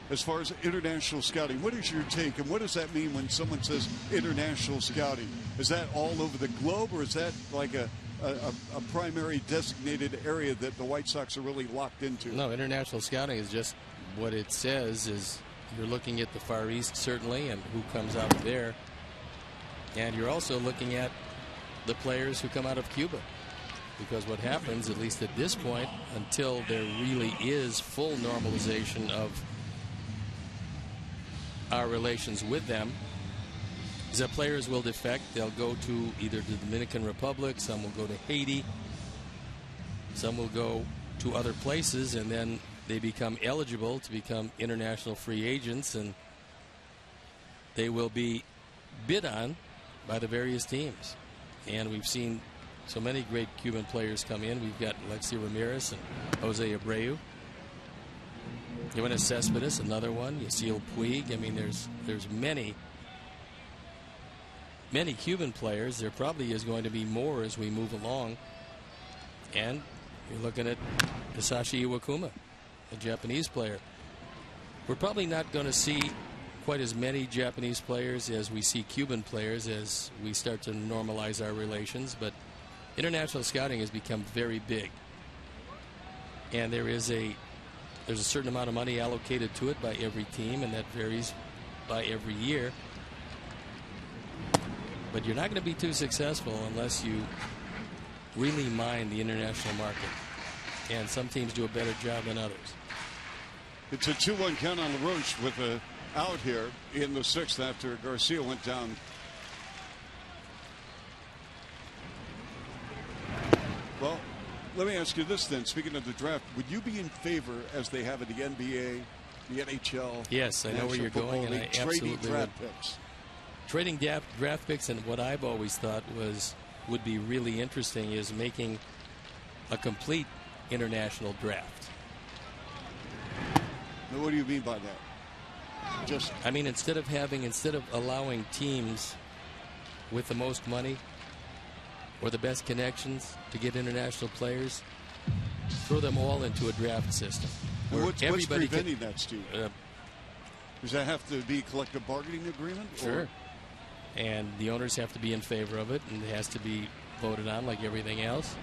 As far as international scouting, what is your take, and what does that mean when someone says international scouting? Is that all over the globe, or is that like a primary designated area that the White Sox are really locked into? No, international scouting is just what it says. Is you're looking at the Far East, certainly, and who comes out of there. And you're also looking at the players who come out of Cuba. Because what happens, at least at this point, until there really is full normalization of our relations with them, is that players will defect. They'll go to either the Dominican Republic, some will go to Haiti, some will go to other places, and then they become eligible to become international free agents, and they will be bid on by the various teams. And we've seen so many great Cuban players come in. We've got Alexi Ramirez and Jose Abreu. Yoenis Cespedes, another one. Yasiel Puig. I mean, there's many Cuban players. There probably is going to be more as we move along. And you're looking at Hisashi Iwakuma, a Japanese player. We're probably not going to see quite as many Japanese players as we see Cuban players as we start to normalize our relations, but international scouting has become very big. And there's a certain amount of money allocated to it by every team, and that varies by every year. But you're not going to be too successful unless you really mine the international market. And some teams do a better job than others. It's a 2-1 count on LaRoche with a out here in the 6th after Garcia went down. Well, let me ask you this then. Speaking of the draft, would you be in favor, as they have in the NBA, the NHL? Yes, I know where you're going, and I absolutely draft picks. Trading draft picks, and what I've always thought would be really interesting is making a complete international draft. Now, what do you mean by that? I mean, instead of allowing teams with the most money or the best connections to get international players, throw them all into a draft system. What's preventing that, Steve? Does that have to be a collective bargaining agreement? Sure. Or? And the owners have to be in favor of it, and it has to be voted on like everything else.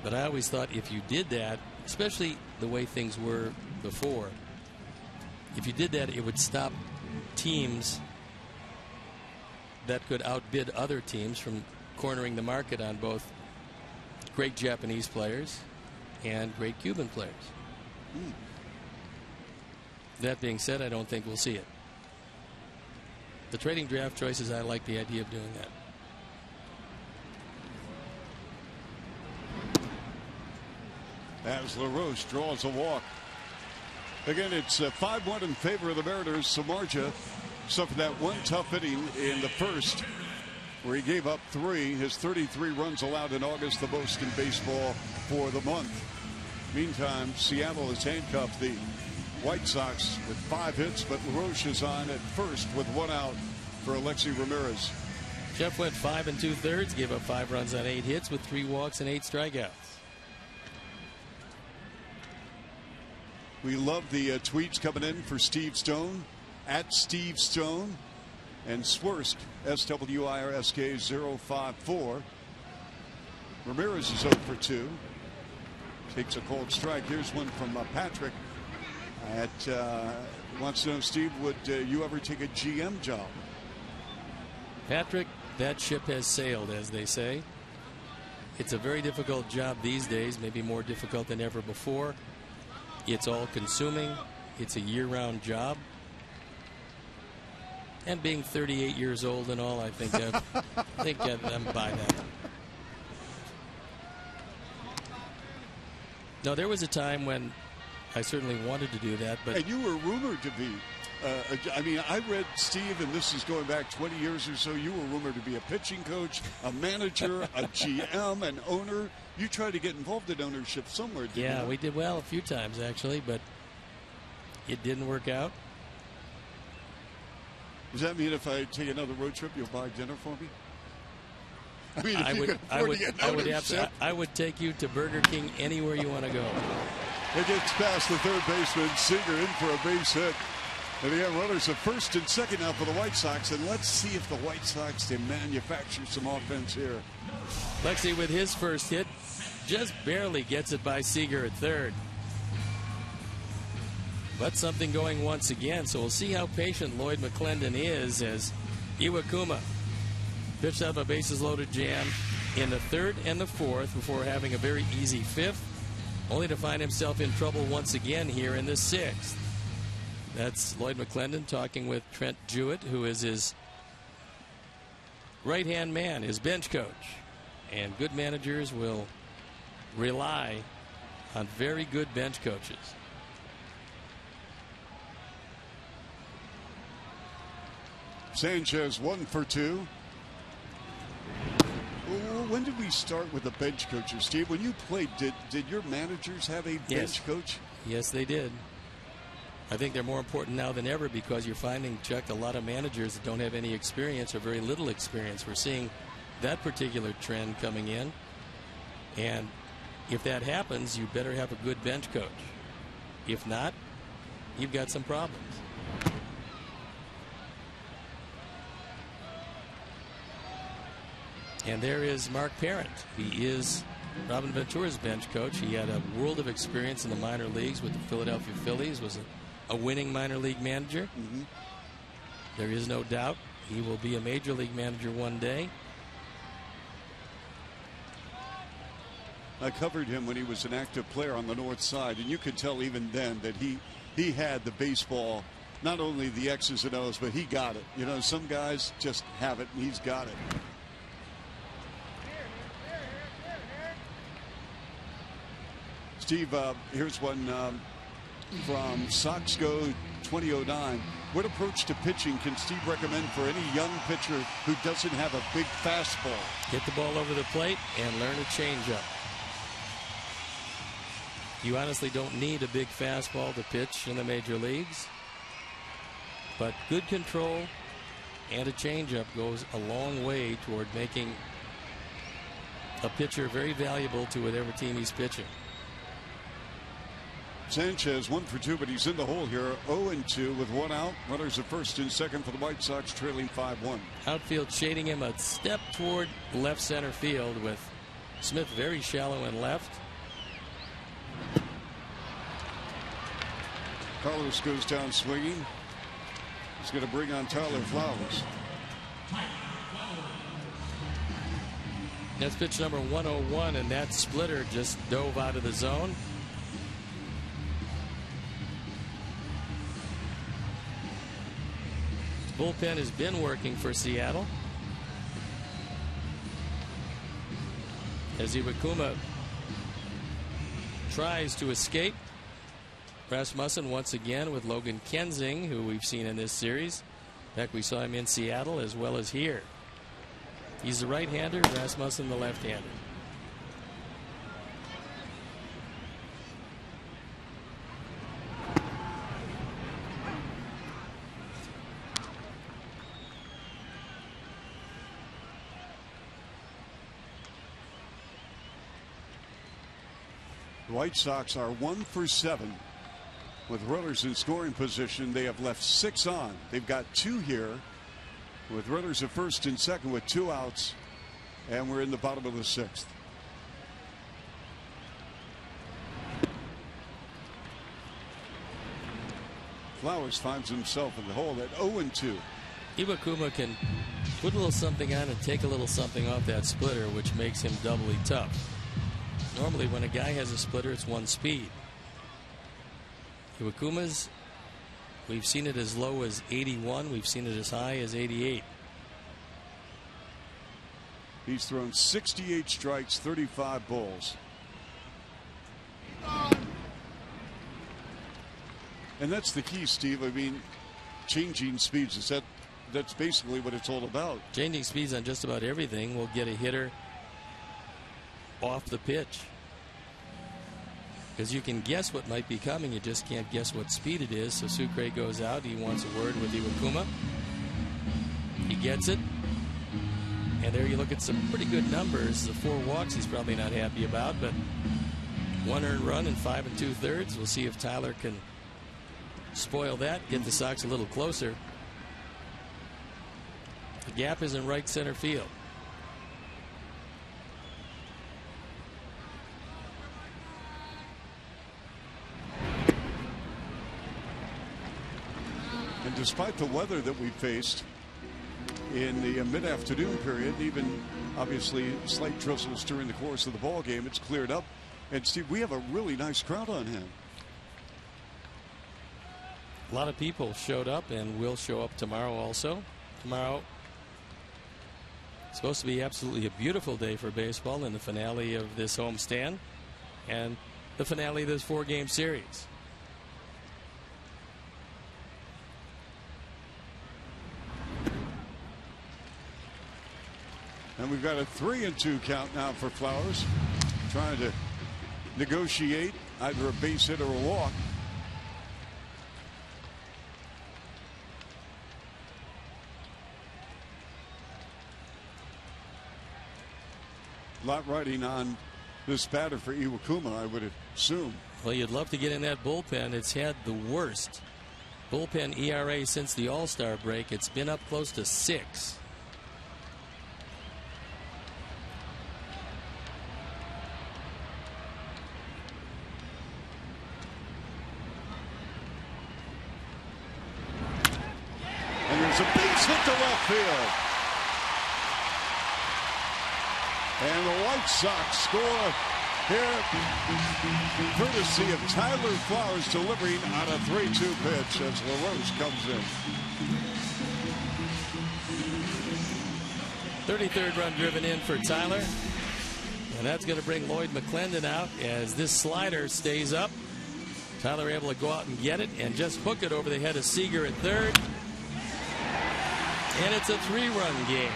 But I always thought if you did that, especially the way things were before, if you did that, it would stop teams that could outbid other teams from cornering the market on both great Japanese players and great Cuban players. That being said, I don't think we'll see it. The trading draft choices, I like the idea of doing that. As LaRoche draws a walk. Again, it's 5-1 in favor of the Mariners. Samardzija suffered that one tough inning in the first where he gave up 3. His 33 runs allowed in August, the most in baseball for the month. Meantime, Seattle has handcuffed the White Sox with 5 hits, but LaRoche is on at first with 1 out for Alexi Ramirez. Jeff went 5 2/3, gave up 5 runs on 8 hits with 3 walks and 8 strikeouts. We love the tweets coming in for Steve Stone, at Steve Stone, and Swirsk, SWIRSK 054. Ramirez is 0 for 2. Takes a cold strike. Here's one from Patrick. Wants to know, Steve, would you ever take a GM job? Patrick, that ship has sailed, as they say. It's a very difficult job these days, maybe more difficult than ever before. It's all consuming. It's a year-round job. And being 38 years old and all, I think I'm by that. No, there was a time when I certainly wanted to do that, but and you were rumored to be I mean, I read, Steve, and this is going back 20 years or so, you were rumored to be a pitching coach, a manager, a GM, an owner. You tried to get involved in ownership somewhere, didn't you? Yeah, we did well a few times, actually, but it didn't work out. Does that mean if I take another road trip, you'll buy dinner for me? I mean, I would take you to Burger King anywhere you want to go. It gets past the third baseman. Seager in for a base hit. And again, runners at first and second now for the White Sox. And let's see if the White Sox can manufacture some offense here. Lexi with his first hit just barely gets it by Seager at third. But something going once again, so we'll see how patient Lloyd McClendon is as Iwakuma pitched out of a bases-loaded jam in the third and the fourth before having a very easy fifth, only to find himself in trouble once again here in the sixth. That's Lloyd McClendon talking with Trent Jewett, who is his right-hand man, his bench coach. And good managers will rely on very good bench coaches. Sanchez 1 for 2. When did we start with the bench coaches, Steve? When you played, did your managers have a bench coach? Yes, they did. I think they're more important now than ever because you're finding, Chuck, a lot of managers that don't have any experience or very little experience. We're seeing that particular trend coming in. And if that happens, you better have a good bench coach. If not, you've got some problems. And there is Mark Parent. He is Robin Ventura's bench coach. He had a world of experience in the minor leagues with the Philadelphia Phillies, was a winning minor league manager. There is no doubt he will be a major league manager one day. I covered him when he was an active player on the north side, and you could tell even then that he had the baseball, not only the X's and O's, but he got it. You know, some guys just have it, and he's got it. Steve, here's one from Soxco 2009. What approach to pitching can Steve recommend for any young pitcher who doesn't have a big fastball? Get the ball over the plate and learn a changeup. You honestly don't need a big fastball to pitch in the major leagues, but good control and a changeup goes a long way toward making a pitcher very valuable to whatever team he's pitching. Sanchez 1 for 2, but he's in the hole here. 0-2 with one out. Runners at first and second for the White Sox, trailing 5-1. Outfield shading him a step toward left center field with Smith very shallow in left. Carlos goes down swinging. He's going to bring on Tyler Flowers. That's pitch number 101, and that splitter just dove out of the zone. Bullpen has been working for Seattle as Iwakuma tries to escape. Rasmussen once again with Logan Kensing, who we've seen in this series. In fact, we saw him in Seattle as well as here. He's the right-hander, Rasmussen the left-hander. The White Sox are 1 for 7 with runners in scoring position. They have left 6 on. They've got 2 here with runners at first and second with 2 outs, and we're in the bottom of the 6th. Flowers finds himself in the hole at 0-2. Iwakuma can put a little something on and take a little something off that splitter, which makes him doubly tough. Normally when a guy has a splitter, it's one speed. Iwakuma's, we've seen it as low as 81. We've seen it as high as 88. He's thrown 68 strikes, 35 balls. And that's the key, Steve. I mean, changing speeds. That's basically what it's all about. Changing speeds on just about everything will get a hitter off the pitch. Because you can guess what might be coming, you just can't guess what speed it is. So Sucre goes out. He wants a word with Iwakuma. He gets it. And there you look at some pretty good numbers. The 4 walks he's probably not happy about, but 1 earned run in 5 2/3. We'll see if Tyler can spoil that, get the Sox a little closer. The gap is in right center field. And despite the weather that we faced in the mid-afternoon period, even obviously slight drizzles during the course of the ball game, it's cleared up. And Steve, we have a really nice crowd on hand. A lot of people showed up and will show up tomorrow also. Tomorrow, it's supposed to be absolutely a beautiful day for baseball in the finale of this homestand and the finale of this 4-game series. And we've got a 3-2 count now for Flowers, trying to negotiate either a base hit or a walk. A lot riding on this batter for Iwakuma, I would assume. Well, you'd love to get in that bullpen. It's had the worst bullpen ERA since the All-Star break. It's been up close to 6. And there's a base hit to left field. And the White Sox score here, courtesy of Tyler Flowers, delivering on a 3-2 pitch as LaRose comes in. 33rd run driven in for Tyler. And that's going to bring Lloyd McClendon out as this slider stays up. Tyler able to go out and get it and just hook it over the head of Seager at third. And it's a 3-run game.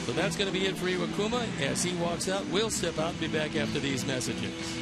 So that's going to be it for Iwakuma. As he walks out, we'll step out and be back after these messages.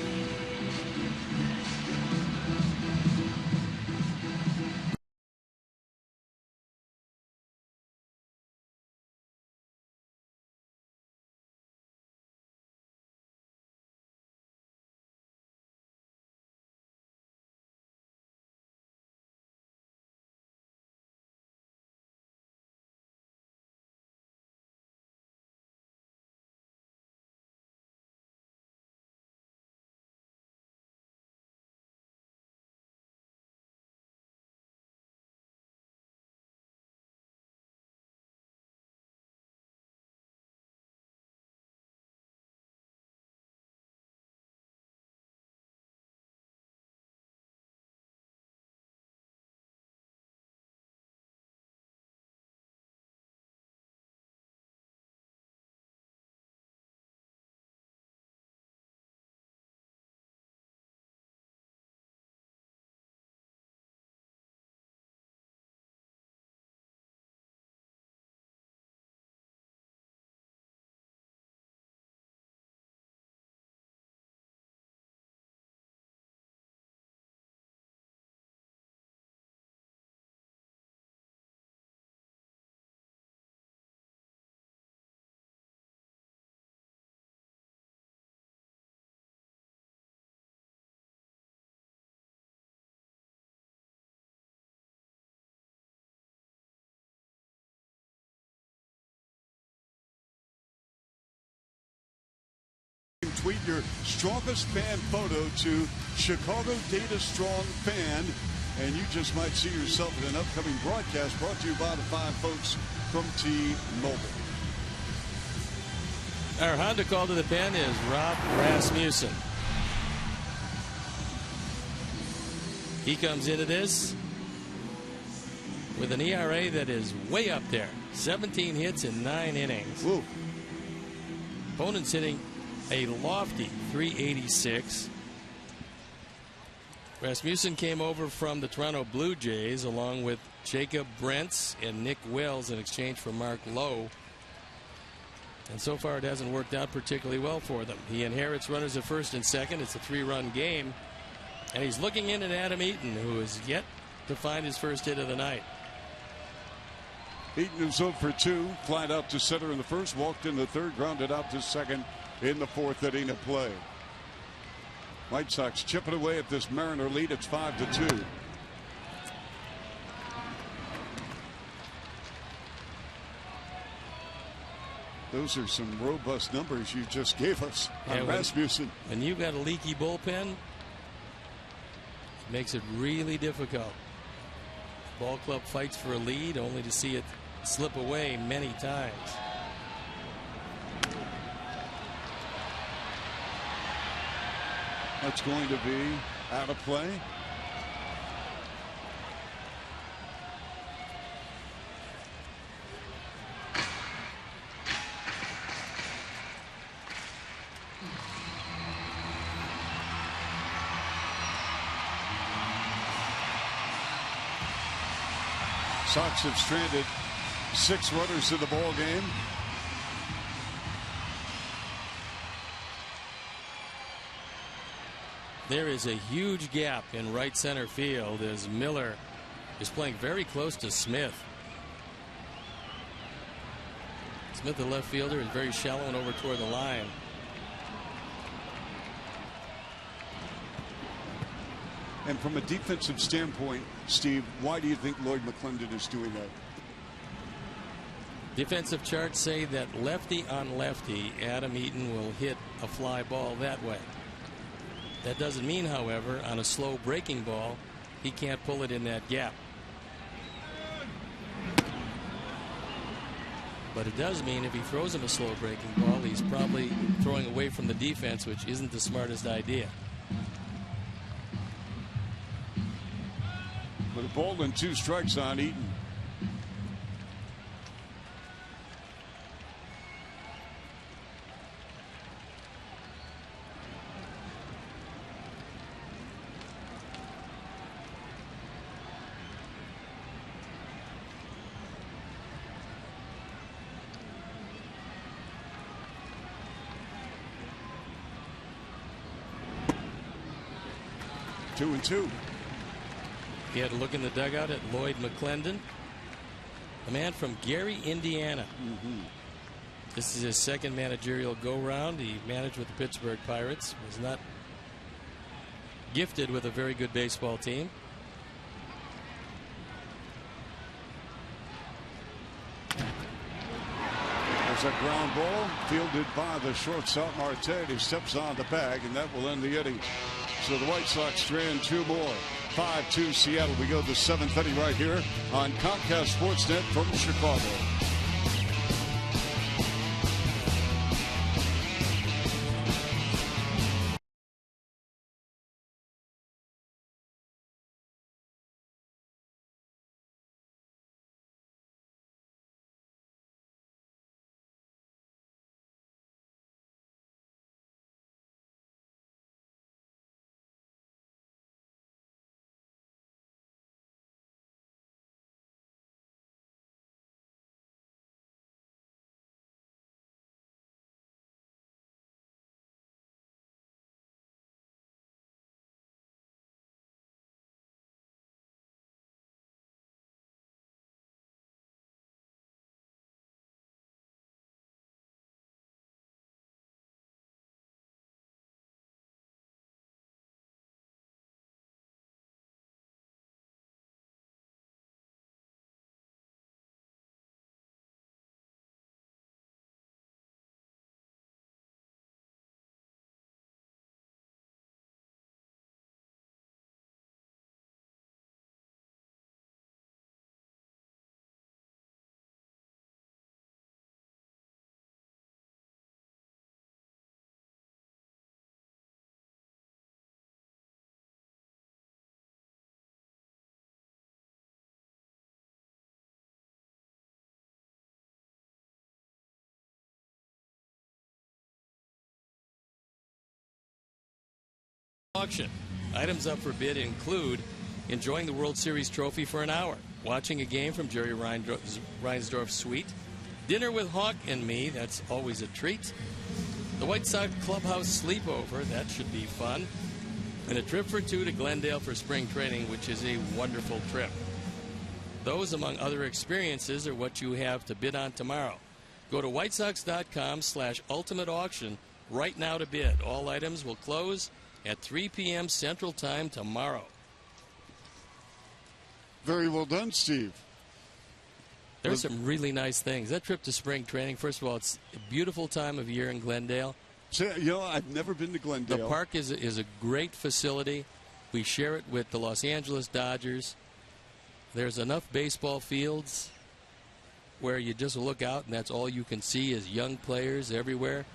Tweet your strongest fan photo to Chicago Data Strong Fan, and you just might see yourself in an upcoming broadcast brought to you by the fine folks from T-Mobile. Our Honda call to the pen is Rob Rasmussen. He comes into this with an ERA that is way up there. 17 hits in 9 innings. Woo. Opponent's hitting a lofty 386. Rasmussen came over from the Toronto Blue Jays along with Jacob Brents and Nick Wells in exchange for Mark Lowe. And so far it hasn't worked out particularly well for them. He inherits runners at first and second. It's a 3-run game. And he's looking in at Adam Eaton, who is yet to find his first hit of the night. Eaton is 0 for 2. Flat out to center in the first. Walked in the third. Grounded out to second in the fourth inning of play. White Sox chipping away at this Mariner lead. It's 5-2. Those are some robust numbers you just gave us on Rasmussen. When you've got a leaky bullpen, it makes it really difficult. Ball club fights for a lead only to see it slip away many times. That's going to be out of play. Sox have stranded 6 runners in the ball game. There is a huge gap in right center field as Miller is playing very close to Smith. Smith, the left fielder, is very shallow and over toward the line. And from a defensive standpoint, Steve, why do you think Lloyd McClendon is doing that? Defensive charts say that lefty on lefty, Adam Eaton will hit a fly ball that way. That doesn't mean, however, on a slow breaking ball, he can't pull it in that gap. But it does mean if he throws him a slow breaking ball, he's probably throwing away from the defense, which isn't the smartest idea. With a ball and 2 strikes on Eaton. Two and two. He had a look in the dugout at Lloyd McClendon, a man from Gary, Indiana. This is his second managerial go-round. He managed with the Pittsburgh Pirates. Was not gifted with a very good baseball team. There's a ground ball fielded by the shortstop Marte. He steps on the bag, and that will end the inning. So the White Sox strand 2 more. 5-2 Seattle. We go to the 7th inning right here on Comcast Sportsnet from Chicago. Auction. Items up for bid include enjoying the World Series trophy for an hour, watching a game from Jerry Reinsdorf's suite, dinner with Hawk and me, that's always a treat, the White Sox clubhouse sleepover, that should be fun, and a trip for two to Glendale for spring training, which is a wonderful trip. Those, among other experiences, are what you have to bid on tomorrow. Go to whitesox.com/ultimate auction right now to bid. All items will close at 3 p.m. Central Time tomorrow. Very well done, Steve. There's some really nice things. That trip to spring training, first of all, it's a beautiful time of year in Glendale. So, I've never been to Glendale. The park is a great facility. We share it with the Los Angeles Dodgers. There's enough baseball fields where you just look out and that's all you can see is young players everywhere.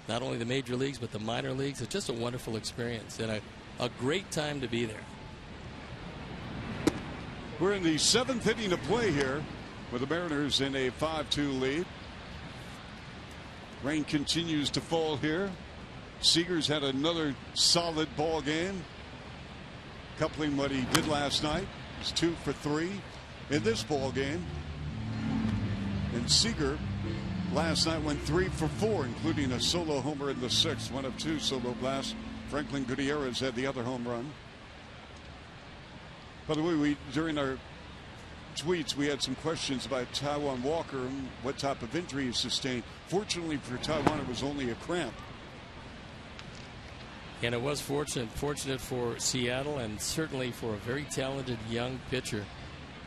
Not only the major leagues, but the minor leagues. It's just a wonderful experience and a great time to be there. We're in the 7th inning of play here with the Mariners in a 5-2 lead. Rain continues to fall here. Seager's had another solid ball game, coupling what he did last night. He's 2 for 3 in this ball game. And Seager last night went 3 for 4, including a solo homer in the 6th, one of 2 solo blasts. Franklin Gutierrez had the other home run. By the way, during our tweets, we had some questions about Taijuan Walker and what type of injury he sustained. Fortunately for Taijuan, it was only a cramp. And it was fortunate for Seattle and certainly for a very talented young pitcher.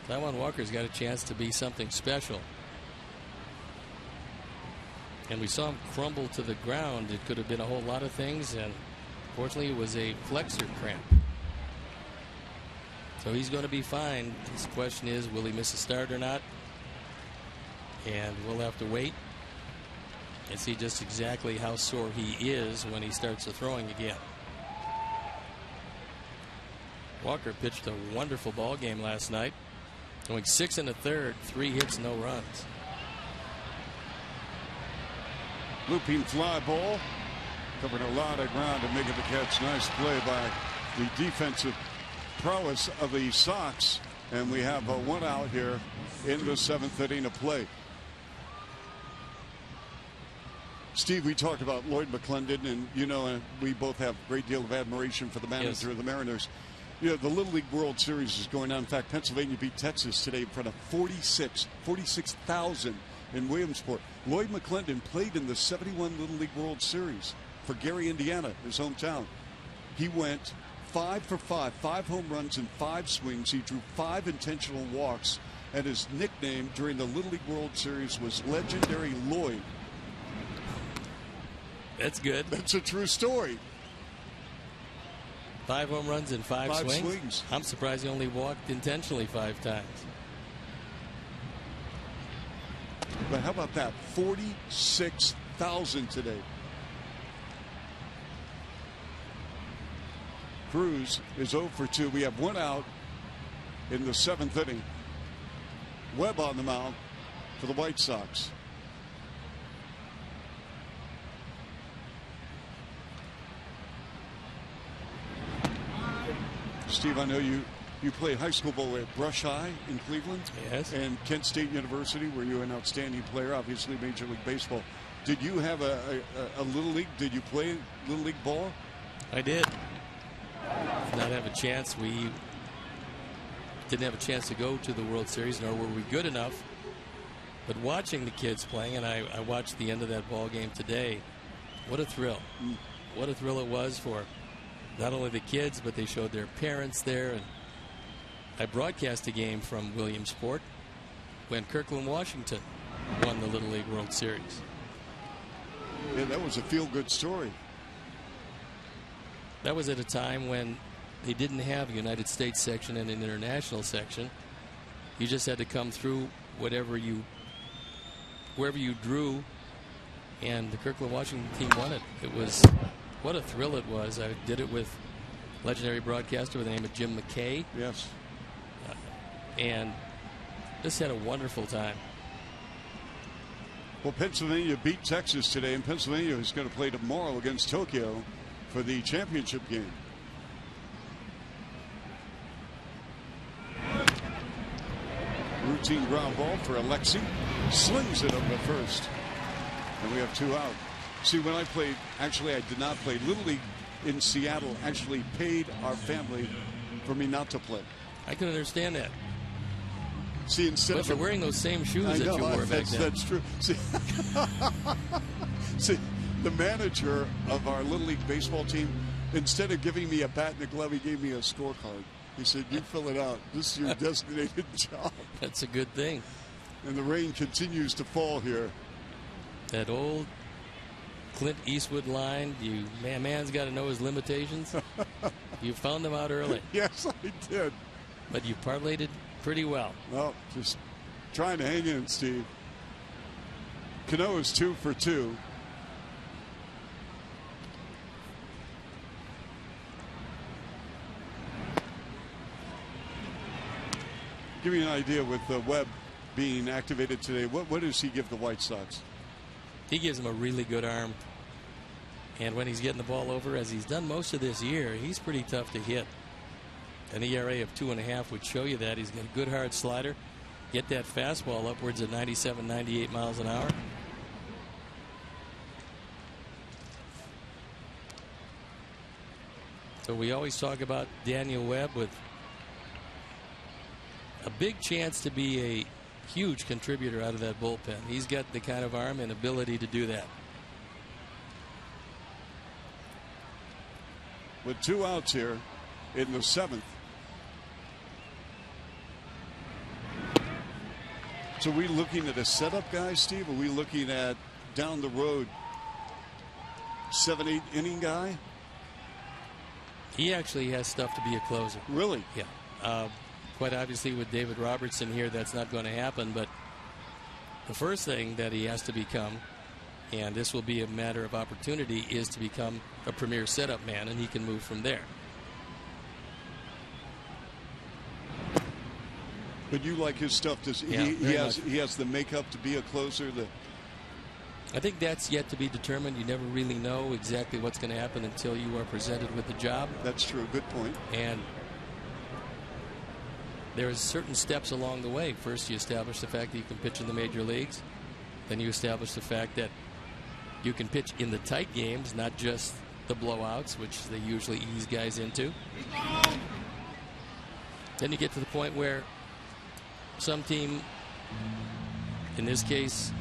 Taijuan Walker's got a chance to be something special. And we saw him crumble to the ground. It could have been a whole lot of things, and fortunately it was a flexor cramp. So he's going to be fine. This question is, will he miss a start or not? And we'll have to wait and see just exactly how sore he is when he starts the throwing again. Walker pitched a wonderful ball game last night, going 6 1/3, 3 hits, no runs. Looping fly ball, covered a lot of ground to make it the catch. Nice play by the defensive prowess of the Sox, and we have one out here in the 7th inning of play. Steve, we talked about Lloyd McClendon, and we both have a great deal of admiration for the manager of the Mariners. The Little League World Series is going on. In fact, Pennsylvania beat Texas today in front of 46,000 in Williamsport. Lloyd McClendon played in the 71 Little League World Series for Gary, Indiana, his hometown. He went 5 for 5, 5 home runs and 5 swings. He drew 5 intentional walks, and his nickname during the Little League World Series was Legendary Lloyd. That's good. That's a true story. 5 home runs and 5 swings. I'm surprised he only walked intentionally 5 times. But how about that? 46,000 today. Cruz is 0 for 2. We have 1 out in the 7th inning. Webb on the mound for the White Sox. Steve, I know you played high school ball at Brush High in Cleveland. Yes. And Kent State University, where you were an outstanding player, obviously Major League Baseball. Did you have a Little League? Did you play Little League ball? I did. Did not have a chance. We didn't have a chance to go to the World Series, nor were we good enough. But watching the kids playing, and I watched the end of that ball game today, what a thrill. What a thrill it was for not only the kids, but they showed their parents there. And I broadcast a game from Williamsport when Kirkland, Washington won the Little League World Series. Yeah, that was a feel-good story. That was at a time when they didn't have a United States section and an international section. You just had to come through wherever you drew, and the Kirkland, Washington team won it. It was, what a thrill it was. I did it with legendary broadcaster by the name of Jim McKay. Yes. And just had a wonderful time. Well, Pennsylvania beat Texas today, and Pennsylvania is going to play tomorrow against Tokyo for the championship game. Routine ground ball for Alexi. Slings it over first. And we have 2 out. See, when I played, actually I did not play. Little League in Seattle actually paid our family for me not to play. I can understand that. See, instead but you're wearing those same shoes that you wore back then. That's true. See, see, the manager of our Little League baseball team, instead of giving me a bat and a glove, he gave me a scorecard. He said, you fill it out. This is your designated job. That's a good thing. And the rain continues to fall here. That old Clint Eastwood line, man's got to know his limitations. You found them out early. Yes, I did. But you parlayed it pretty well. Well, just trying to hang in, Steve. Cano is 2 for 2. Give me an idea with Webb being activated today. What does he give the White Sox? He gives them a really good arm. And when he's getting the ball over, as he's done most of this year, he's pretty tough to hit. An ERA of 2.5 would show you that. He's got a good hard slider. Get that fastball upwards of 97, 98 miles an hour. So we always talk about Daniel Webb with a big chance to be a huge contributor out of that bullpen. He's got the kind of arm and ability to do that. With 2 outs here in the 7th. So are we looking at a setup guy, Steve? Are we looking at down the road 7, 8 inning guy? He actually has stuff to be a closer. Really? Yeah. Quite obviously with David Robertson here, that's not going to happen. But the first thing that he has to become, and this will be a matter of opportunity, is to become a premier setup man, and he can move from there. But you like his stuff. Does he has the makeup to be a closer? I think that's yet to be determined. You never really know exactly what's going to happen until you are presented with the job. That's true. Good point. And there's certain steps along the way. First, you establish the fact that you can pitch in the major leagues. Then you establish the fact that you can pitch in the tight games, not just the blowouts, which they usually ease guys into. Then you get to the point where some team, in this case,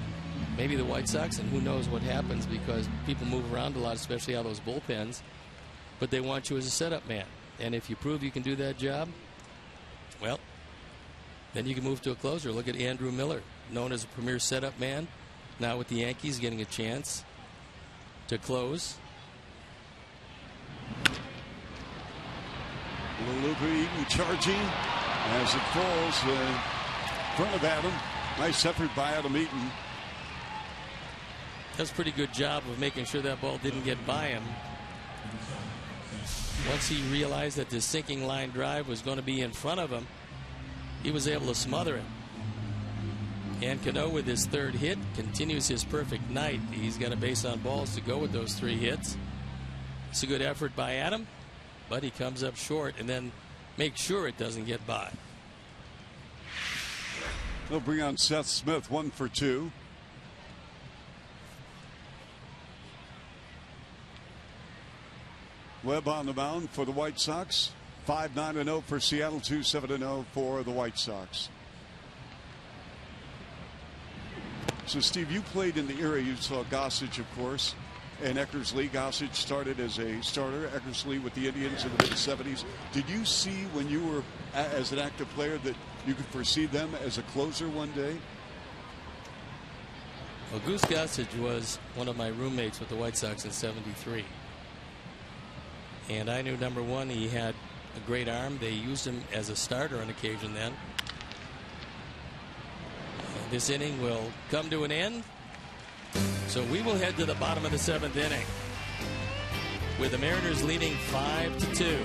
maybe the White Sox, and who knows what happens because people move around a lot, especially out of those bullpens, but they want you as a setup man. And if you prove you can do that job, well, then you can move to a closer. Look at Andrew Miller, known as a premier setup man. Now with the Yankees getting a chance to close. Luca Eaton charging as it falls in front of Adam. Nice effort by Adam Eaton. Does a pretty good job of making sure that ball didn't get by him. Once he realized that the sinking line drive was going to be in front of him, he was able to smother it. And Cano, with his 3rd hit, continues his perfect night. He's got a base on balls to go with those 3 hits. It's a good effort by Adam, but he comes up short and then makes sure it doesn't get by. They'll bring on Seth Smith, 1 for 2. Webb on the mound for the White Sox. 5-9-0 for Seattle, 2-7-0 for the White Sox. So, Steve, you played in the era you saw Gossage, of course, and Eckersley. Gossage started as a starter. Eckersley with the Indians in the mid-'70s. Did you see when you were as an active player that you could foresee them as a closer one day? Well, Goose Gossage was one of my roommates with the White Sox in '73. And I knew, number one, he had a great arm. They used him as a starter on occasion then. And this inning will come to an end. So we will head to the bottom of the 7th inning with the Mariners leading 5-2.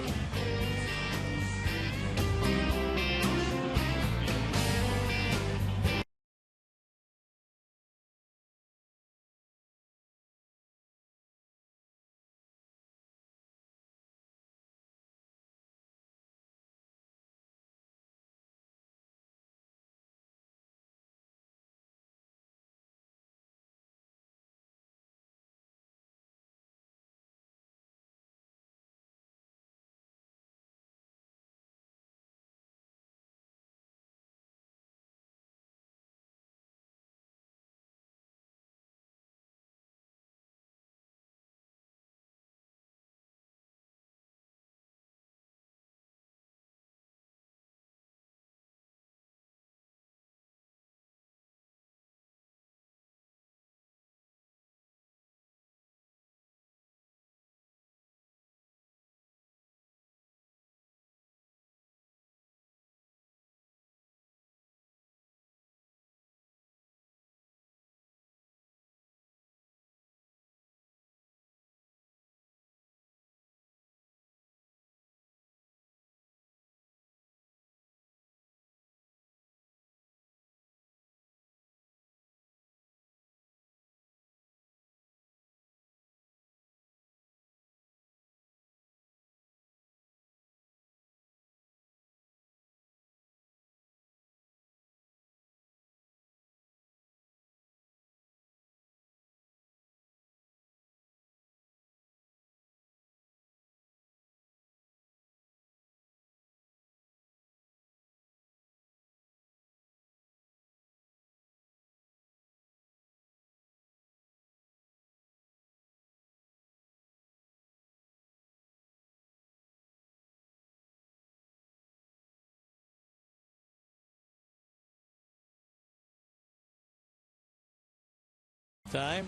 time.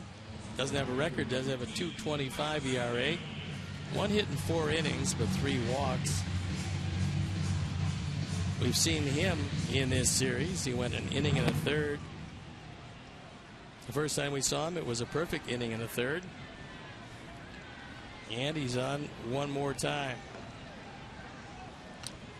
Doesn't have a record, does have a 2.25 ERA. 1 hit in 4 innings, but 3 walks. We've seen him in this series. He went an inning and a third. The first time we saw him, it was a perfect inning and a third. And he's on one more time.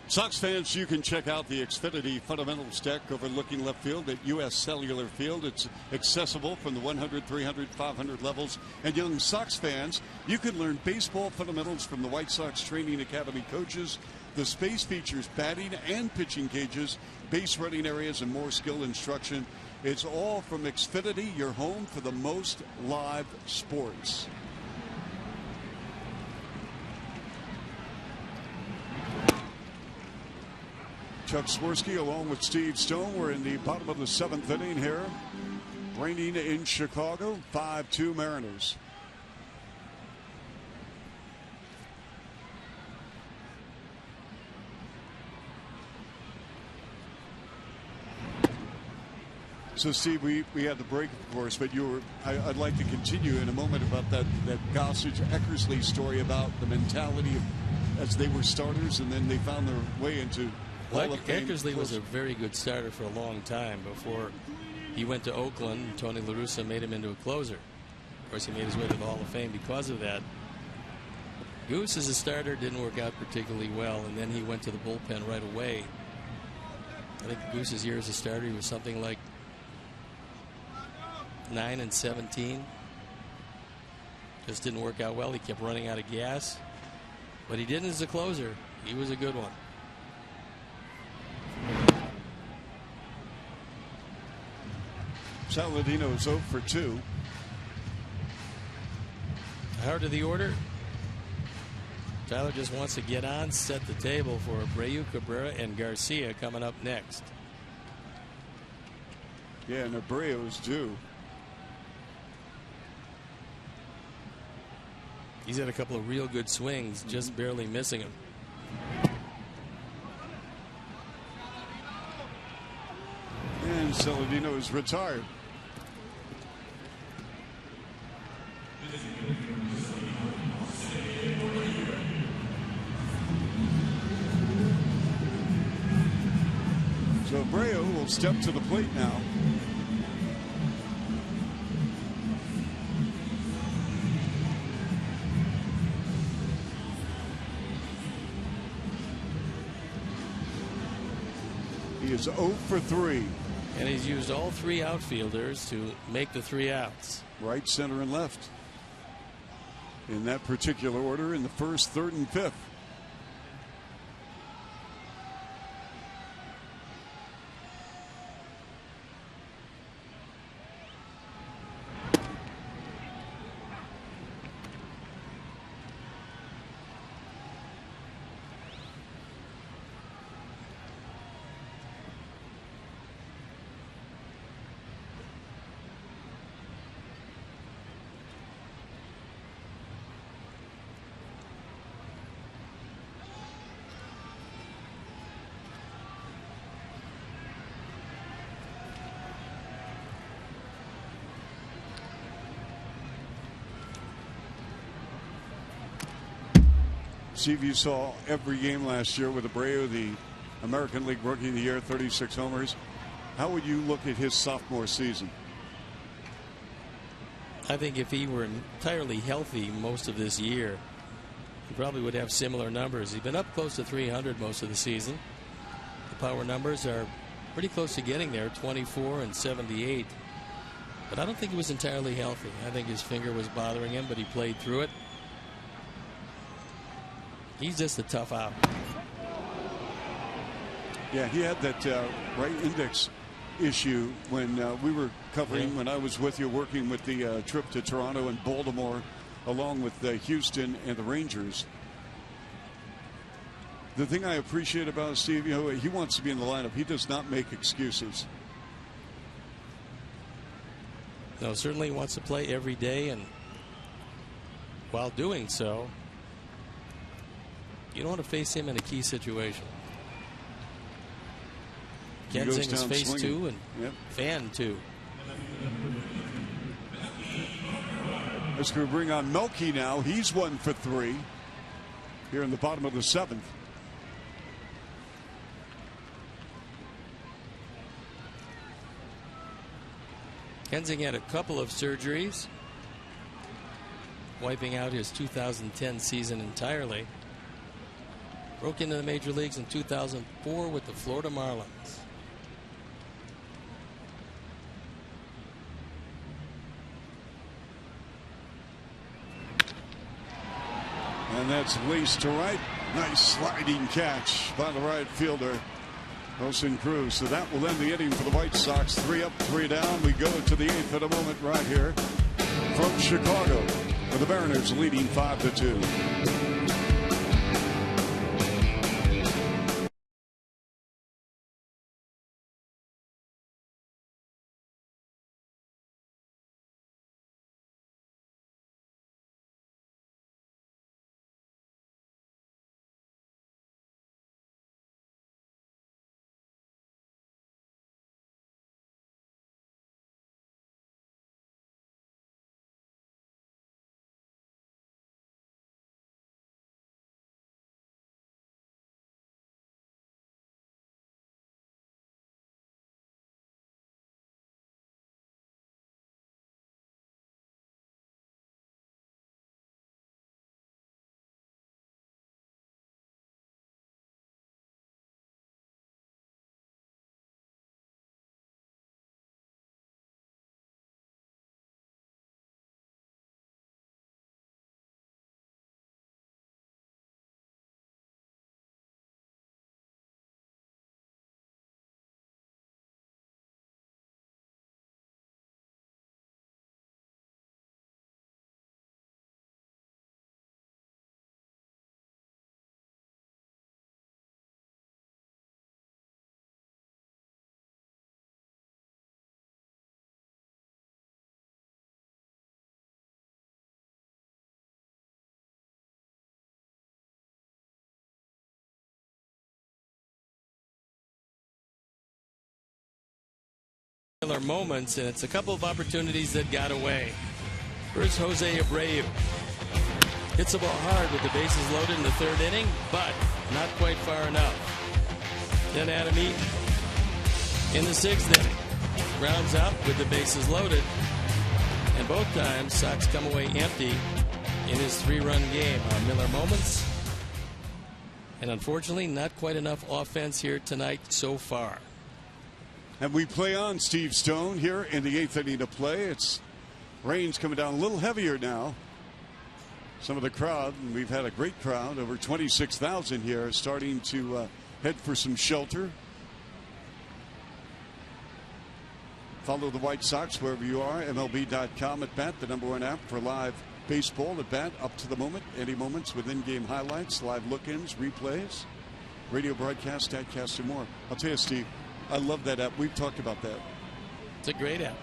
Sox fans, you can check out the Xfinity Fundamentals deck overlooking left field at U.S. Cellular Field. It's accessible from the 100, 300, 500 levels. And young Sox fans, you can learn baseball fundamentals from the White Sox Training Academy coaches. The space features batting and pitching cages, base running areas, and more skill instruction. It's all from Xfinity, your home for the most live sports. Chuck Swirsky along with Steve Stone. We're in the bottom of the 7th inning here. Raining in Chicago, 5-2 Mariners. So, Steve, we had the break, of course, but I'd like to continue in a moment about that Gossage-Eckersley story about the mentality of, as they were starters and then they found their way into Hall of Fame. Eckersley was a very good starter for a long time before he went to Oakland. Tony La Russa made him into a closer. Of course, he made his way to the Hall of Fame because of that. Goose as a starter didn't work out particularly well, and then he went to the bullpen right away. I think Goose's year as a starter, he was something like 9-17. Just didn't work out well. He kept running out of gas. But he didn't as a closer. He was a good one. Saladino's 0 for 2. Heart of the order. Tyler just wants to get on, set the table for Abreu, Cabrera, and Garcia coming up next. Yeah, and Abreu's due. He's had a couple of real good swings, just barely missing him. And Saladino is retired. So Abreu will step to the plate now. He is 0 for 3. And he's used all 3 outfielders to make the 3 outs. Right, center, and left. In that particular order in the 1st, 3rd, and 5th. Steve, you saw every game last year with Abreu, the American League Rookie of the Year, 36 homers. How would you look at his sophomore season? I think if he were entirely healthy most of this year, he probably would have similar numbers. He's been up close to 300 most of the season. The power numbers are pretty close to getting there, 24 and 78. But I don't think he was entirely healthy. I think his finger was bothering him, but he played through it. He's just a tough out. Yeah, he had that right index issue when we were covering, when I was with you working with the trip to Toronto and Baltimore, along with Houston and the Rangers. The thing I appreciate about Steve, you know, he wants to be in the lineup. He does not make excuses. No, certainly he wants to play every day, and while doing so, you don't want to face him in a key situation. Kensing's face 2 and Fan 2. It's going to bring on Melky now. He's 1 for 3 here in the bottom of the 7th. Kensing had a couple of surgeries, wiping out his 2010 season entirely. Broke into the major leagues in 2004 with the Florida Marlins. And that's laced to right. Nice sliding catch by the right fielder, Wilson Cruz. So that will end the inning for the White Sox. 3 up, 3 down. We go to the 8th at a moment right here from Chicago, with the Mariners leading 5-2. Moments, and it's a couple of opportunities that got away. First, Jose Abreu hits the ball hard with the bases loaded in the 3rd inning, but not quite far enough. Then Adam Eaton in the 6th inning rounds out with the bases loaded, and both times Sox come away empty in his 3-run game. Miller moments, and unfortunately not quite enough offense here tonight so far. And we play on, Steve Stone, here in the 8th inning to play. It's rain's coming down a little heavier now. Some of the crowd, and we've had a great crowd, over 26,000 here, starting to head for some shelter. Follow the White Sox wherever you are. MLB.com at bat, the #1 app for live baseball at bat, up to the moment, any moments with in-game highlights, live look-ins, replays, radio broadcast, statcast, and more. I'll tell you, Steve, I love that app. We've talked about that. It's a great app.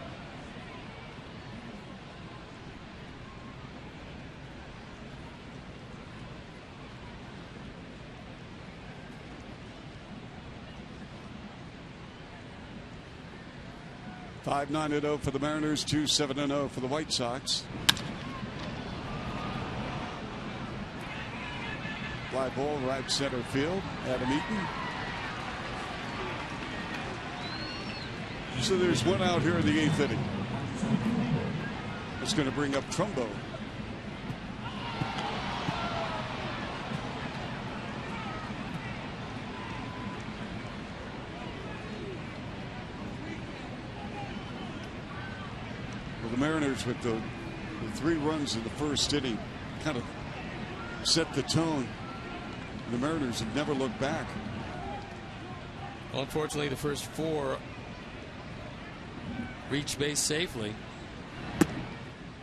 $5-9-0 for the Mariners, 2-7-0 for the White Sox. Fly ball right center field. Adam Eaton. So there's one out here in the 8th inning. It's going to bring up Trumbo. Well, the Mariners with the 3 runs in the 1st inning kind of set the tone. The Mariners have never looked back. Well, unfortunately, the first 4 reached base safely.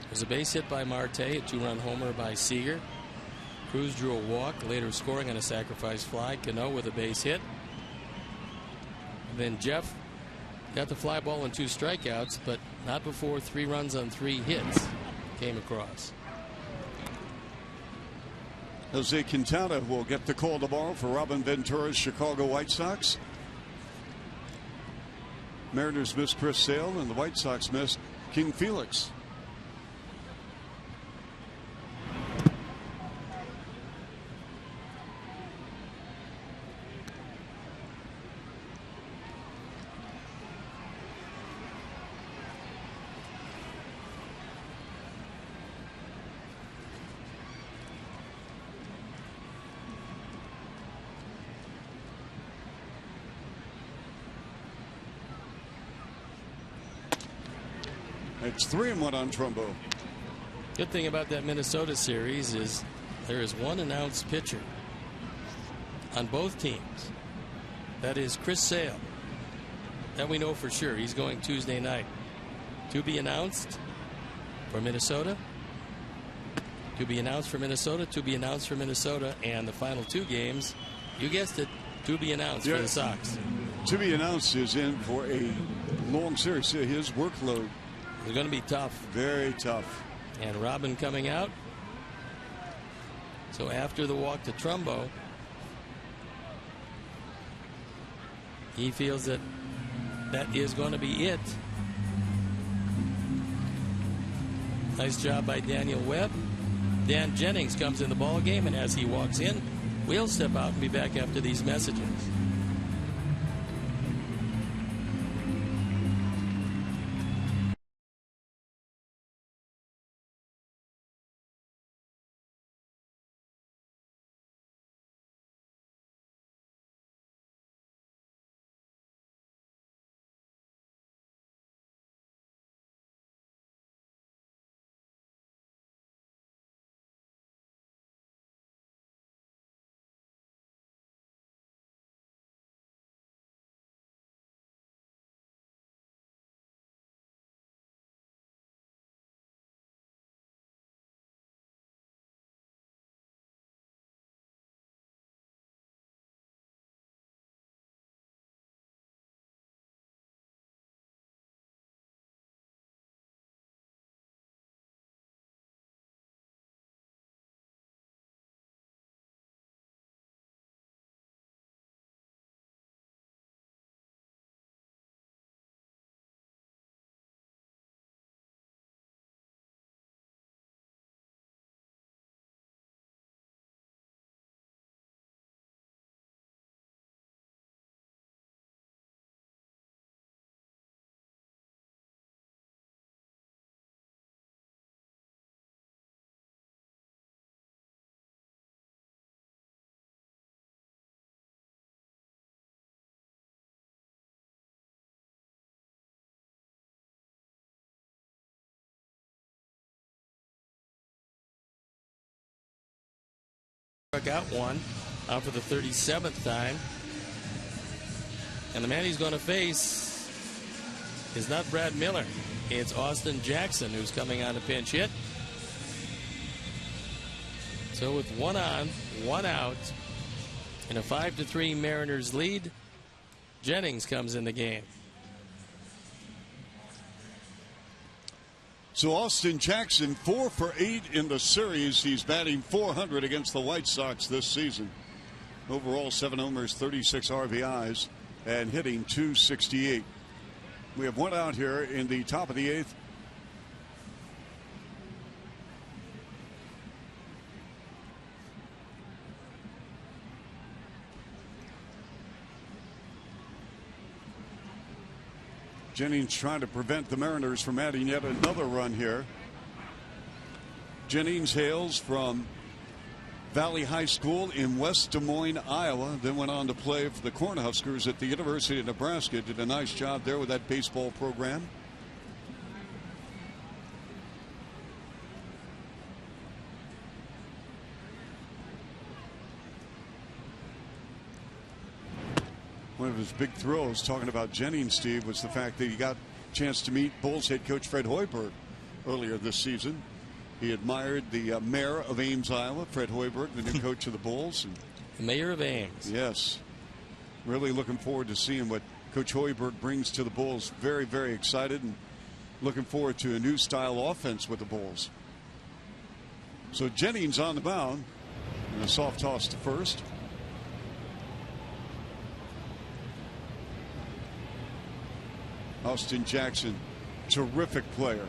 There's a base hit by Marte, a 2-run homer by Seager. Cruz drew a walk, later scoring on a sacrifice fly. Cano with a base hit. And then Jeff got the fly ball and 2 strikeouts, but not before 3 runs on 3 hits came across. Jose Quintana will get the call tomorrow for Robin Ventura's Chicago White Sox. Mariners missed Chris Sale, and the White Sox missed King Felix. It's 3-1 on Trumbo. Good thing about that Minnesota series is there is one announced pitcher on both teams. That is Chris Sale. That we know for sure. He's going Tuesday night. To be announced for Minnesota. To be announced for Minnesota. To be announced for Minnesota. And the final 2 games, you guessed it, to be announced for the Sox. To be announced is in for a long series. His workload is going to be tough. Very tough. And Robin coming out. So after the walk to Trumbo, he feels that that is going to be it. Nice job by Daniel Webb. Dan Jennings comes in the ball game, and as he walks in, we'll step out and be back after these messages. Got one out for the 37th time. And the man he's going to face is not Brad Miller. It's Austin Jackson, who's coming on a pinch hit. So with 1 on, 1 out, and a 5-3 Mariners lead, Jennings comes in the game. So Austin Jackson, 4 for 8 in the series. He's batting .400 against the White Sox this season. Overall, 7 homers, 36 RBIs, and hitting .268. We have 1 out here in the top of the 8th. Jennings trying to prevent the Mariners from adding yet another run here. Jennings hails from Valley High School in West Des Moines, Iowa, then went on to play for the Cornhuskers at the University of Nebraska. Did a nice job there with that baseball program. One of his big thrills, talking about Jennings, Steve, was the fact that he got a chance to meet Bulls head coach Fred Hoiberg earlier this season. He admired the mayor of Ames, Iowa, Fred Hoiberg, the new coach of the Bulls. And mayor of Ames. Yes. Really looking forward to seeing what Coach Hoiberg brings to the Bulls. Very, very excited and looking forward to a new style offense with the Bulls. So Jennings on the mound, and a soft toss to first. Austin Jackson, terrific player.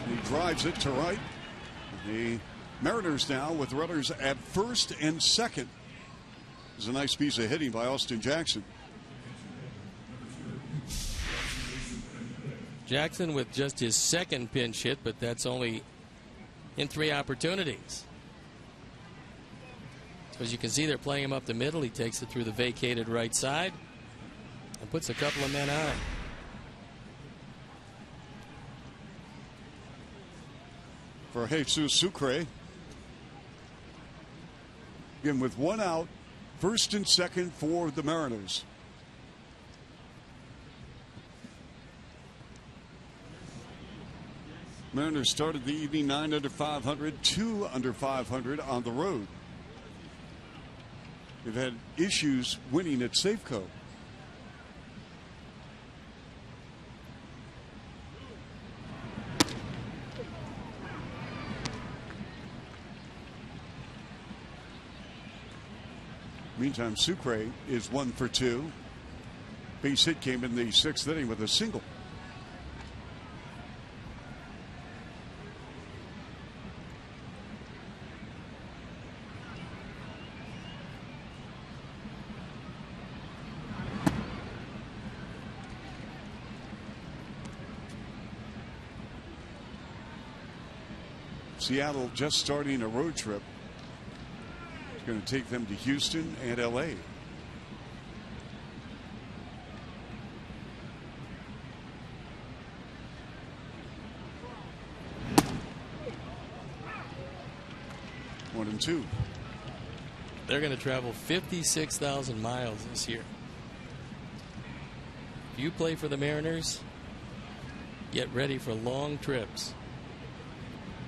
He drives it to right. The Mariners now with runners at first and second. There's a nice piece of hitting by Austin Jackson. Jackson with just his second pinch hit, but that's only in 3 opportunities. So as you can see, they're playing him up the middle. He takes it through the vacated right side and puts a couple of men on. For Jesus Sucre. Again, with 1 out, first and second for the Mariners. Mariners started the evening 9 under 500, 2 under 500 on the road. They've had issues winning at Safeco. Meantime, Sucre is 1 for 2. Base hit came in the 6th inning with a single. Seattle just starting a road trip. It's going to take them to Houston and LA. One and two. They're going to travel 56,000 miles this year. If you play for the Mariners, get ready for long trips.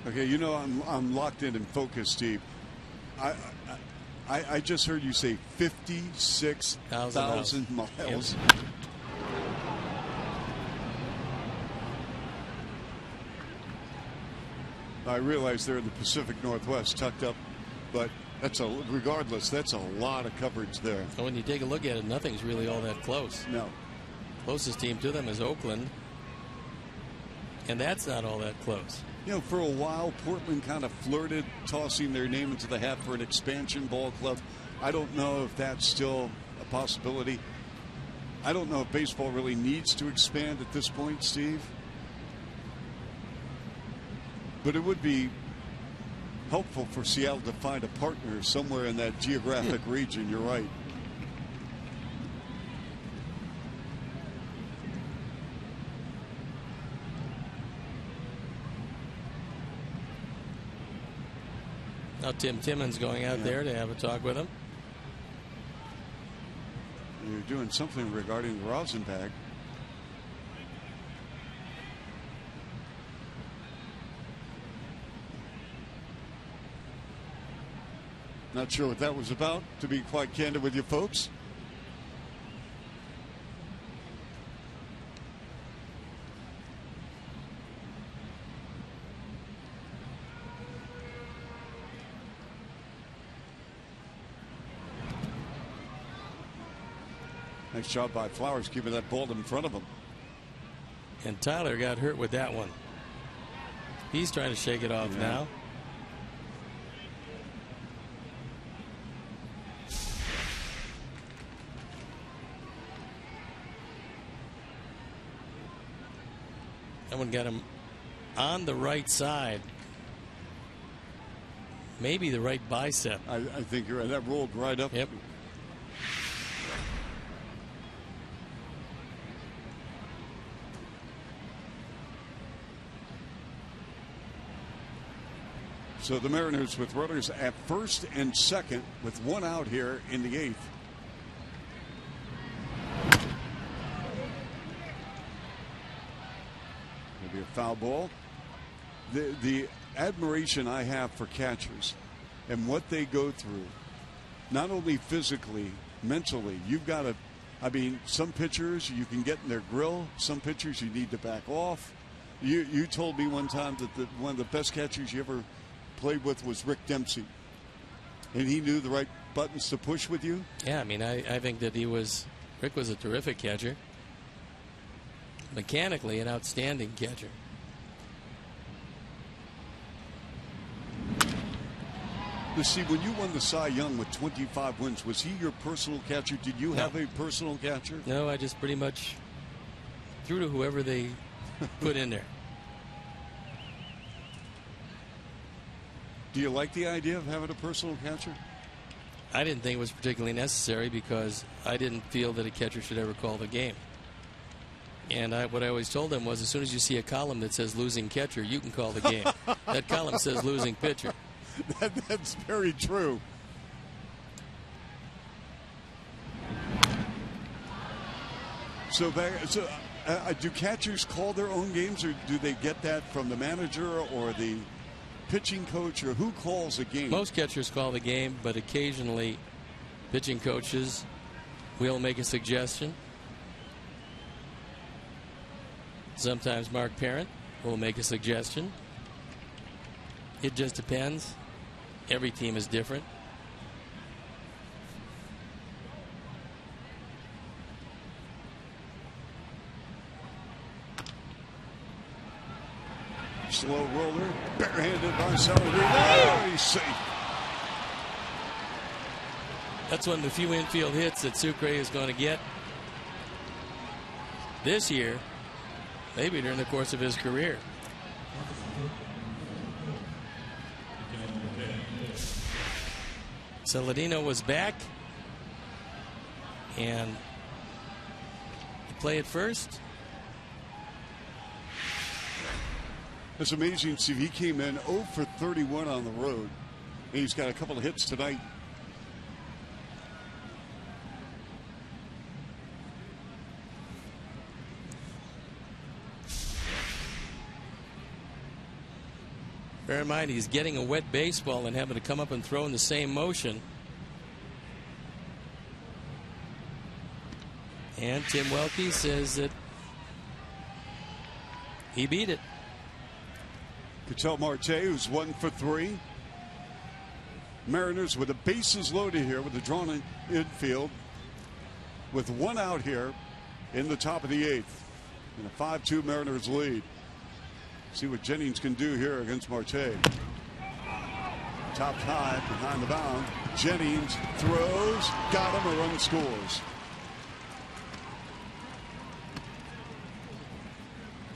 Okay, you know I'm locked in and focused, Steve. I just heard you say 56,000 miles. Yep. I realize they're in the Pacific Northwest, tucked up, but regardless, that's a lot of coverage there. So when you take a look at it, nothing's really all that close. No. Closest team to them is Oakland, and that's not all that close. You know, for a while, Portland kind of flirted, tossing their name into the hat for an expansion ball club. I don't know if that's still a possibility. I don't know if baseball really needs to expand at this point, Steve. But it would be helpful for Seattle to find a partner somewhere in that geographic region. You're right. Now Tim Timmons going out there to have a talk with him. You're doing something regarding the rosin bag. Not sure what that was about, to be quite candid with you folks. Nice job by Flowers keeping that ball in front of him. And Tyler got hurt with that one. He's trying to shake it off now. That one got him on the right side. Maybe the right bicep. I think you're right. That rolled right up. Yep. So the Mariners with runners at first and second with 1 out here in the 8th. Maybe a foul ball. The admiration I have for catchers and what they go through, not only physically, mentally. You've got to, I mean, some pitchers you can get in their grill. Some pitchers you need to back off. You told me one time that one of the best catchers you ever played with was Rick Dempsey, and he knew the right buttons to push with you. Yeah, I mean, I think that Rick was a terrific catcher. Mechanically, an outstanding catcher. Let's see, when you won the Cy Young with 25 wins, was he your personal catcher? Did you have a personal catcher? No, I just pretty much threw to whoever they put in there. Do you like the idea of having a personal catcher? I didn't think it was particularly necessary because I didn't feel that a catcher should ever call the game. And what I always told them was, as soon as you see a column that says losing catcher, you can call the game. That column says losing pitcher. That's very true. So do catchers call their own games, or do they get that from the manager or the pitching coach, or who calls a game? Most catchers call the game, but occasionally pitching coaches will make a suggestion. Sometimes Mark Parent will make a suggestion. It just depends. Every team is different. Slow roller, barehanded by Salazar. He's safe. That's one of the few infield hits that Sucre is going to get this year, maybe during the course of his career. Saladino was back, and to play at first. It's amazing, Steve. He came in 0 for 31 on the road, and he's got a couple of hits tonight. Bear in mind, he's getting a wet baseball and having to come up and throw in the same motion. And Tim Welke says that he beat it. Ketel Marte, who's 1 for 3. Mariners with the bases loaded here with the drawn infield, with one out here in the top of the 8th, and a 5-2 Mariners lead. See what Jennings can do here against Marte. Top high behind the mound. Jennings throws, got him, a run scores.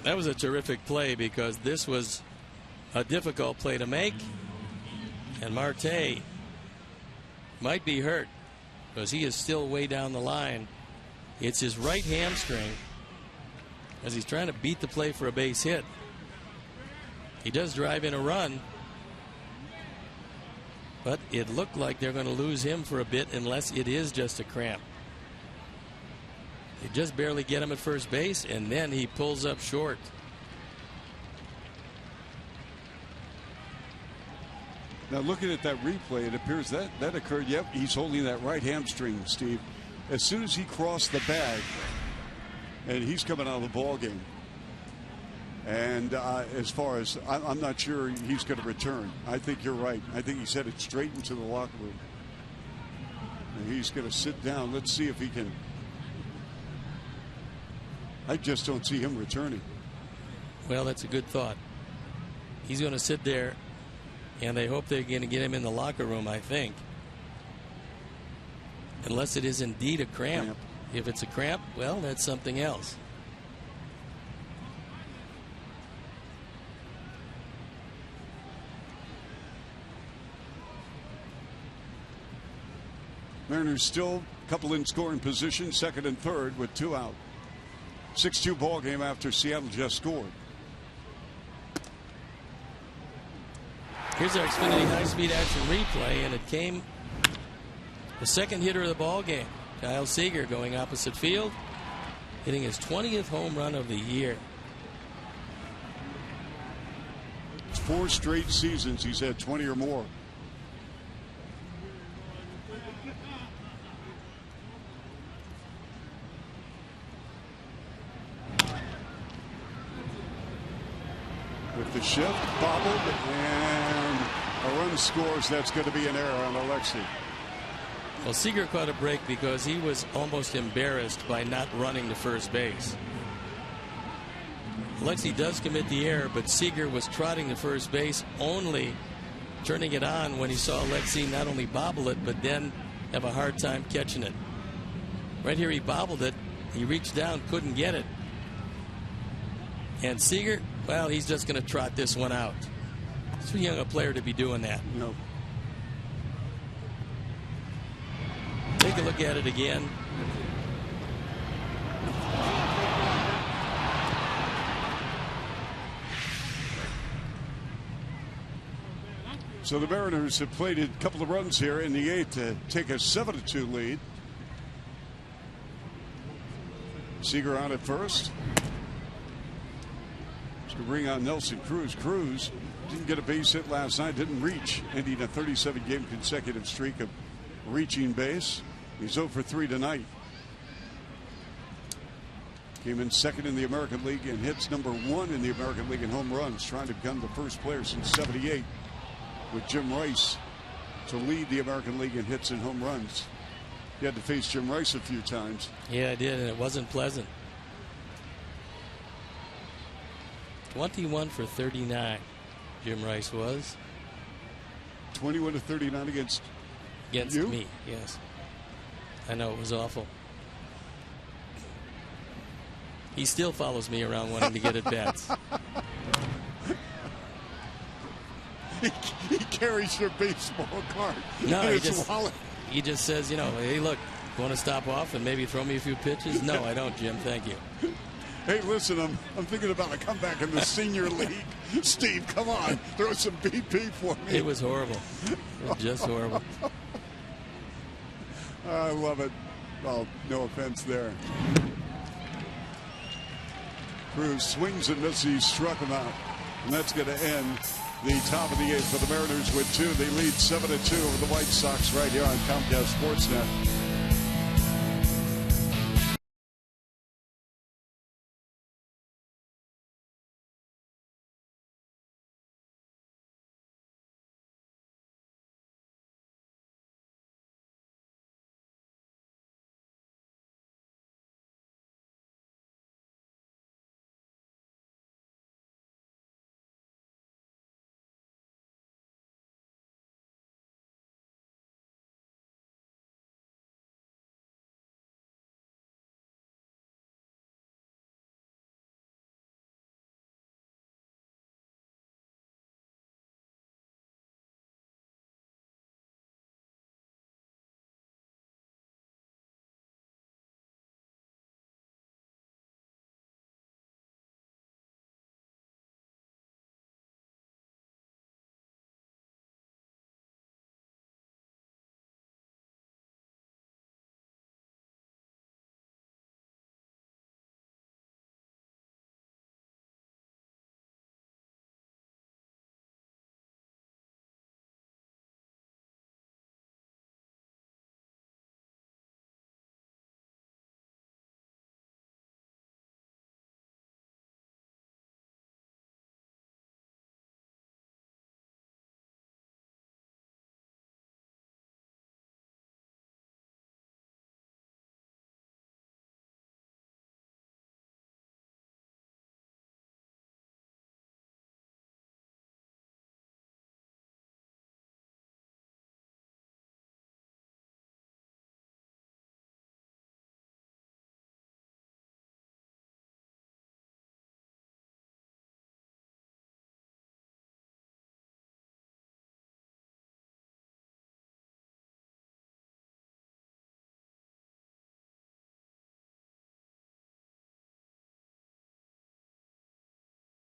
That was a terrific play because this was a difficult play to make, and Marte might be hurt because he is still way down the line. It's his right hamstring as he's trying to beat the play for a base hit. He does drive in a run, but it looked like they're going to lose him for a bit unless it is just a cramp. They just barely get him at first base, and then he pulls up short. Now looking at that replay, it appears that occurred. Yep, he's holding that right hamstring, Steve. As soon as he crossed the bag, and he's coming out of the ball game. And as far as I'm not sure he's going to return. I think you're right. I think he's headed straight into the locker room. And he's going to sit down. Let's see if he can. I just don't see him returning. Well, that's a good thought. He's going to sit there, and they hope they're going to get him in the locker room, I think. Unless it is indeed a cramp. If it's a cramp, well, that's something else. Mariners still a couple in scoring position, second and third with 2 out. 6-2 ball game after Seattle just scored. Here's our Xfinity high-speed action replay, and it came the second hitter of the ball game. Kyle Seager going opposite field, hitting his 20th home run of the year. It's 4 straight seasons he's had 20 or more. With the shift, bobbled, and a run scores. That's going to be an error on Alexi. Well, Seager caught a break because he was almost embarrassed by not running to first base. Alexi does commit the error, but Seager was trotting to first base, only turning it on when he saw Alexi not only bobble it, but then have a hard time catching it. Right here he bobbled it. He reached down, couldn't get it. And Seager, well, he's just going to trot this one out. Too young a player to be doing that. No. Take a look at it again. So the Mariners have played a couple of runs here in the 8th to take a 7-2 lead. Seager on at first. To bring on Nelson Cruz. Cruz didn't get a base hit last night, didn't reach, ending a 37-game consecutive streak of reaching base. He's 0 for 3 tonight. Came in second in the American League in hits, number 1 in the American League in home runs, trying to become the first player since '78 with Jim Rice to lead the American League in hits and home runs. He had to face Jim Rice a few times. Yeah, I did, and it wasn't pleasant. 21 for 39, Jim Rice was. 21 to 39 against you? Me, yes. I know, it was awful. He still follows me around wanting to get at bats. He carries your baseball card. No, he just says, you know, hey, look, want to stop off and maybe throw me a few pitches? No, I don't, Jim. Thank you. Hey, listen, I'm thinking about a comeback in the senior league. Steve, come on, throw some BP for me. It was horrible. It was just horrible. I love it. Well, no offense there. Cruz swings and misses. He struck him out. And that's going to end the top of the 8th for the Mariners with 2. They lead 7-2 over the White Sox right here on Comcast Sportsnet.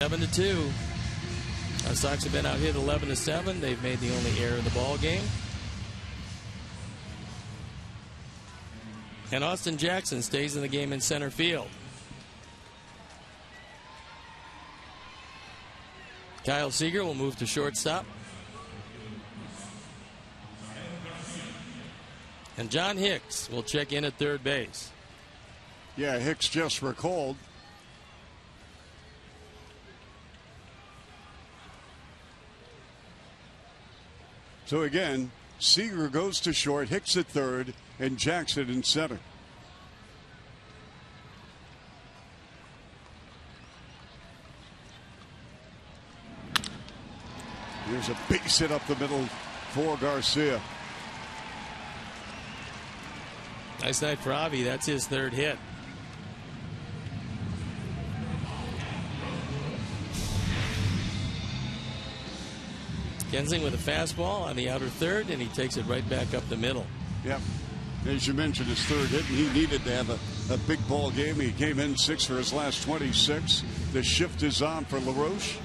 Seven to 2. Our Sox have been out hit 11-7. They've made the only error in the ball game. And Austin Jackson stays in the game in center field. Kyle Seager will move to shortstop. And John Hicks will check in at third base. Yeah, Hicks just recalled. So again, Seager goes to short, Hicks at third, and Jackson in center. Here's a base hit up the middle for Garcia. Nice night for Avi. That's his third hit. Kensing with a fastball on the outer third, and he takes it right back up the middle. Yep. As you mentioned, his third hit, and he needed to have a big ball game. He came in 6 for his last 26. The shift is on for LaRoche.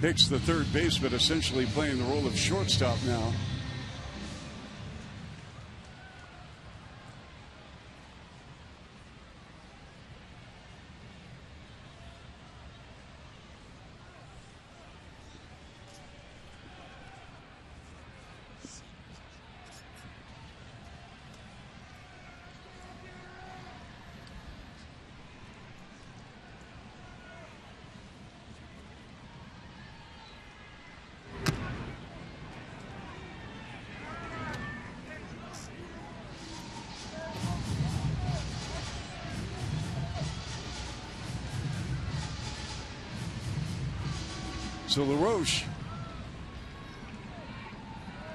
Hicks, the third baseman, essentially playing the role of shortstop now. So LaRoche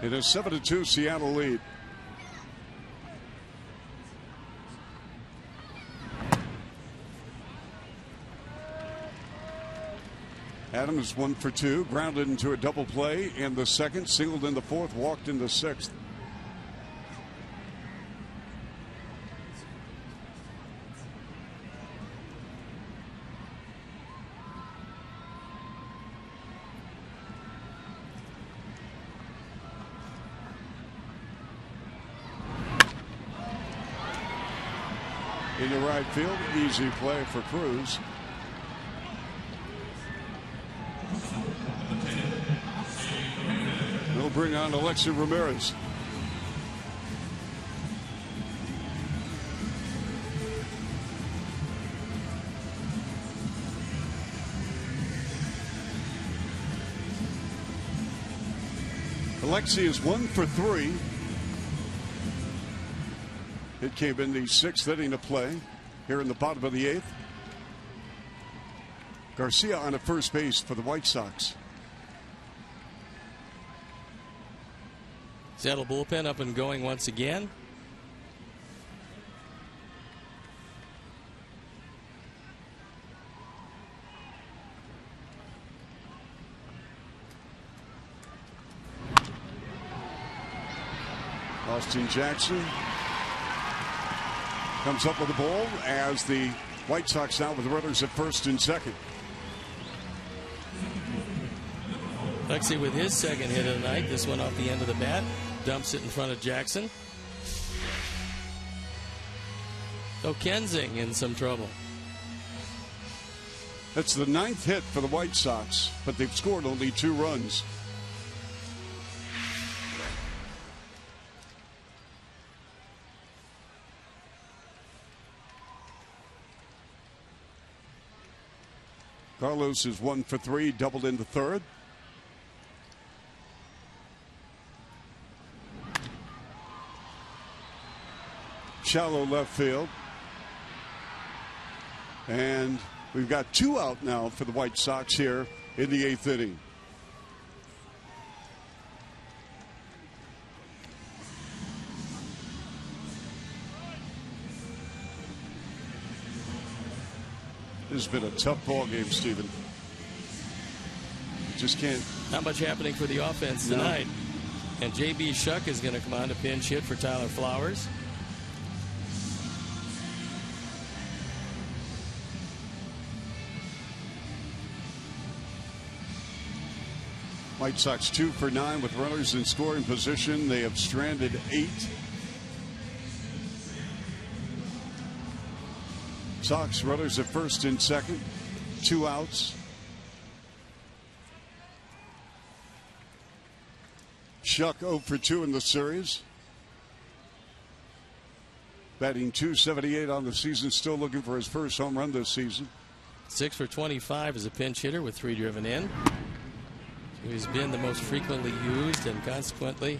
in a 7-2 Seattle lead. Adams 1 for 2, grounded into a double play in the second, singled in the fourth, walked in the sixth. In the right field, easy play for Cruz. They'll bring on Alexi Ramirez. Alexi is 1 for 3. It came in the 6th inning of play here in the bottom of the 8th. Garcia on at first base for the White Sox. Seattle bullpen up and going once again. Austin Jackson comes up with the ball as the White Sox now with runners at first and second. Lexi with his second hit of the night. This one off the end of the bat. Dumps it in front of Jackson. So Kensing in some trouble. That's the 9th hit for the White Sox, but they've scored only 2 runs. Carlos is 1 for 3, doubled in the third. Shallow left field. And we've got 2 out now for the White Sox here in the 8th inning. This has been a tough ball game, Stephen. Just can't. Not much happening for the offense tonight. No. And J.B. Shuck is going to come on to pinch hit for Tyler Flowers. White Sox 2 for 9 with runners in scoring position. They have stranded 8. Sox runners at first and second. 2 outs. Shuck 0 for 2 in the series. Batting .278 on the season. Still looking for his first home run this season. 6 for 25 as a pinch hitter with 3 driven in. He's been the most frequently used and consequently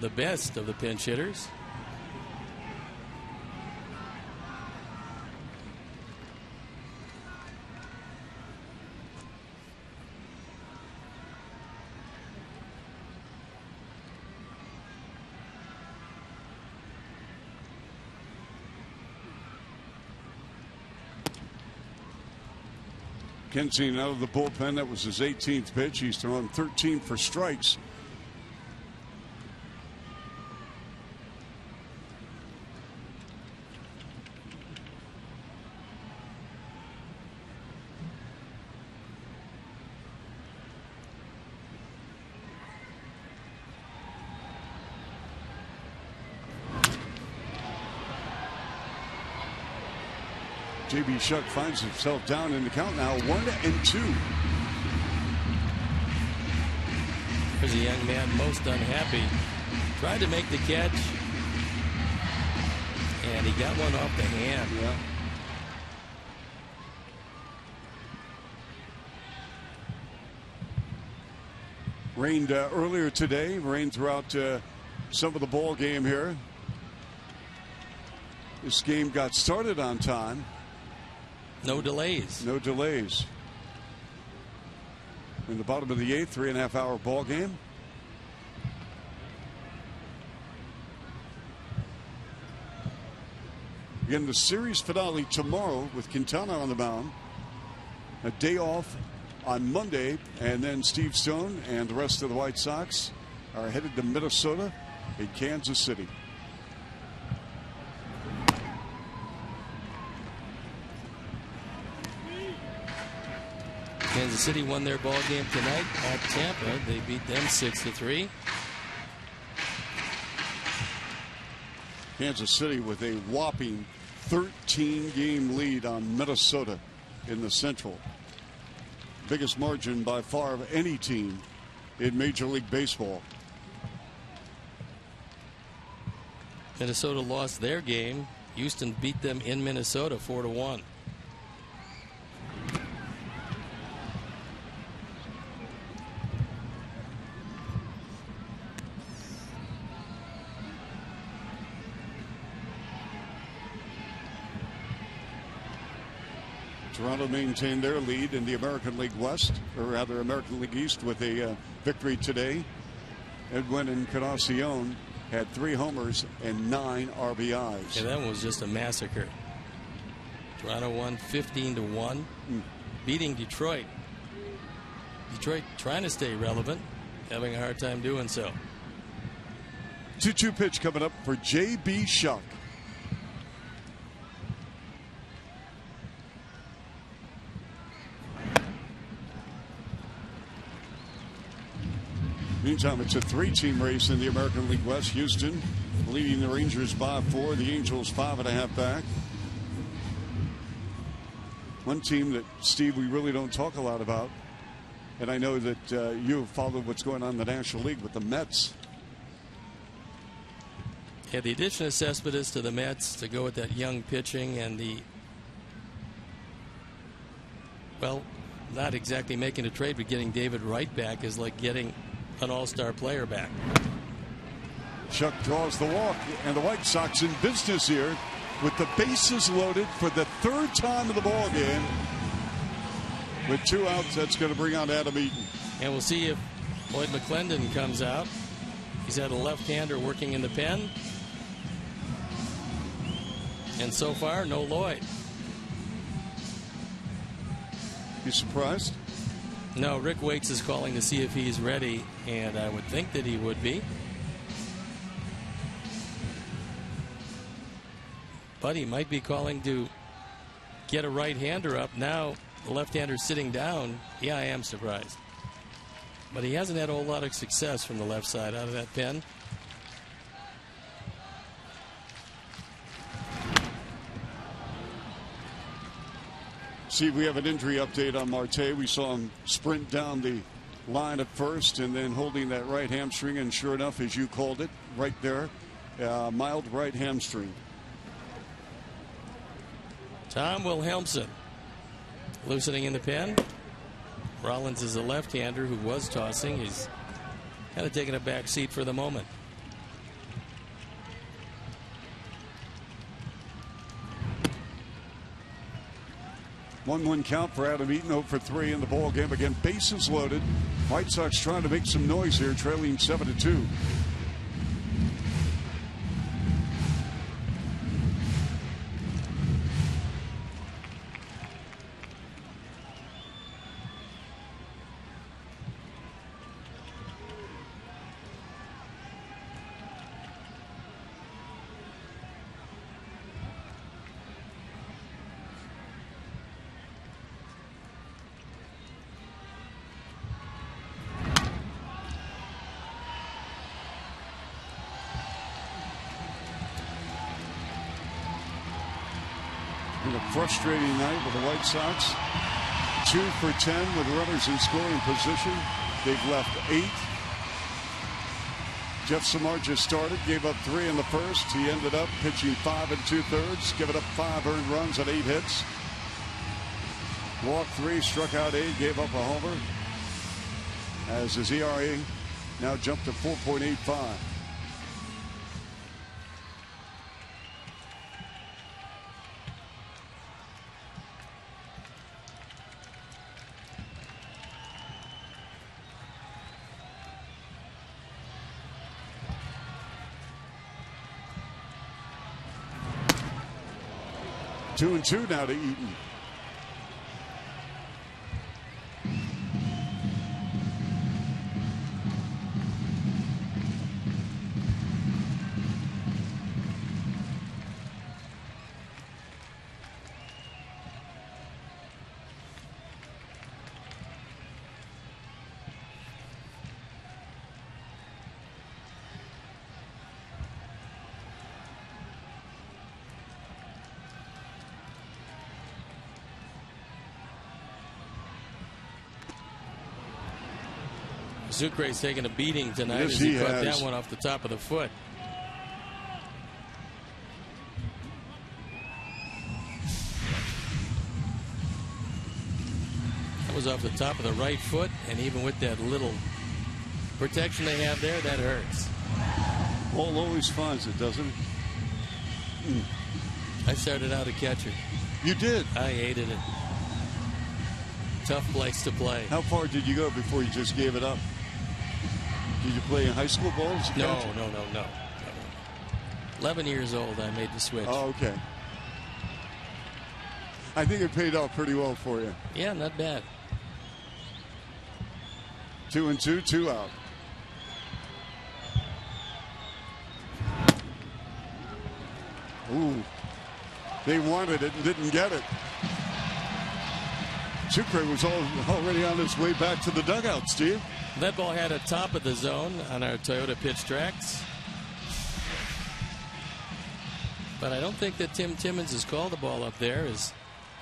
the best of the pinch hitters. Kensington out of the bullpen. That was his 18th pitch. He's thrown 13 for strikes. J.B. Shuck finds himself down in the count now, 1-2. There's a young man most unhappy. Tried to make the catch, and he got one off the hand. Yeah. Rained earlier today. Rained throughout some of the ball game here. This game got started on time. No delays. No delays. In the bottom of the 8th, 3.5-hour ball game. Again, the series finale tomorrow with Quintana on the mound. A day off on Monday, and then Steve Stone and the rest of the White Sox are headed to Minnesota and Kansas City. Kansas City won their ball game tonight at Tampa. They beat them 6-3. Kansas City with a whopping 13-game lead on Minnesota in the Central. Biggest margin by far of any team in Major League Baseball. Minnesota lost their game. Houston beat them in Minnesota 4-1. Toronto maintained their lead in the American League West, or rather American League East, with a victory today. Edwin Encarnacion had 3 homers and 9 RBIs. Yeah, that one was just a massacre. Toronto won 15-1, beating Detroit. Detroit trying to stay relevant, having a hard time doing so. 2-2 pitch coming up for J.B. Shuck. Meantime, it's a 3-team race in the American League West. Houston leading the Rangers by 4. The Angels 5.5 back. One team that, Steve, we really don't talk a lot about, and I know that you have followed what's going on in the National League with the Mets. Yeah, the addition of Cespedes to the Mets to go with that young pitching and the, well, not exactly making a trade, but getting David Wright back is like getting an all-star player back. Shuck draws the walk, and the White Sox in business here with the bases loaded for the 3rd time of the ball game. With 2 outs, that's going to bring out Adam Eaton. And we'll see if Lloyd McClendon comes out. He's had a left-hander working in the pen. And so far, no Lloyd. You surprised? No, Rick Wakes is calling to see if he's ready, and I would think that he would be. But he might be calling to get a right-hander up. Now the left-hander sitting down. Yeah, I am surprised. But he hasn't had a whole lot of success from the left side out of that pen. See, we have an injury update on Marte. We saw him sprint down the line at first and then holding that right hamstring, and sure enough, as you called it, right there, mild right hamstring. Tom Wilhelmsen loosening in the pen. Rollins is a left-hander who was tossing. He's kind of taking a back seat for the moment. 1-1 count for Adam Eaton, 0 for 3 in the ball game. Again, bases loaded. White Sox trying to make some noise here, trailing 7-2. a frustrating night with the White Sox. 2 for 10 with runners in scoring position. They've left 8. Jeff Samar just started, gave up 3 in the first. He ended up pitching 5 2/3, giving up 5 earned runs and 8 hits. Walked 3, struck out 8, gave up a homer. As his ERA now jumped to 4.85. Two and 2 now to Eaton. Sucre's taking a beating tonight Yes, as he caught has. that one off the top of the foot. That was off the top of the right foot, and even with that little protection they have there, that hurts. Ball always finds it, doesn't it? I started out a catcher. You did. I hated it. Tough place to play. How far did you go before you just gave it up? Did you play in high school ball as a No. catcher? 11 years old, I made the switch. Oh, okay. I think it paid off pretty well for you. Yeah, not bad. 2 and 2, 2 out. Ooh. They wanted it and didn't get it. Sucre was already on his way back to the dugout, Steve. That ball had a top of the zone on our Toyota pitch tracks. But I don't think that Tim Timmons has called the ball up there as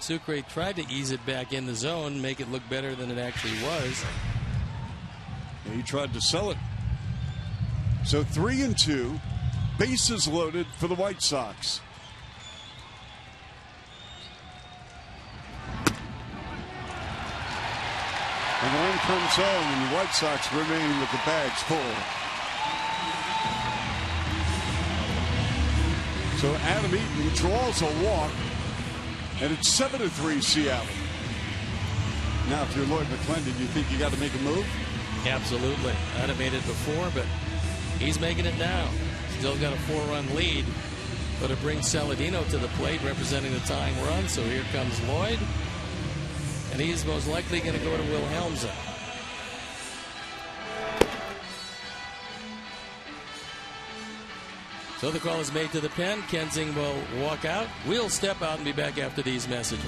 Sucre tried to ease it back in the zone, make it look better than it actually was. And he tried to sell it. So 3 and 2, bases loaded for the White Sox. And the run comes home, and the White Sox remain with the bags full. So Adam Eaton draws a walk, and it's 7-3 Seattle. Now, if you're Lloyd McClendon, you think you got to make a move? Absolutely. I'd have made it before, but he's making it now. Still got a 4-run lead, but it brings Saladino to the plate representing the tying run. So here comes Lloyd, and he's most likely going to go to Wilhelmsen. So the call is made to the pen. Kensing will walk out. We'll step out and be back after these messages.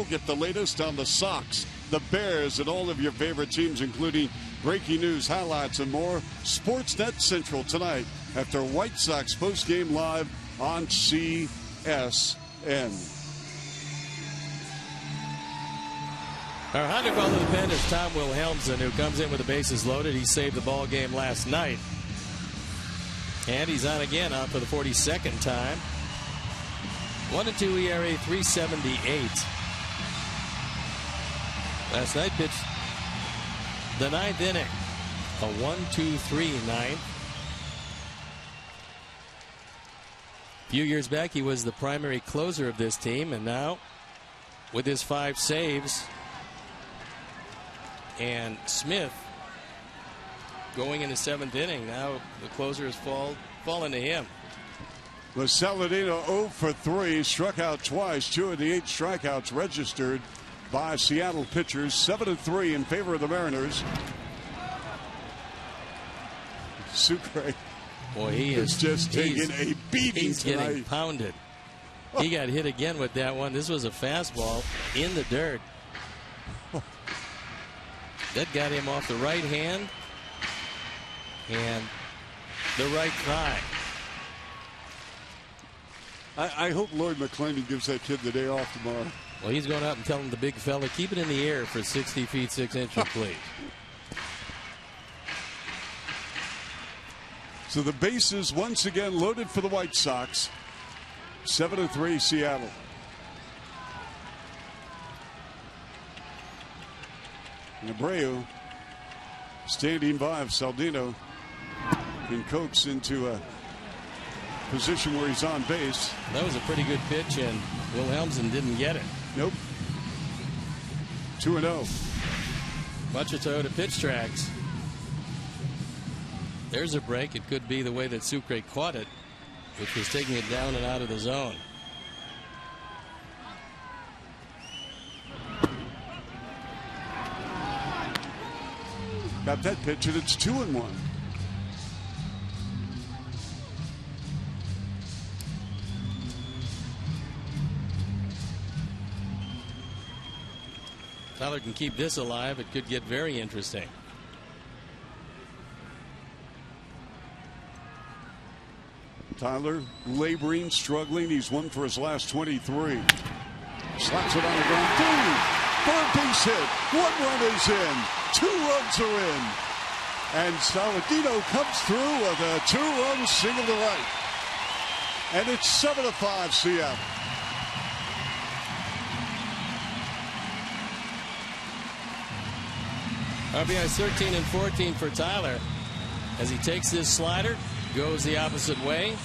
Get the latest on the Sox, the Bears, and all of your favorite teams, including breaking news, highlights, and more. Sportsnet Central tonight after White Sox postgame live on CSN. Our Honda call to the pen is Tom Wilhelmsen, who comes in with the bases loaded. He saved the ball game last night. And he's on again, out for the 42nd time. 1-2 ERA, 3.78. Last night pitched the 9th inning. A 1-2-3 ninth. A few years back, he was the primary closer of this team, and now, with his 5 saves, and Smith going in the 7th inning, now the closer has fallen to him. Saladino 0 for 3, struck out twice. 2 of the 8 strikeouts registered by Seattle pitchers. 7-3 in favor of the Mariners. Sucre, boy, he is just taking a beating. He's tonight. Getting pounded. He got hit again with that one. This was a fastball in the dirt. That got him off the right hand and the right thigh. I hope Lloyd McClain gives that kid the day off tomorrow. Well, he's going out and telling the big fella, keep it in the air for 60 feet 6 inches, please. So the bases once again loaded for the White Sox. 7-3 Seattle. And Abreu standing by if Saldino can coax into a position where he's on base. That was a pretty good pitch, and Wilhelmsen didn't get it. Nope. 2-0. Bunch of Toyota pitch tracks. There's a break. It could be the way that Sucre caught it, which was taking it down and out of the zone. Got that pitch, and it's 2-1. Tyler can keep this alive. It could get very interesting. Tyler laboring, struggling. He's won for his last 23. Slaps it on the ground. Third base hit. 1 run is in. 2 runs are in. And Saladino comes through with a 2-run single to right. And it's 7-5 Seattle. RBI's 13 and 14 for Tyler as he takes this slider, goes the opposite way.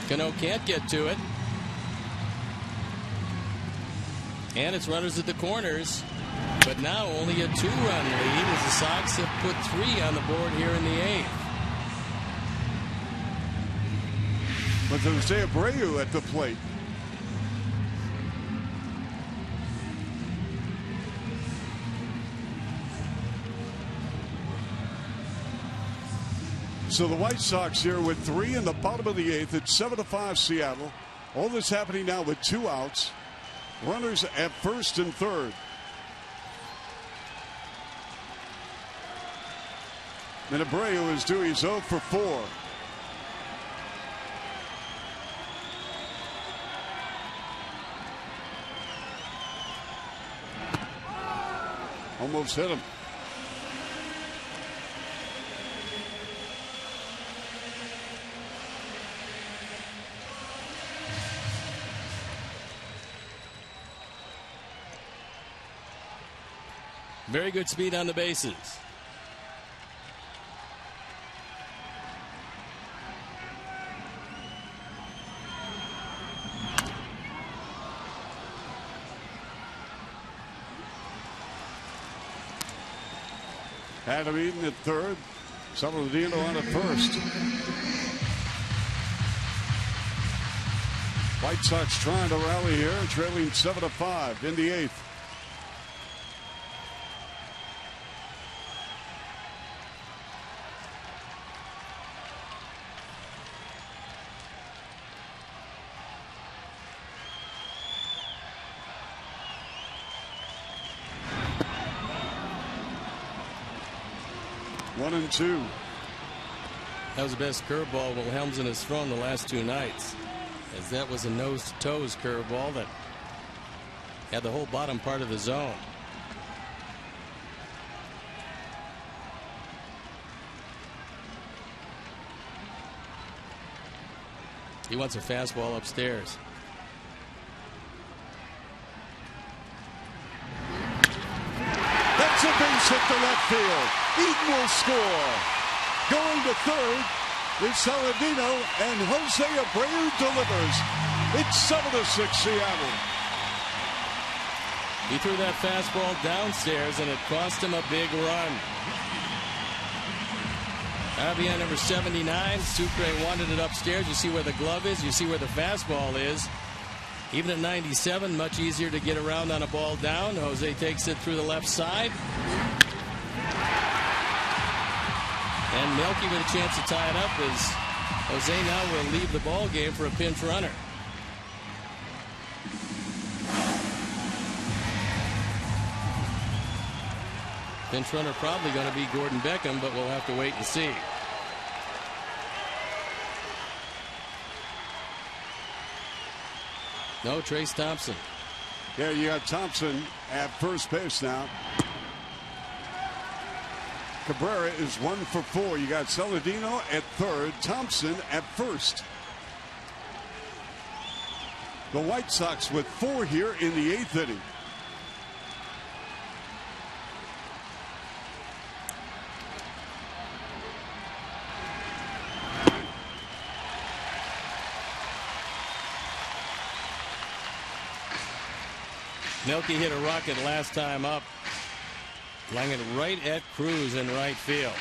Cano can't get to it. And it's runners at the corners. But now only a 2-run lead as the Sox have put 3 on the board here in the 8th. But Jose Abreu at the plate. So the White Sox here with 3 in the bottom of the 8th. It's 7-5 Seattle. All this happening now with 2 outs. Runners at first and third. And Abreu is due. He's 0 for 4. Almost hit him. Very good speed on the bases. Adam Eden at third. Saladino on at first. White Sox trying to rally here, trailing 7-5 in the 8th. 1-2. That was the best curveball Wilhelmsen has thrown the last 2 nights, as that was a nose-to-toes curveball that had the whole bottom part of the zone. He wants a fastball upstairs. That's a base hit to left field. Eaton will score. Going to third is Saladino, and Jose Abreu delivers. It's 7-6 Seattle. He threw that fastball downstairs, and it cost him a big run. RBI number 79. Sucre wanted it upstairs. You see where the glove is. You see where the fastball is. Even at 97, much easier to get around on a ball down. Jose takes it through the left side. And Melky with a chance to tie it up as Jose now will leave the ball game for a pinch runner. Pinch runner probably going to be Gordon Beckham, but we'll have to wait and see. No, Trace Thompson. Yeah, you got Thompson at first base now. Cabrera is 1 for 4. You got Saladino at third, Thompson at first. The White Sox with 4 here in the 8th inning. Melky hit a rocket last time up, laying it right at Cruz in right field.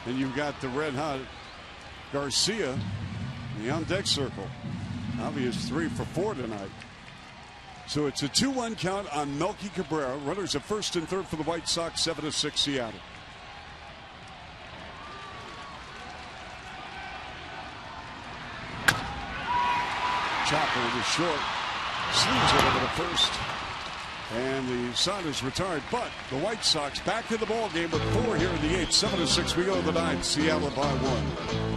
And you've got the red hot Garcia in the on deck circle. Obvious 3 for 4 tonight. So it's a 2-1 count on Melky Cabrera. Runners at first and third for the White Sox. 7-6 Seattle. Chopper is short. Swings it over to first. And the sign is retired. But the White Sox back in the ball game with 4 here in the 8th. 7-6. We go to the 9th. Seattle by 1.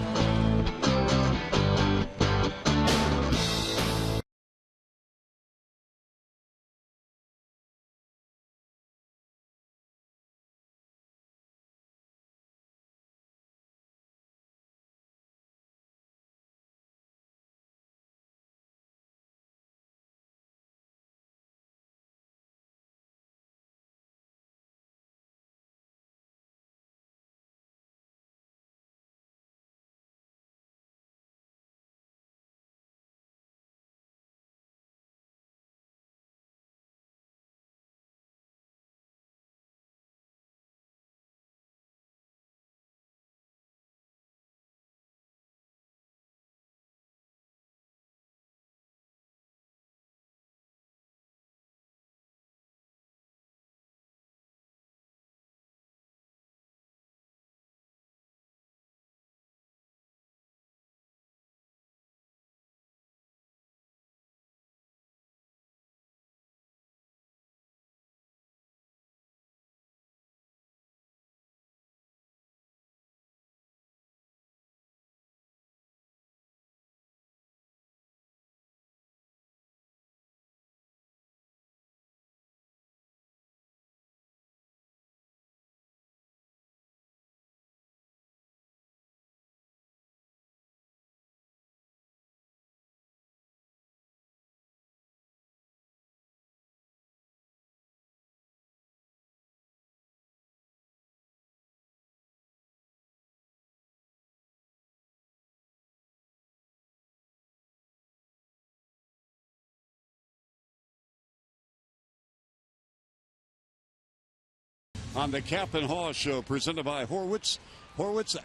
On the Cap and Haw Show, presented by Horwitz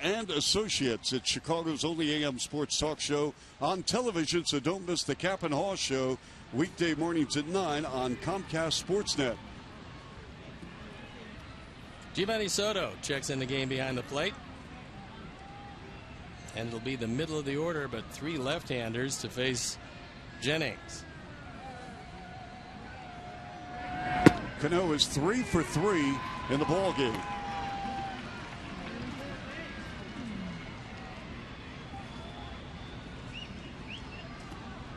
and Associates. It's Chicago's only AM sports talk show on television, so don't miss the Cap and Haw Show weekday mornings at 9 on Comcast Sportsnet. Giovanni Soto checks in the game behind the plate. And it'll be the middle of the order, but 3 left-handers to face Jennings. Cano is 3 for 3 in the ball game.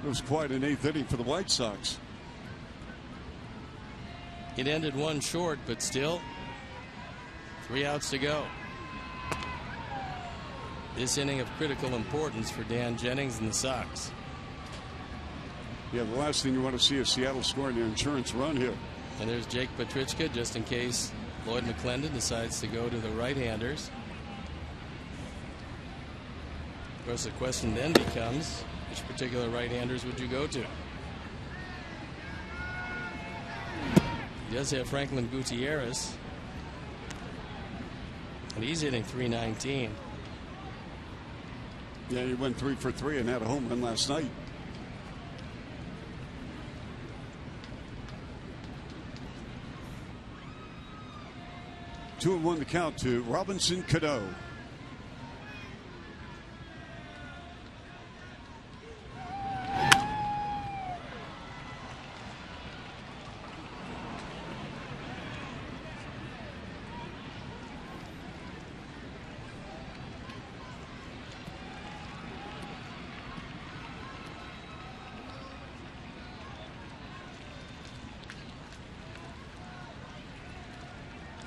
It was quite an 8th inning for the White Sox. It ended 1 short, but still 3 outs to go. This inning of critical importance for Dan Jennings and the Sox. Yeah, the last thing you want to see is Seattle scoring their insurance run here. And there's Jake Petrichka, just in case Lloyd McClendon decides to go to the right-handers. Of course, the question then becomes, which particular right-handers would you go to? He does have Franklin Gutierrez, and he's hitting .319. Yeah, he went 3 for 3 and had a home run last night. Two and 1 to count to Robinson Cano.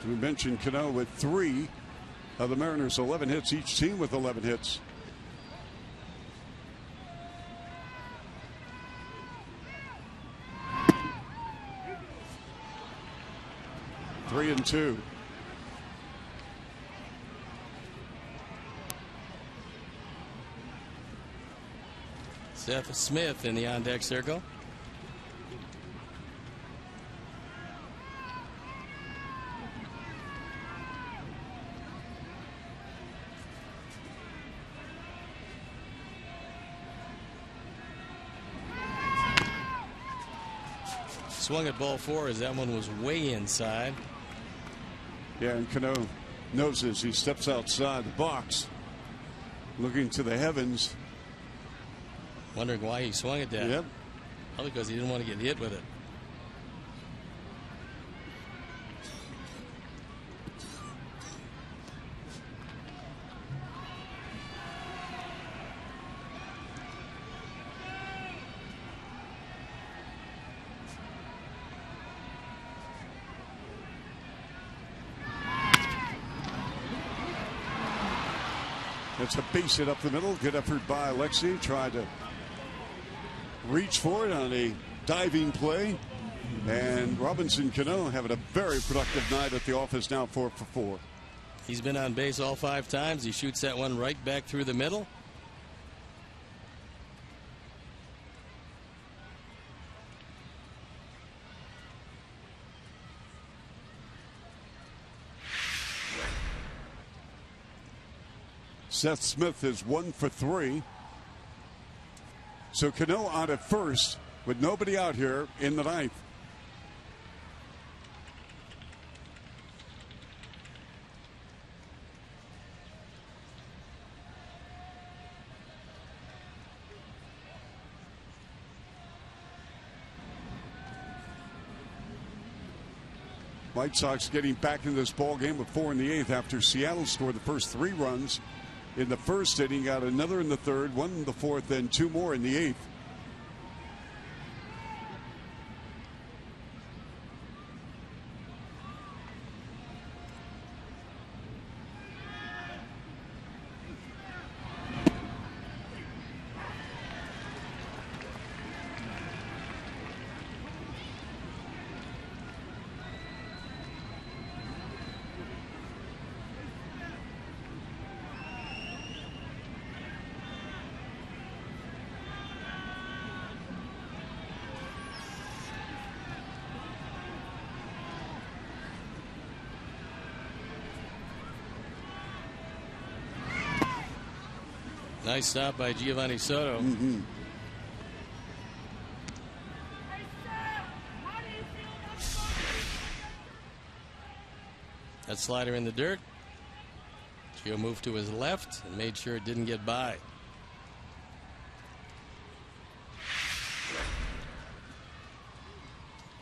We mentioned Cano with 3 of the Mariners' 11 hits, each team with 11 hits. Three and 2. Seth Smith in the on-deck circle. Swung at ball 4 as that one was way inside. Yeah, and Cano knows as he steps outside the box, looking to the heavens. Wondering why he swung at that. Yep. Probably because he didn't want to get hit with it. It's a base hit up the middle. Good effort by Alexi. Tried to reach for it on a diving play. And Robinson Cano having a very productive night at the office now, 4 for 4. He's been on base all 5 times. He shoots that one right back through the middle. Seth Smith is 1 for 3. So Cano on at first with nobody out here in the 9th. White Sox getting back in this ball game with 4 in the 8th after Seattle scored the first 3 runs in the first inning, got another in the 3rd, 1 in the 4th, and 2 more in the 8th. Nice stop by Giovanni Soto. That slider in the dirt. He'll move to his left and made sure it didn't get by.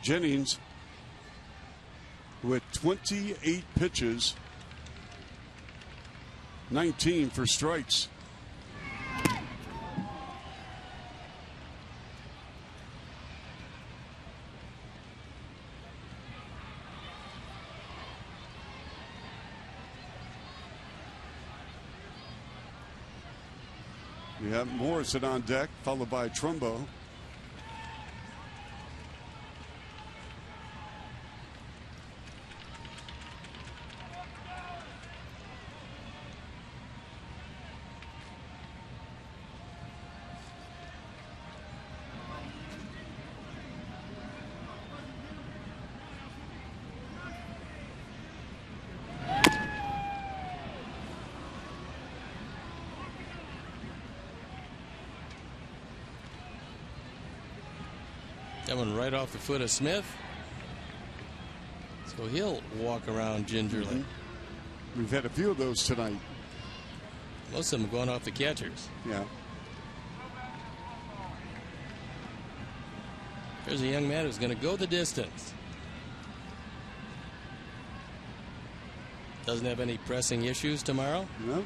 Jennings with 28 pitches, 19 for strikes. We have Morrison on deck, followed by Trumbo. Coming right off the foot of Smith. So he'll walk around gingerly. We've had a few of those tonight. Most of them going off the catchers. Yeah. There's a young man who's going to go the distance. Doesn't have any pressing issues tomorrow. No.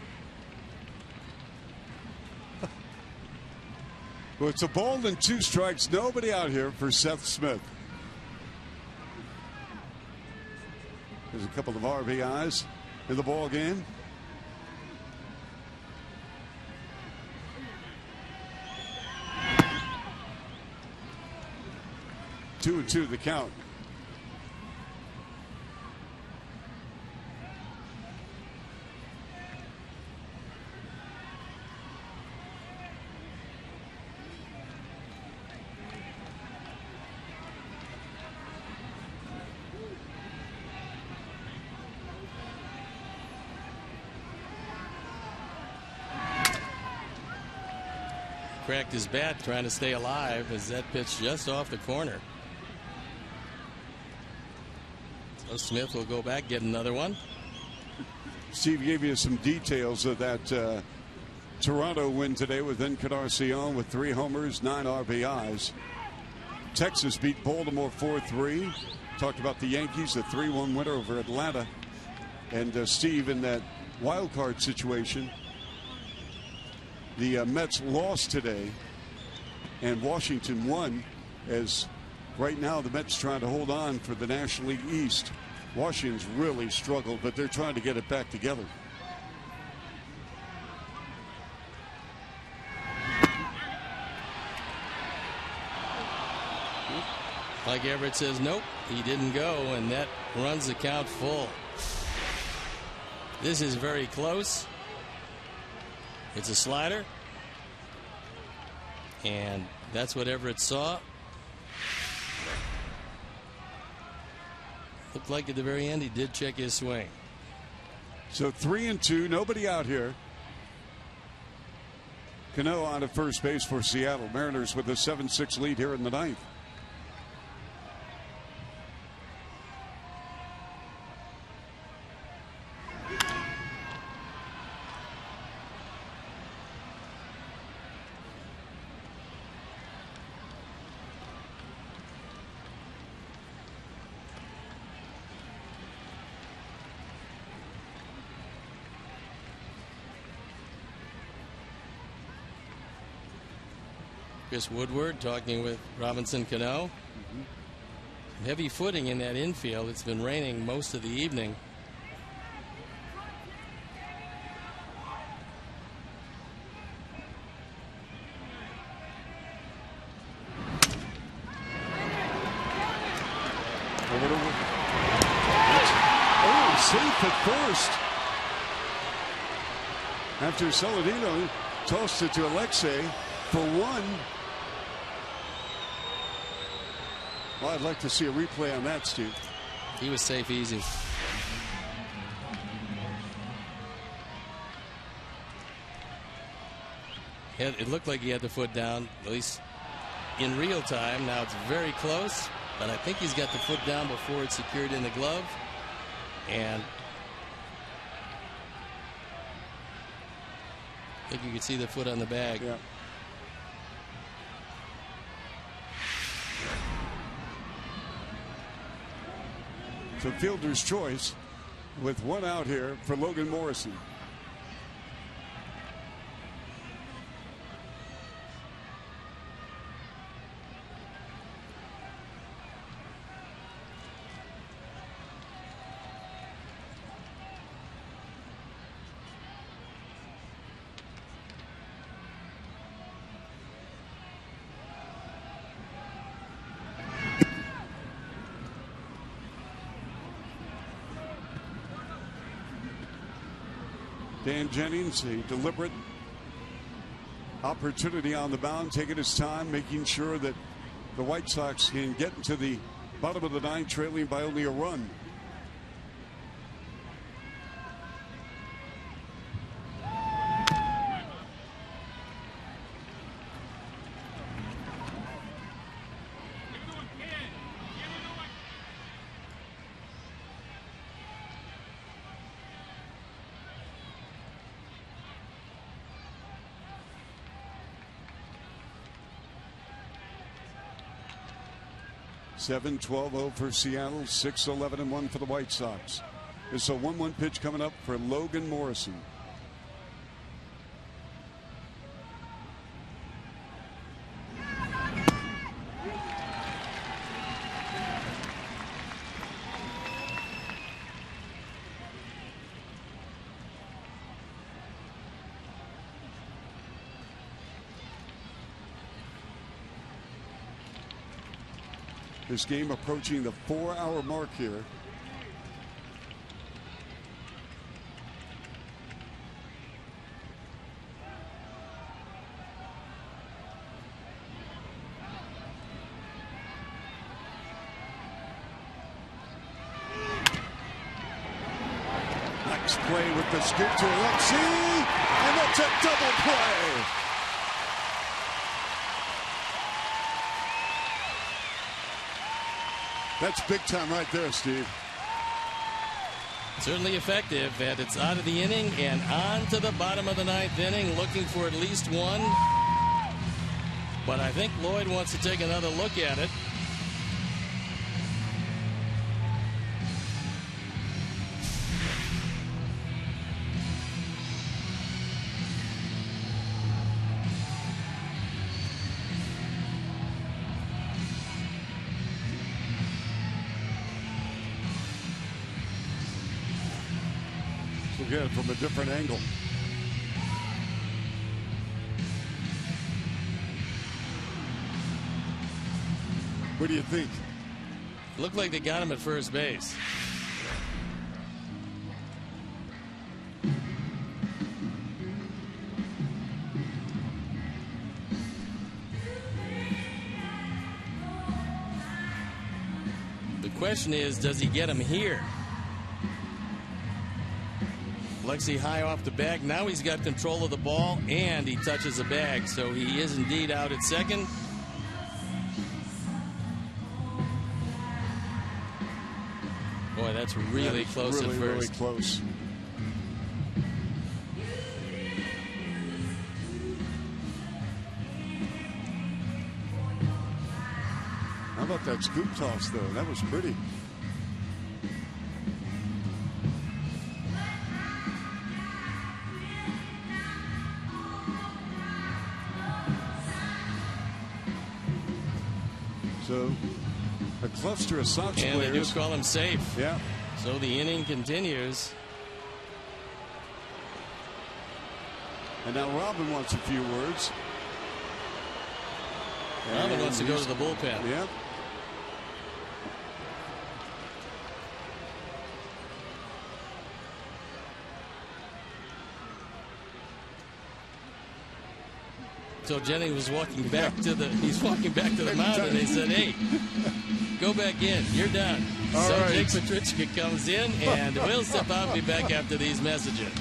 Well, it's a ball and 2 strikes. Nobody out here for Seth Smith. There's a couple of RBIs in the ball game. Two and 2 the count. Cracked his bat trying to stay alive as that pitch just off the corner. So Smith will go back, get another one. Steve gave you some details of that Toronto win today with Encarnacion with 3 homers, 9 RBIs. Texas beat Baltimore 4-3. Talked about the Yankees, a 3-1 winner over Atlanta. And Steve, in that wild card situation, the Mets lost today and Washington won, as right now the Mets trying to hold on for the National League East. Washington's really struggled, but they're trying to get it back together. Mike Everett says nope, he didn't go, and that runs the count full. This is very close. It's a slider, and that's what Everett saw. Looked like at the very end he did check his swing. So 3 and 2, nobody out here. Cano on at first base for Seattle Mariners with a 7-6 lead here in the 9th. Chris Woodward talking with Robinson Cano. Heavy footing in that infield. It's been raining most of the evening. Oh, safe at first. After Saladino tossed it to Alexei for 1. Well, I'd like to see a replay on that, Steve. He was safe easy. It looked like he had the foot down, at least in real time. Now it's very close, but I think he's got the foot down before it's secured in the glove. And I think you could see the foot on the bag. Yeah. So fielder's choice with one out here for Logan Morrison. Dan Jennings, a deliberate opportunity on the mound, taking his time, making sure that the White Sox can get into the bottom of the ninth, trailing by only a run. Seven 12-0 for Seattle, 6-11-1 for the White Sox. It's a 1-1 pitch coming up for Logan Morrison. This game approaching the 4-hour mark here. Nice play with the scoop to Alexi, and that's a double play. That's big time right there, Steve. Certainly effective, and it's out of the inning and on to the bottom of the ninth inning, looking for at least one. But I think Lloyd wants to take another look at it. Look at it from a different angle. What do you think? Looked like they got him at first base. The question is, does he get him here? Lexi high off the bag. Now he's got control of the ball, and he touches the bag. So he is indeed out at second. Boy, that's really close at first. Really close. How about that scoop toss, though? That was pretty. So, a cluster of Sox players. And they do call him safe. Yeah. So the inning continues. And now Robin wants a few words. Robin wants to go to the bullpen. Yeah. So Jennings was walking back to the mound, and they said, "Hey, go back in. You're done." All so right. Jake Petrichka comes in, and we'll step out and be back after these messages.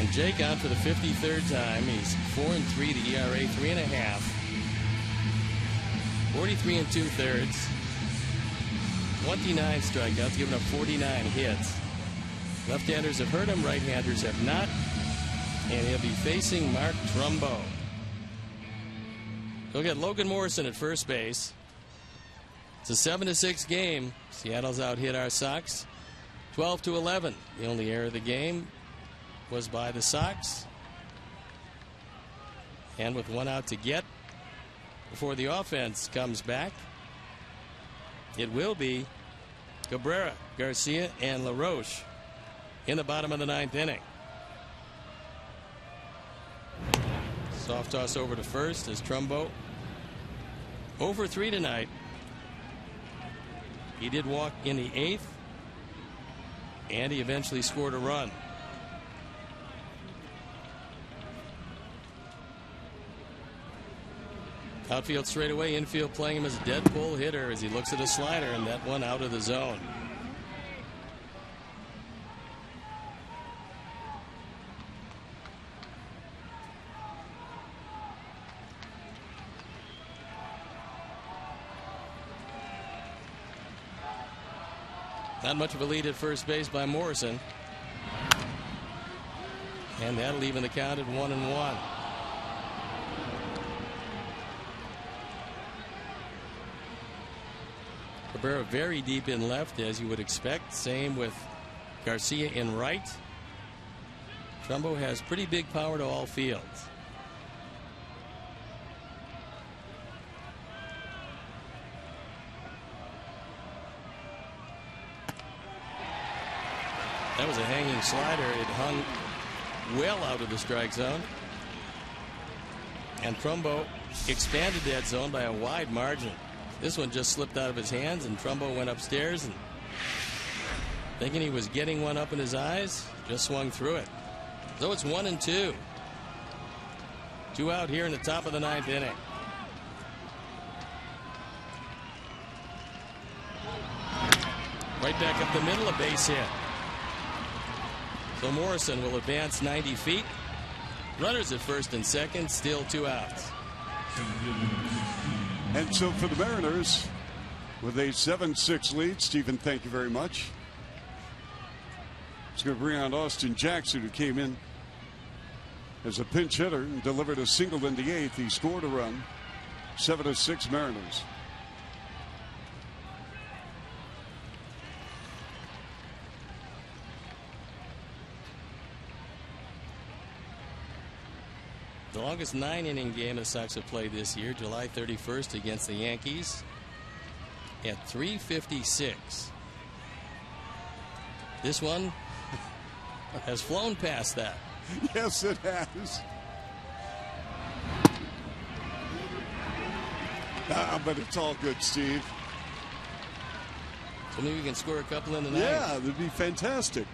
And Jake out for the 53rd time. He's 4-3, the ERA 3.5. 43 2/3. 29 strikeouts, giving up 49 hits. Left-handers have hurt him, right-handers have not. And he'll be facing Mark Trumbo. He'll get Logan Morrison at first base. It's a 7-6 game. Seattle's out-hit our Sox 12-11. The only error of the game was by the Sox. And with one out to get before the offense comes back, it will be Cabrera, Garcia, and LaRoche in the bottom of the 9th inning. Soft toss over to first as Trumbo over 3 tonight. He did walk in the 8th, and he eventually scored a run. Outfield straightaway, infield playing him as a dead pull hitter as he looks at a slider, and that one out of the zone. Not much of a lead at first base by Morrison. And that'll even the count at 1-1. Cabrera very deep in left, as you would expect. Same with Garcia in right. Trumbo has pretty big power to all fields. That was a hanging slider. It hung well out of the strike zone. And Trumbo expanded that zone by a wide margin. This one just slipped out of his hands, and Trumbo went upstairs and, thinking he was getting one up in his eyes, just swung through it. So it's 1-2. 2 out here in the top of the 9th inning. Right back up the middle, a base hit. So Morrison will advance 90 feet. Runners at first and second, still 2 outs. And so for the Mariners, with a 7-6 lead, Stephen, thank you very much. It's going to bring on Austin Jackson, who came in as a pinch hitter and delivered a single in the 8th. He scored a run. 7-6 Mariners. The longest 9-inning game the Sox have played this year, July 31st against the Yankees at 3:56. This one has flown past that. Yes, it has. But it's all good, Steve. So maybe we can score a couple in the 9th. Yeah, that'd be fantastic.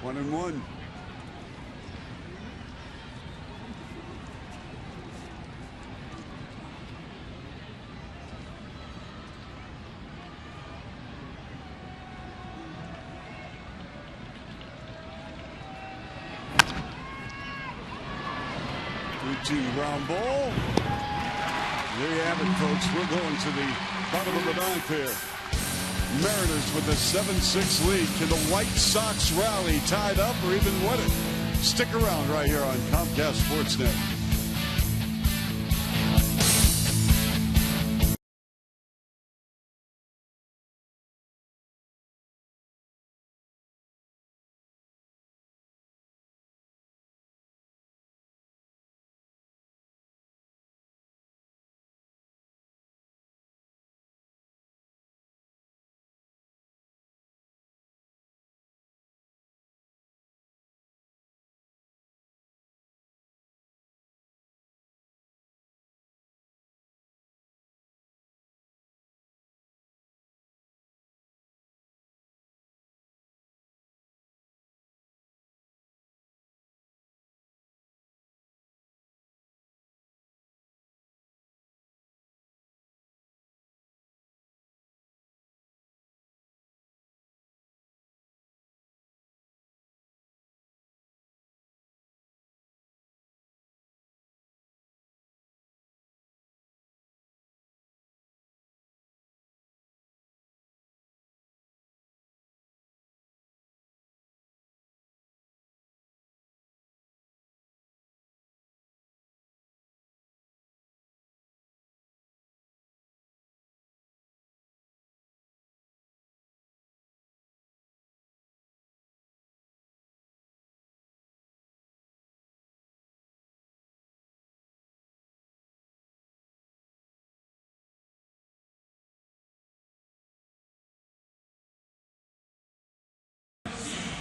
One and one. Routine ground ball. There you have it, folks. We're going to the bottom of the 9th here. Mariners with a 7-6 lead. Can the White Sox rally, tied up, or even win it? Stick around right here on Comcast Sportsnet.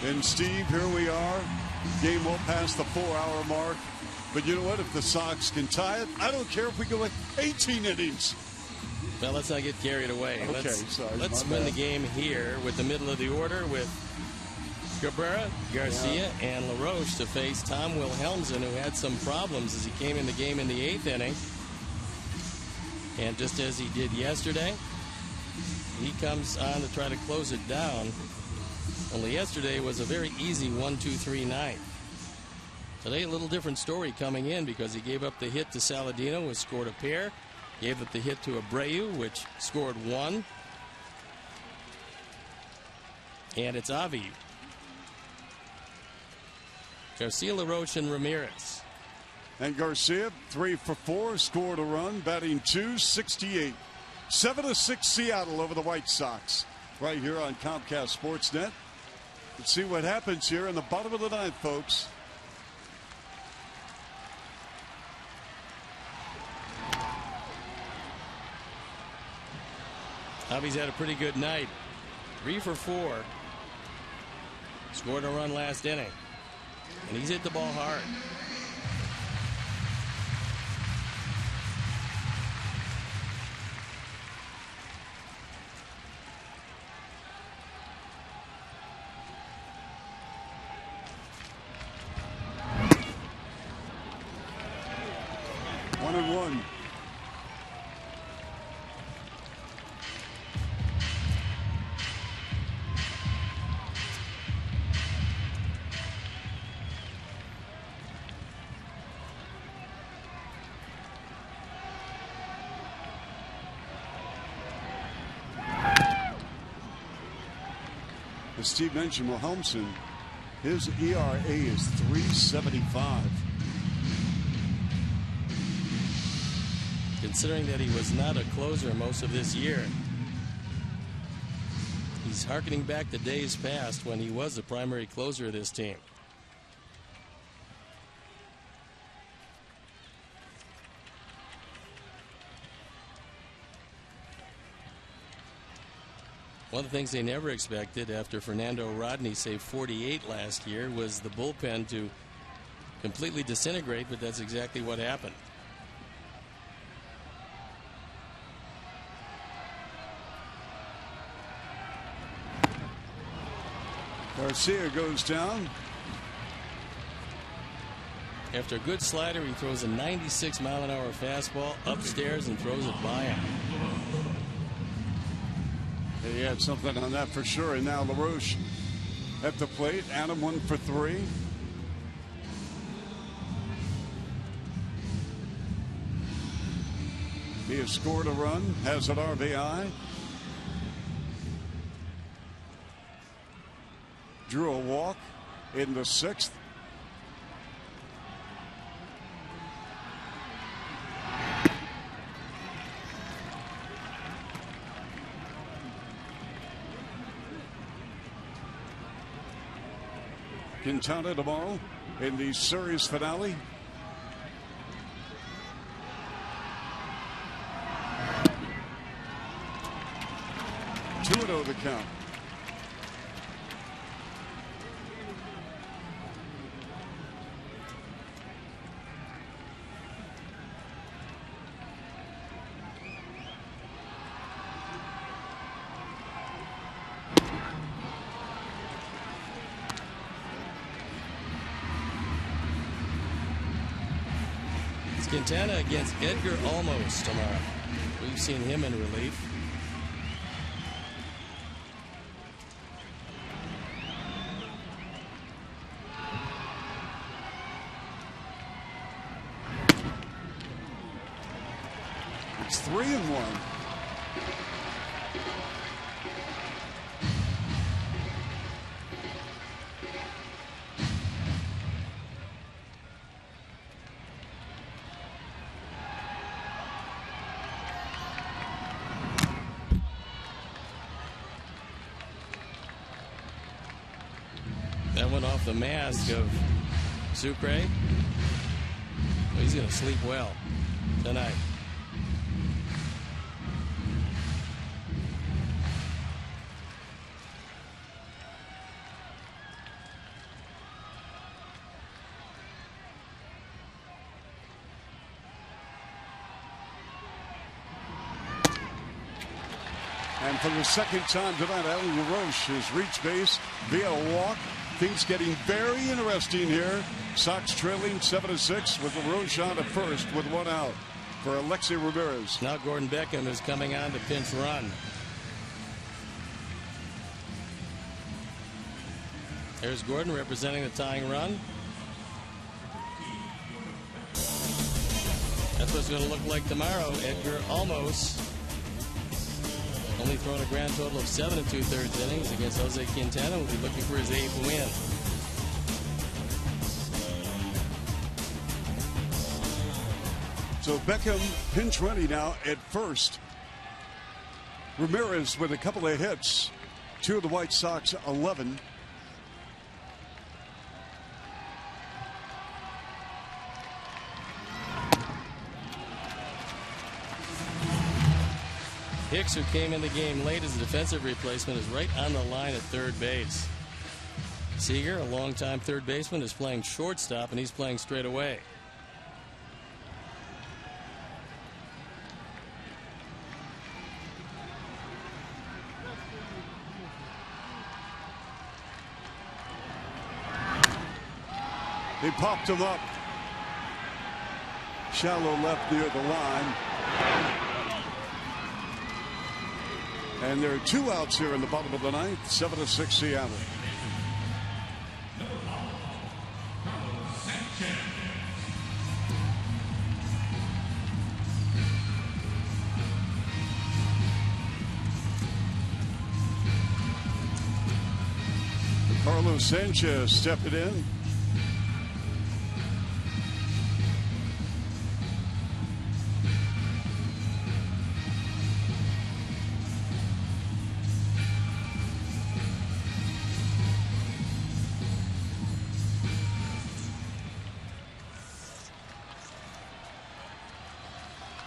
And Steve, here we are. Game well past the 4-hour mark. But you know what? If the Sox can tie it, I don't care if we go like 18 innings. Well, let's not get carried away. Okay, let's win the game here with the middle of the order with Cabrera, Garcia, and LaRoche to face Tom Wilhelmsen, who had some problems as he came in the game in the 8th inning. And just as he did yesterday, he comes on to try to close it down. Only yesterday was a very easy 1-2-3-9. Today, a little different story coming in because he gave up the hit to Saladino, who scored a pair. Gave up the hit to Abreu, which scored 1. And it's Avi. Garcia, LaRoche, and Ramirez. And Garcia, 3 for 4, scored a run, batting .268. 7-6 Seattle over the White Sox. Right here on Comcast Sportsnet. Let's see what happens here in the bottom of the 9th, folks. Javi's had a pretty good night. 3 for 4. Scored a run last inning. And he's hit the ball hard. One and one. As Steve mentioned, Wilhelmsen, his ERA is 3.75. Considering that he was not a closer most of this year, he's hearkening back to days past when he was the primary closer of this team. One of the things they never expected after Fernando Rodney saved 48 last year was the bullpen to completely disintegrate, but that's exactly what happened. Garcia goes down. After a good slider, he throws a 96-mile-an-hour fastball upstairs and throws it by him. He had something on that for sure. And now LaRoche at the plate. Adam 1 for 3. He has scored a run, has an RBI. Drew a walk in the 6th. Quintana tomorrow in the series finale. Two and 0 the count. Quintana against Edgar Olmos tomorrow. We've seen him in relief. It's 3-1. That went off the mask of Sucre. Well, he's going to sleep well tonight. And for the second time tonight, Alan LaRoche has reached base via a walk. Things getting very interesting here. Sox trailing 7-6 with LaRoche on at first with one out for Alexei Ramirez. Now Gordon Beckham is coming on to pinch run. There's Gordon representing the tying run. That's what it's going to look like tomorrow. Edgar Olmos only thrown a grand total of 7 2/3 innings against Jose Quintana. Will be looking for his 8th win. So Beckham pinch running now at first. Ramirez with a couple of hits. 2 of the White Sox 11. Hicks, who came in the game late as a defensive replacement, is right on the line at third base. Seager, a longtime third baseman, is playing shortstop, and he's playing straight away. They popped him up. Shallow left near the line. And there are 2 outs here in the bottom of the ninth. 7-6 Seattle. Carlos Sanchez stepping in.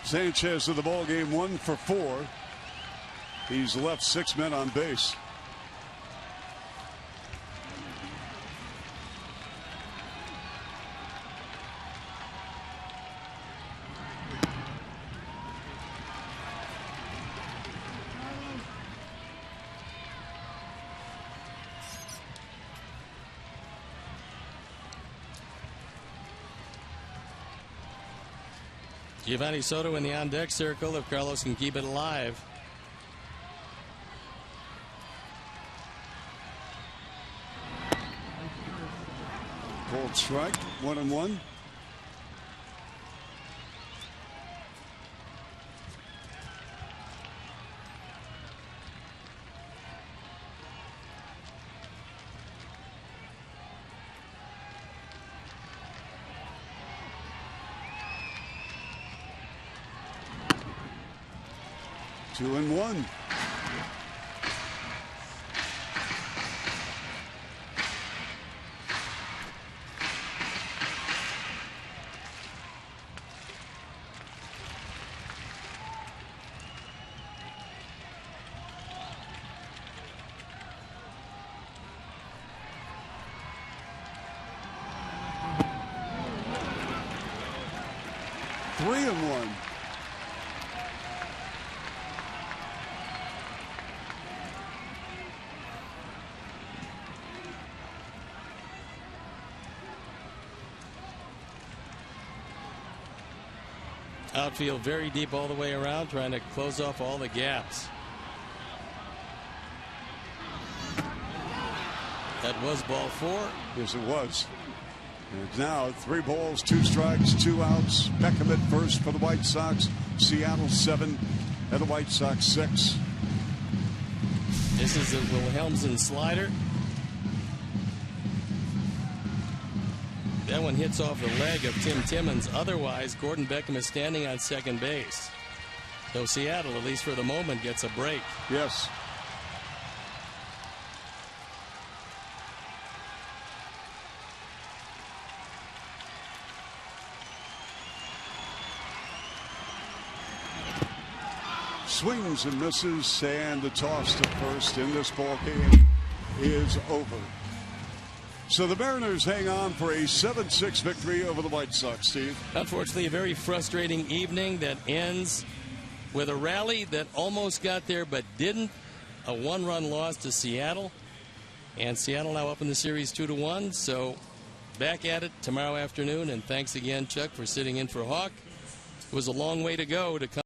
Sanchez in the ball game, 1 for 4. He's left 6 men on base. Giovanni Soto in the on-deck circle if Carlos can keep it alive. Cold strike, 1-1. Two and one. Three and one. Outfield very deep all the way around, trying to close off all the gaps. That was ball 4. Yes, it was. And now 3 balls, 2 strikes, 2 outs. Beckham at first for the White Sox. Seattle 7 and the White Sox 6. This is a Wilhelmsen slider. That one hits off the leg of Tim Timmons. Otherwise, Gordon Beckham is standing on second base. So Seattle, at least for the moment, gets a break. Yes. Swings and misses, and the toss to first in this ball game is over. So the Mariners hang on for a 7-6 victory over the White Sox, Steve. Unfortunately, a very frustrating evening that ends with a rally that almost got there but didn't. A 1-run loss to Seattle. And Seattle now up in the series 2-1. So back at it tomorrow afternoon. And thanks again, Chuck, for sitting in for Hawk. It was a long way to go to come.